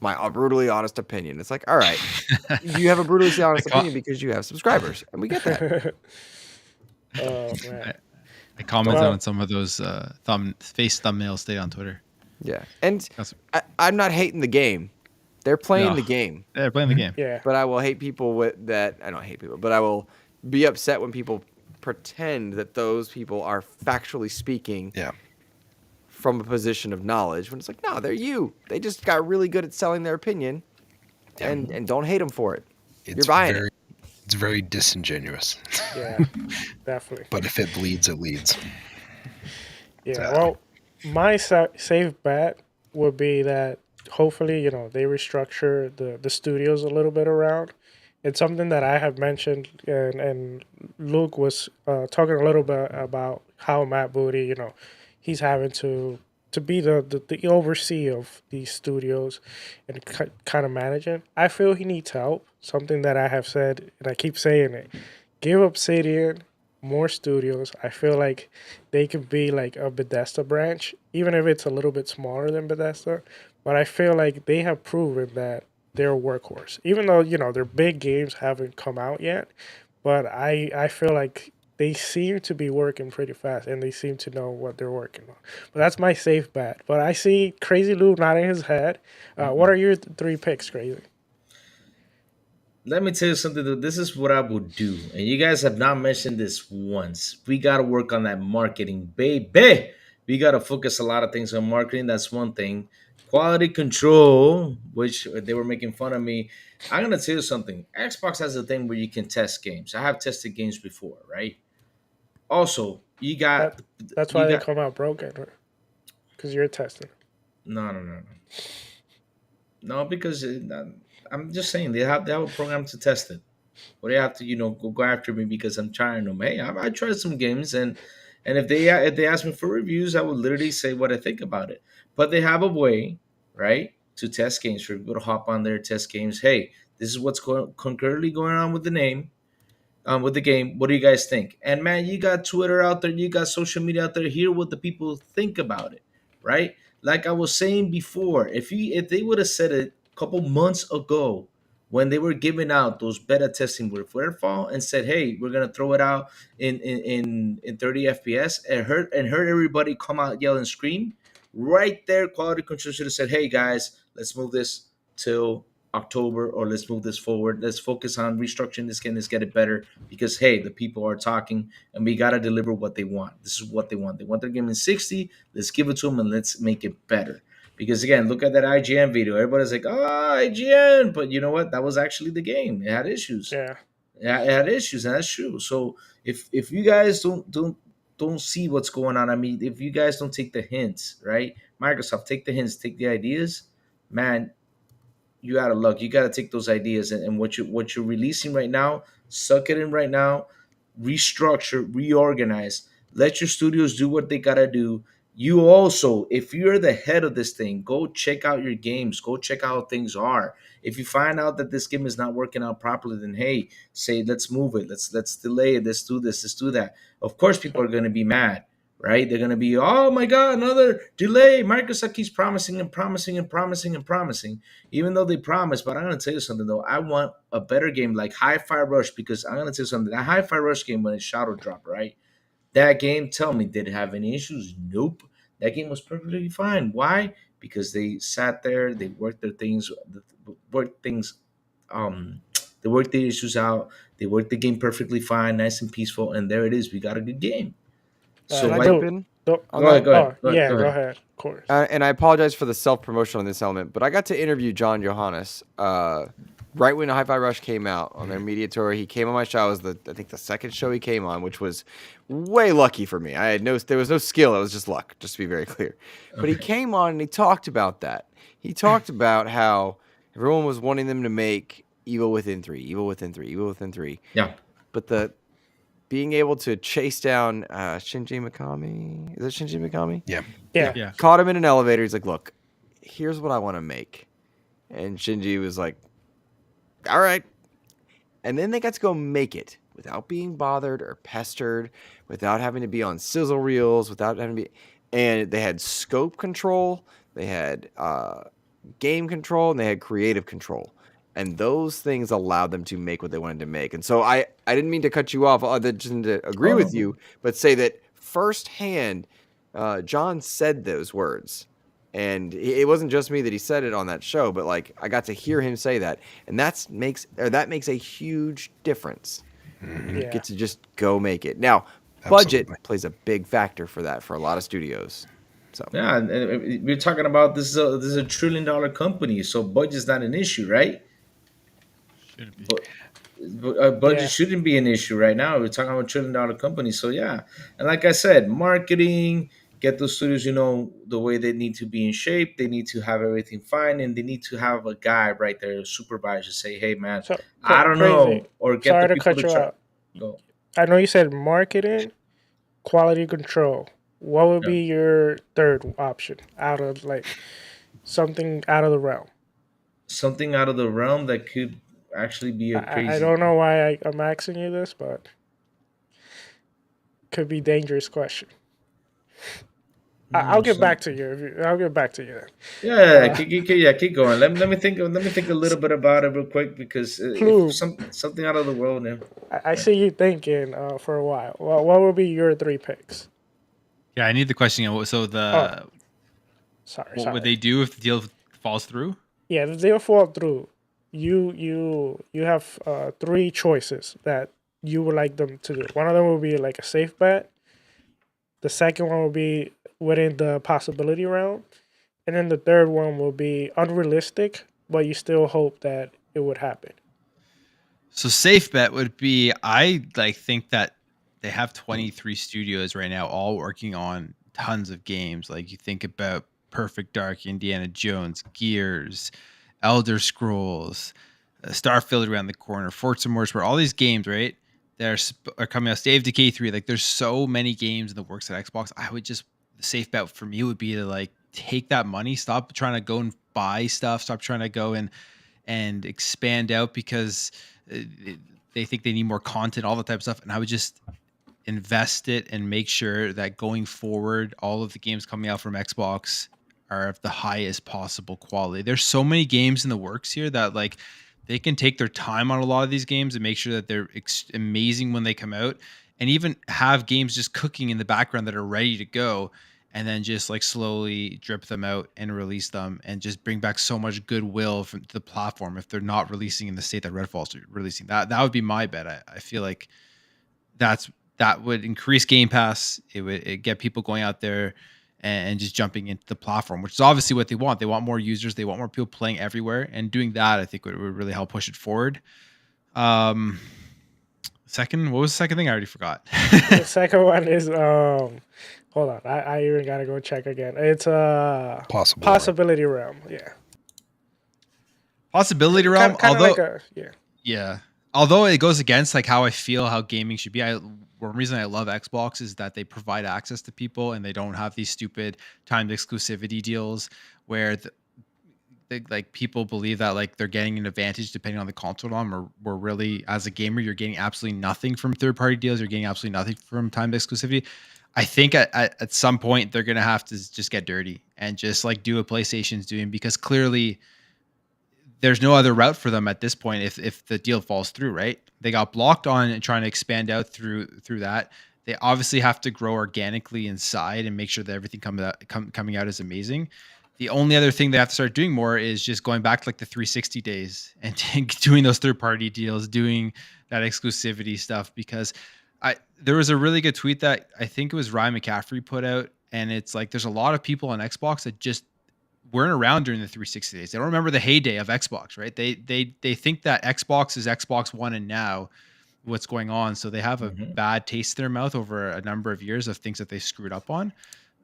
my brutally honest opinion. It's like, all right, you have a brutally honest opinion because you have subscribers, and we get that. Oh, man. I commented on some of those face thumbnails today on Twitter. Yeah, and I'm not hating the game. They're playing the game. They're playing the game. Yeah. But I will hate people with that. I don't hate people, but I will be upset when people pretend that those people are factually speaking from a position of knowledge. When it's like, no, they're you. They just got really good at selling their opinion, and don't hate them for it. You're buying it. It's very disingenuous. Yeah, definitely. But if it bleeds, it leads. Yeah, well, my safe bet would be that hopefully, they restructure the studios a little bit around. It's something that I have mentioned, and Luke was talking a little bit about how Matt Booty, he's having to be the overseer of these studios and kind of manage it. I feel he needs help. Something that I have said, and I keep saying it. Give Obsidian more studios. I feel like they could be like a Bethesda branch, even if it's a little bit smaller than Bethesda. But I feel like they have proven that they're a workhorse, even though their big games haven't come out yet. But I feel like they seem to be working pretty fast, and they seem to know what they're working on. But that's my safe bet. But I see Crazy Lou nodding his head. What are your 3 picks, Crazy? Let me tell you something, though. This is what I would do. And you guys have not mentioned this once. We got to work on that marketing, baby. we got to focus a lot of things on marketing. That's one thing. Quality control, which they were making fun of me. I'm gonna tell you something. Xbox has a thing where you can test games. I have tested games before, right? Also, That that's you why they got come out broken, because you're testing. no. No, because I'm just saying they have a program to test it. Or they have to go after me because I'm trying them. Hey, I tried some games, and if they ask me for reviews, I would literally say what I think about it. But they have a way, right, to test games for people to hop on there, test games. Hey, this is what's concurrently going on with the name, with the game. What do you guys think? And man, you got Twitter out there, you got social media out there. Hear what the people think about it, right? Like I was saying before, if they would have said it a couple months ago when they were giving out those beta testing with Redfall and said, "Hey, we're gonna throw it out in 30 FPS," and heard everybody come out, yell and scream. Right there, quality control should have said, "Hey guys, let's move this till October, or let's move this forward. Let's focus on restructuring this game. Let's get it better because hey, the people are talking, and we gotta deliver what they want. This is what they want. They want their game in 60. Let's give it to them and let's make it better." Because again, look at that IGN video. Everybody's like, "Oh, IGN," but you know what? That was actually the game. It had issues. Yeah. Yeah, it had issues, and that's true. So if you guys don't see what's going on, I mean, if you guys don't take the hints, right? Microsoft, take the hints, take the ideas, man, you out of luck. You got to take those ideas and what you're releasing right now, suck it in right now, restructure, reorganize. Let your studios do what they gotta do. You also, if you're the head of this thing, go check out your games. Go check out how things are. If you find out that this game is not working out properly, then hey, say let's move it. Let's delay it. Let's do this. Let's do that. Of course, people are So gonna be mad, right? They're gonna be, oh my god, another delay. Microsoft keeps promising and promising and promising and promising, even though they promise. But I'm gonna tell you something though. I want a better game like Hi-Fi Rush, because I'm gonna tell you something. That Hi-Fi Rush game when it shadow dropped, right? That game, tell me, did it have any issues? Nope. That game was perfectly fine. Why? Because they sat there, they worked their things, worked things, um, they worked the issues out. They worked the game perfectly fine, nice and peaceful, and there it is. We got a good game. So Can I why? jump do in do on Go ahead. that? Go ahead. oh Go ahead. Go yeah, go ahead. ahead. Of course. And I apologize for the self promotion on this element, but I got to interview John Johannes right when Hi-Fi Rush came out on their media tour. He came on my show. It was I think the second show he came on, which was way lucky for me. There was no skill. It was just luck, just to be very clear. But he Okay. came on and he talked about that. He talked about how everyone was wanting them to make Evil Within 3, Evil Within 3, Evil Within 3. Yeah. But the being able to chase down Shinji Mikami, is it Shinji Mikami? Yeah. Yeah. Yeah. Caught him in an elevator. He's like, look, here's what I want to make. And Shinji was like, all right. And then they got to go make it without being bothered or pestered, without having to be on sizzle reels, without having to be. And they had scope control, they had game control, and they had creative control. And those things allowed them to make what they wanted to make. And so I didn't mean to cut you off, other than to agree Oh with no. you, but say that firsthand, John said those words. And it wasn't just me that he said it on that show, but like I got to hear him say that, and that makes a huge difference. And you Yeah. get to just go make it. Now, budget Absolutely. plays a big factor for that for a lot of studios. So Yeah, and we're talking about this is a $1 trillion company, so budget's not an issue, right? Should be. But budget Yeah. shouldn't be an issue right now. We're talking about $1 trillion company, so yeah. And like I said, marketing, get those studios, the way they need to be in shape. They need to have everything fine, and they need to have a guy right there, a supervisor, say, "Hey, man, So I don't crazy. know," or get the Sorry to people cut to you try. out. Go. I know you said marketing, quality control. What would Yeah. be your third option out of like something out of the realm? Something out of the realm that could actually be a I crazy. don't know why I'm asking you this, but could be dangerous question. I'll get back to you. I'll get back to you then. Yeah, Uh, keep going. Let me think. Let me think a little bit about it real quick because if Plume, something out of the world, yeah. I see you thinking for a while. Well, what would be your three picks? Yeah, I need the question again. So Oh, the sorry, what would sorry. they do if the deal falls through? Yeah, if they'll fall through, you have three choices that you would like them to do. One of them will be like a safe bet. The second one will be within the possibility realm, and then the third one will be unrealistic, but you still hope that it would happen. So safe bet would be I like think that they have 23 studios right now all working on tons of games. Like you think about Perfect Dark, Indiana Jones, Gears, Elder Scrolls, Starfield around the corner, Forza Motorsport, all these games, right? Are coming out. State of Decay 3. Like there's so many games in the works at Xbox. I would just the safe bet for me would be to like take that money, stop trying to go and buy stuff, stop trying to go and expand out because they think they need more content, all that type of stuff. And I would just invest it and make sure that going forward, all of the games coming out from Xbox are of the highest possible quality. There's so many games in the works here that like they can take their time on a lot of these games and make sure that they're amazing when they come out, and even have games just cooking in the background that are ready to go, and then just like slowly drip them out and release them and just bring back so much goodwill from the platform if they're not releasing in the state that Redfall's releasing. That would be my bet. I feel like that's that would increase Game Pass. It get people going out there and just jumping into the platform, which is obviously what they want. They want more users. They want more people playing everywhere, and doing that, I think, would really help push it forward. Second, what was the second thing? I already forgot. The second one is hold on, I even gotta go check again. It's possibility realm. Yeah, Possibility realm. kind of Although, like a yeah. yeah, although it goes against like how I feel how gaming should be. One reason I love Xbox is that they provide access to people and they don't have these stupid timed exclusivity deals where like people believe that like they're getting an advantage depending on the console on, or really as a gamer you're getting absolutely nothing from third party deals. You're getting absolutely nothing from timed exclusivity. I think at some point they're gonna have to just get dirty and just like do what PlayStation's doing, because clearly there's no other route for them at this point if the deal falls through, right? They got blocked on and trying to expand out through that. They obviously have to grow organically inside and make sure that everything coming out is amazing. The only other thing they have to start doing more is just going back to like the 360 days and doing those third party deals, doing that exclusivity stuff. Because there was a really good tweet that I think it was Ryan McCaffrey put out, and it's like there's a lot of people on Xbox that just weren't around during the 360 days. They don't remember the heyday of Xbox, right? They think that Xbox is Xbox One and now what's going on. So they have a bad taste in their mouth over a number of years of things that they screwed up on.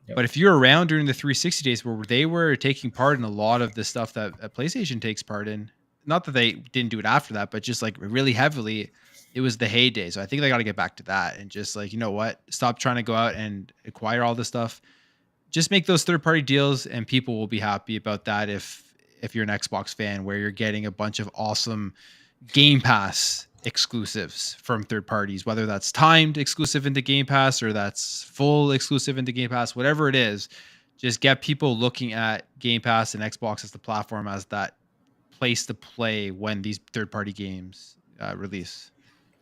Yep. But if you're around during the 360 days where they were taking part in a lot of the stuff that PlayStation takes part in, not that they didn't do it after that, but just like really heavily, it was the heyday. So I think they got to get back to that and just like, you know what, stop trying to go out and acquire all this stuff. Just make those third party deals and people will be happy about that. If you're an Xbox fan, where you're getting a bunch of awesome Game Pass exclusives from third parties, whether that's timed exclusive into Game Pass or that's full exclusive into Game Pass, whatever it is, just get people looking at Game Pass and Xbox as the platform, as that place to play when these third party games release.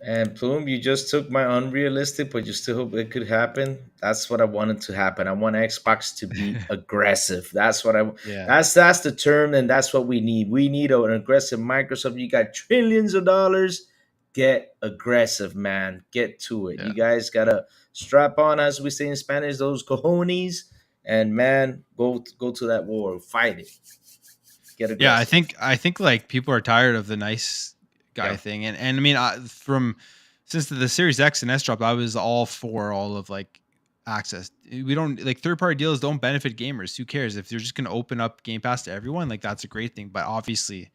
And Plume, you just took my unrealistic, but you still hope it could happen. That's what I wanted to happen. I want Xbox to be aggressive. That's what yeah. That's the term, and that's what we need. We need an aggressive Microsoft. You got trillions of dollars. Get aggressive, man. Get to it. Yeah. You guys gotta strap on, as we say in Spanish, those cojones, and man, go to that war, fight it. Get aggressive. Yeah, I think like people are tired of the nice guy thing, and I mean, since the Series X and S dropped, I was all for all of like access. We don't like third party deals don't benefit gamers. Who cares if you're just going to open up Game Pass to everyone? Like that's a great thing, but obviously,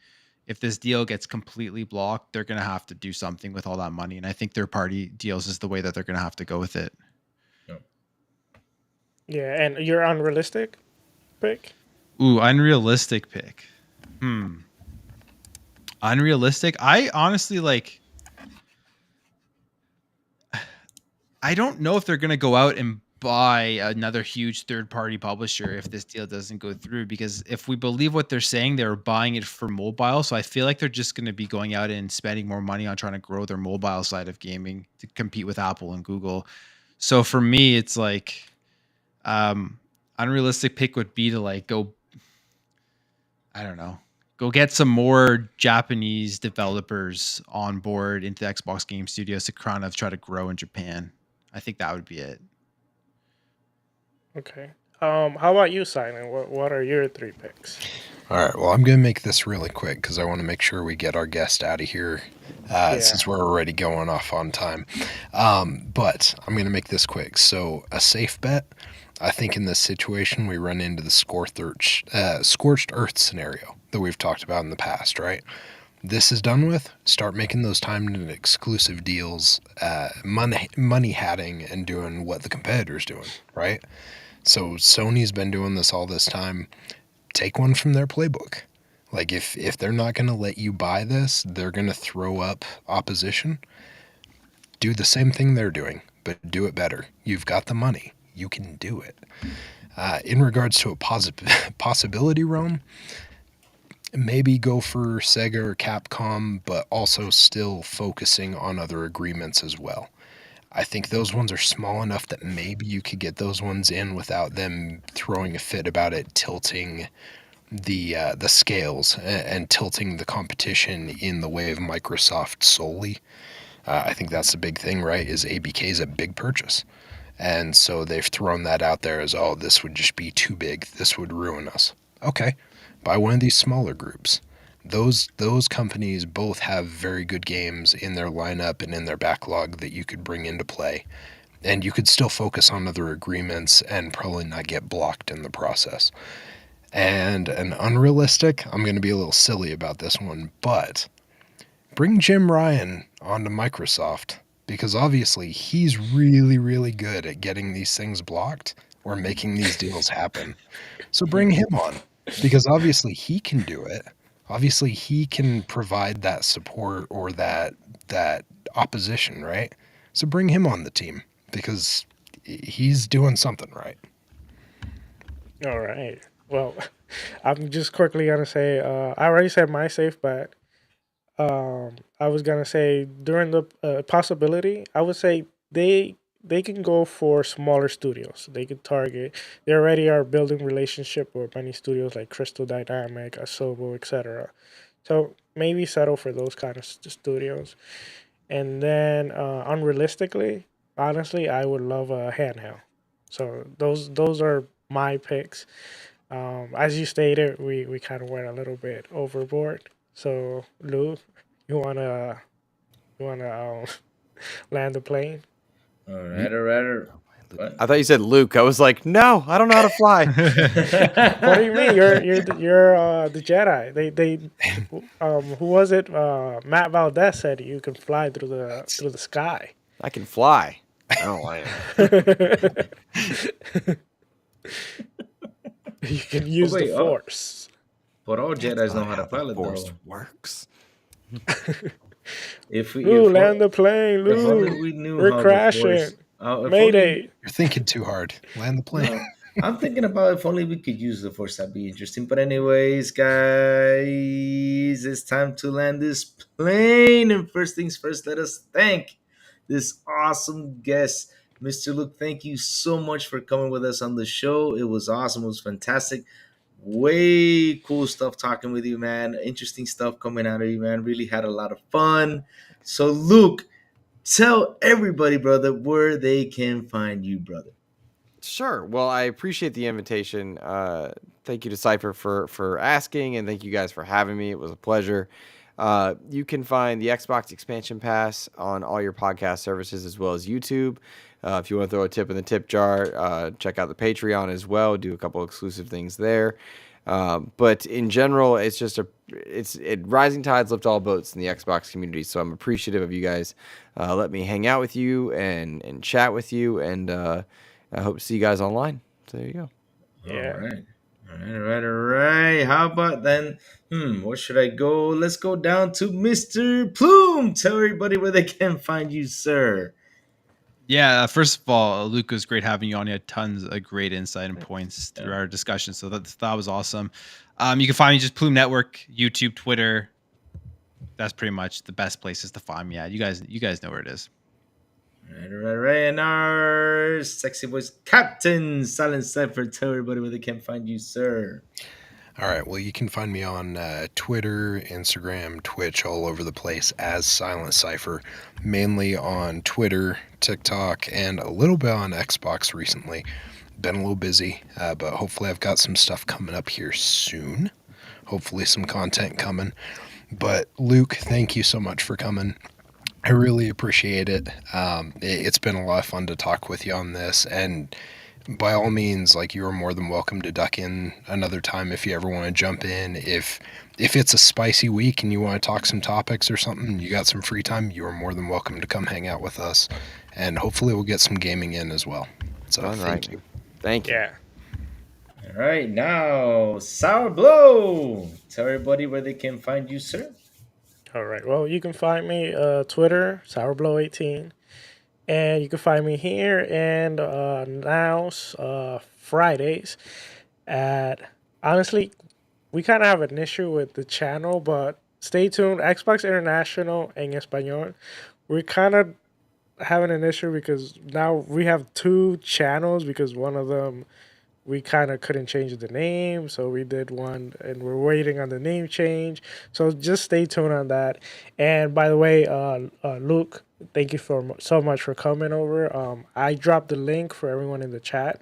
if this deal gets completely blocked, they're going to have to do something with all that money, and I think third party deals is the way that they're going to have to go with it. Yeah, and your unrealistic pick? Ooh, unrealistic pick. Unrealistic. I honestly like. I don't know if they're going to go out and buy another huge third-party publisher if this deal doesn't go through, because if we believe what they're saying, they're buying it for mobile. So I feel like they're just going to be going out and spending more money on trying to grow their mobile side of gaming to compete with Apple and Google. So for me, it's like unrealistic pick would be to like go, I don't know, go get some more Japanese developers on board into Xbox Game Studios to kind of try to grow in Japan. I think that would be it. Okay. How about you, Silent? What are your three picks? All right. Well, I'm going to make this really quick because I want to make sure we get our guest out of here Yeah. since we're already going off on time. But I'm going to make this quick. So, a safe bet. I think in this situation, we run into the scorched earth scenario that we've talked about in the past, right? This is done with. Start making those timed and exclusive deals, money hatting, and doing what the competitor's doing, right? So Sony's been doing this all this time. Take one from their playbook. Like if they're not going to let you buy this, they're going to throw up opposition. Do the same thing they're doing, but do it better. You've got the money. You can do it. In regards to a possibility realm, maybe go for Sega or Capcom, but also still focusing on other agreements as well. I think those ones are small enough that maybe you could get those ones in without them throwing a fit about it, tilting the scales and tilting the competition in the way of Microsoft solely. I think that's the big thing, right? Is ABK is a big purchase. And so they've thrown that out there as, oh, this would just be too big. This would ruin us. Okay, buy one of these smaller groups. Those companies both have very good games in their lineup and in their backlog that you could bring into play. And you could still focus on other agreements and probably not get blocked in the process. And an unrealistic, I'm going to be a little silly about this one, but bring Jim Ryan onto Microsoft because obviously he's really, really good at getting these things blocked or making these deals happen. So bring him on because obviously he can do it. Obviously he can provide that support or that opposition, right? So bring him on the team because he's doing something right. All right. Well, I'm just quickly gonna say I already said my safe bet. I was gonna say during the possibility, I would say they can go for smaller studios. They could target. They already are building relationship with many studios like Crystal Dynamic, Asobo, etc. So maybe settle for those kind of studios. And then unrealistically, honestly, I would love a handheld. So those are my picks. As you stated, we kind of went a little bit overboard. So Lou, you wanna you wanna land the plane? All right, all right. What? I thought you said Luke. I was like, no, I don't know how to fly. What do you mean? You're the Jedi. They who was it? Matt Valdez said you can fly through the sky. I can fly. I don't like it. You can use wait, the oh. Force. But all Jedi's know Not how to the pilot, Force though. works. If we, Lou, if, land the plane, if only Lou. we knew We're how the crashing. Force. If Mayday. only, You're thinking too hard. Land the plane. no, I'm thinking about if only we could use the Force. That'd be interesting. But anyways, guys, it's time to land this plane. And first things first, let us thank this awesome guest, Mr. Luke. Thank you so much for coming with us on the show. It was awesome. It was fantastic. Way cool stuff talking with you, man. Interesting stuff coming out of you, man. Really had a lot of fun. So, Luke, tell everybody, brother, where they can find you, brother. Sure. Well, I appreciate the invitation. Thank you to Cypher for asking, and thank you guys for having me. It was a pleasure. You can find the Xbox Expansion Pass on all your podcast services as well as YouTube. If you want to throw a tip in the tip jar, check out the Patreon as well. Do a couple exclusive things there. But in general, it's just rising tides lift all boats in the Xbox community. So I'm appreciative of you guys. Let me hang out with you and chat with you, and I hope to see you guys online. So there you go. Yeah. All right. All right. How about then? Where should I go? Let's go down to Mr. Plume. Tell everybody where they can find you, sir. Yeah, first of all, Luke, it was great having you on. You had tons of great insight and points through our discussion, so that was awesome. You can find me just Plume Network, YouTube, Twitter. That's pretty much the best places to find me at. You guys know where it is. All right. And our sexy voice captain, Silent Cypher. Tell everybody where they can find you, sir. All right. Well, you can find me on Twitter, Instagram, Twitch, all over the place as Silent Cypher, mainly on Twitter, TikTok, and a little bit on Xbox recently. been a little busy, but hopefully I've got some stuff coming up here soon. Hopefully some content coming. But Luke, thank you so much for coming. I really appreciate it. It's been a lot of fun to talk with you on this, and by all means, like, you are more than welcome to duck in another time if you ever want to jump in. If it's a spicy week and you want to talk some topics or something, you got some free time, you are more than welcome to come hang out with us, and hopefully we'll get some gaming in as well. So thank you. Thank you. Yeah. All right, now Sourblow. Tell everybody where they can find you, sir. All right. Well, you can find me Twitter, Sourblow18. And you can find me here and now Fridays at, honestly, we kind of have an issue with the channel, but stay tuned. Xbox International en Español. We're kind of having an issue because now we have 2 channels because one of them we kind of couldn't change the name, so we did one, and we're waiting on the name change. So just stay tuned on that. And by the way, Luke, thank you so much for coming over. I dropped the link for everyone in the chat,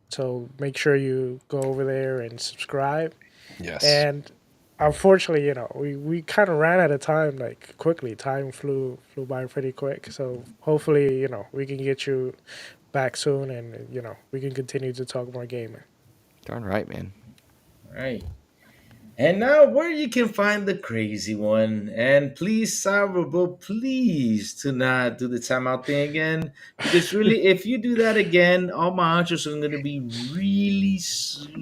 so make sure you go over there and subscribe. Yes. And unfortunately, we kind of ran out of time, like, quickly. Time flew by pretty quick. So hopefully, we can get you back soon, and we can continue to talk more gaming. Darn right, man. All right. And now where you can find the crazy one. And please, Sourblow, please do not do the timeout thing again. Because really, if you do that again, all my answers are going to be really slow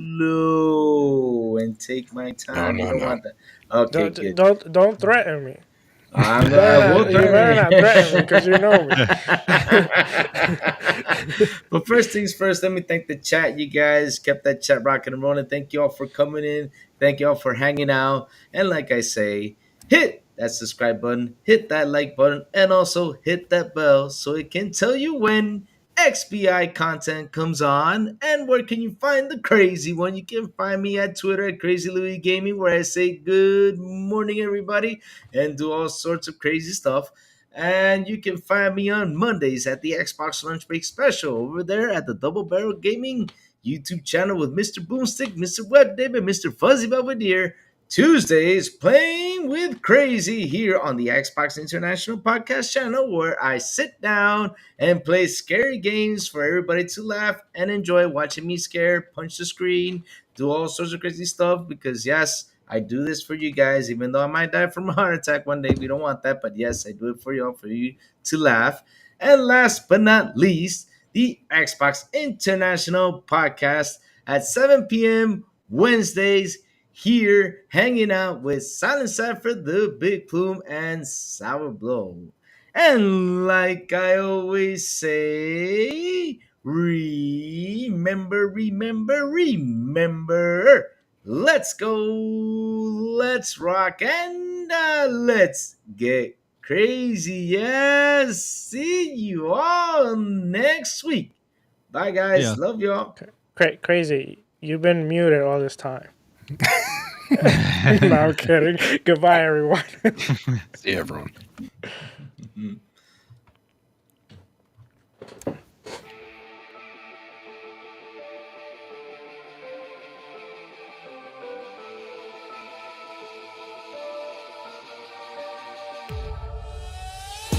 and take my time. You don't want that. Okay, good. Don't threaten me. You better not threaten me because you know me. But first things first, let me thank the chat. You guys kept that chat rocking and rolling. Thank you all for coming in. Thank you all for hanging out. And like I say, hit that subscribe button, hit that like button, and also hit that bell so it can tell you when XBI content comes on. And where can you find the crazy one? You can find me at Twitter at Crazy Louis Gaming, where I say good morning, everybody, and do all sorts of crazy stuff. And you can find me on Mondays at the Xbox Lunch Break Special over there at the Double Barrel Gaming YouTube channel with Mr. Boomstick, Mr. Webdave, and Mr. Fuzzy Belvedere. Tuesdays, Playing with Crazy here on the Xbox International Podcast channel, where I sit down and play scary games for everybody to laugh and enjoy watching me scare, punch the screen, do all sorts of crazy stuff, because yes, I do this for you guys, even though I might die from a heart attack one day. We don't want that, but yes, I do it for y'all, for you to laugh. And last but not least, the Xbox International Podcast at 7 p.m. Wednesdays, here hanging out with Silent Cypher, the Big Plume, and Sourblow. And like I always say, remember, let's go, let's rock, and let's get crazy. Yes, see you all next week. Bye, guys. Yeah. Love y'all. Crazy. You've been muted all this time. No, I'm kidding. Goodbye, everyone. See you, everyone.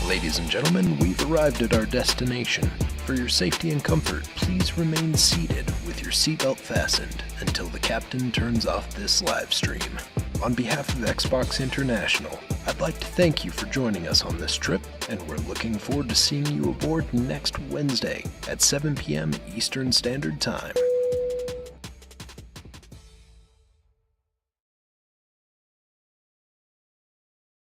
Ladies and gentlemen, we've arrived at our destination. For your safety and comfort, please remain seated with your seatbelt fastened until the captain turns off this live stream. On behalf of Xbox International, I'd like to thank you for joining us on this trip, and we're looking forward to seeing you aboard next Wednesday at 7 p.m. Eastern Standard Time.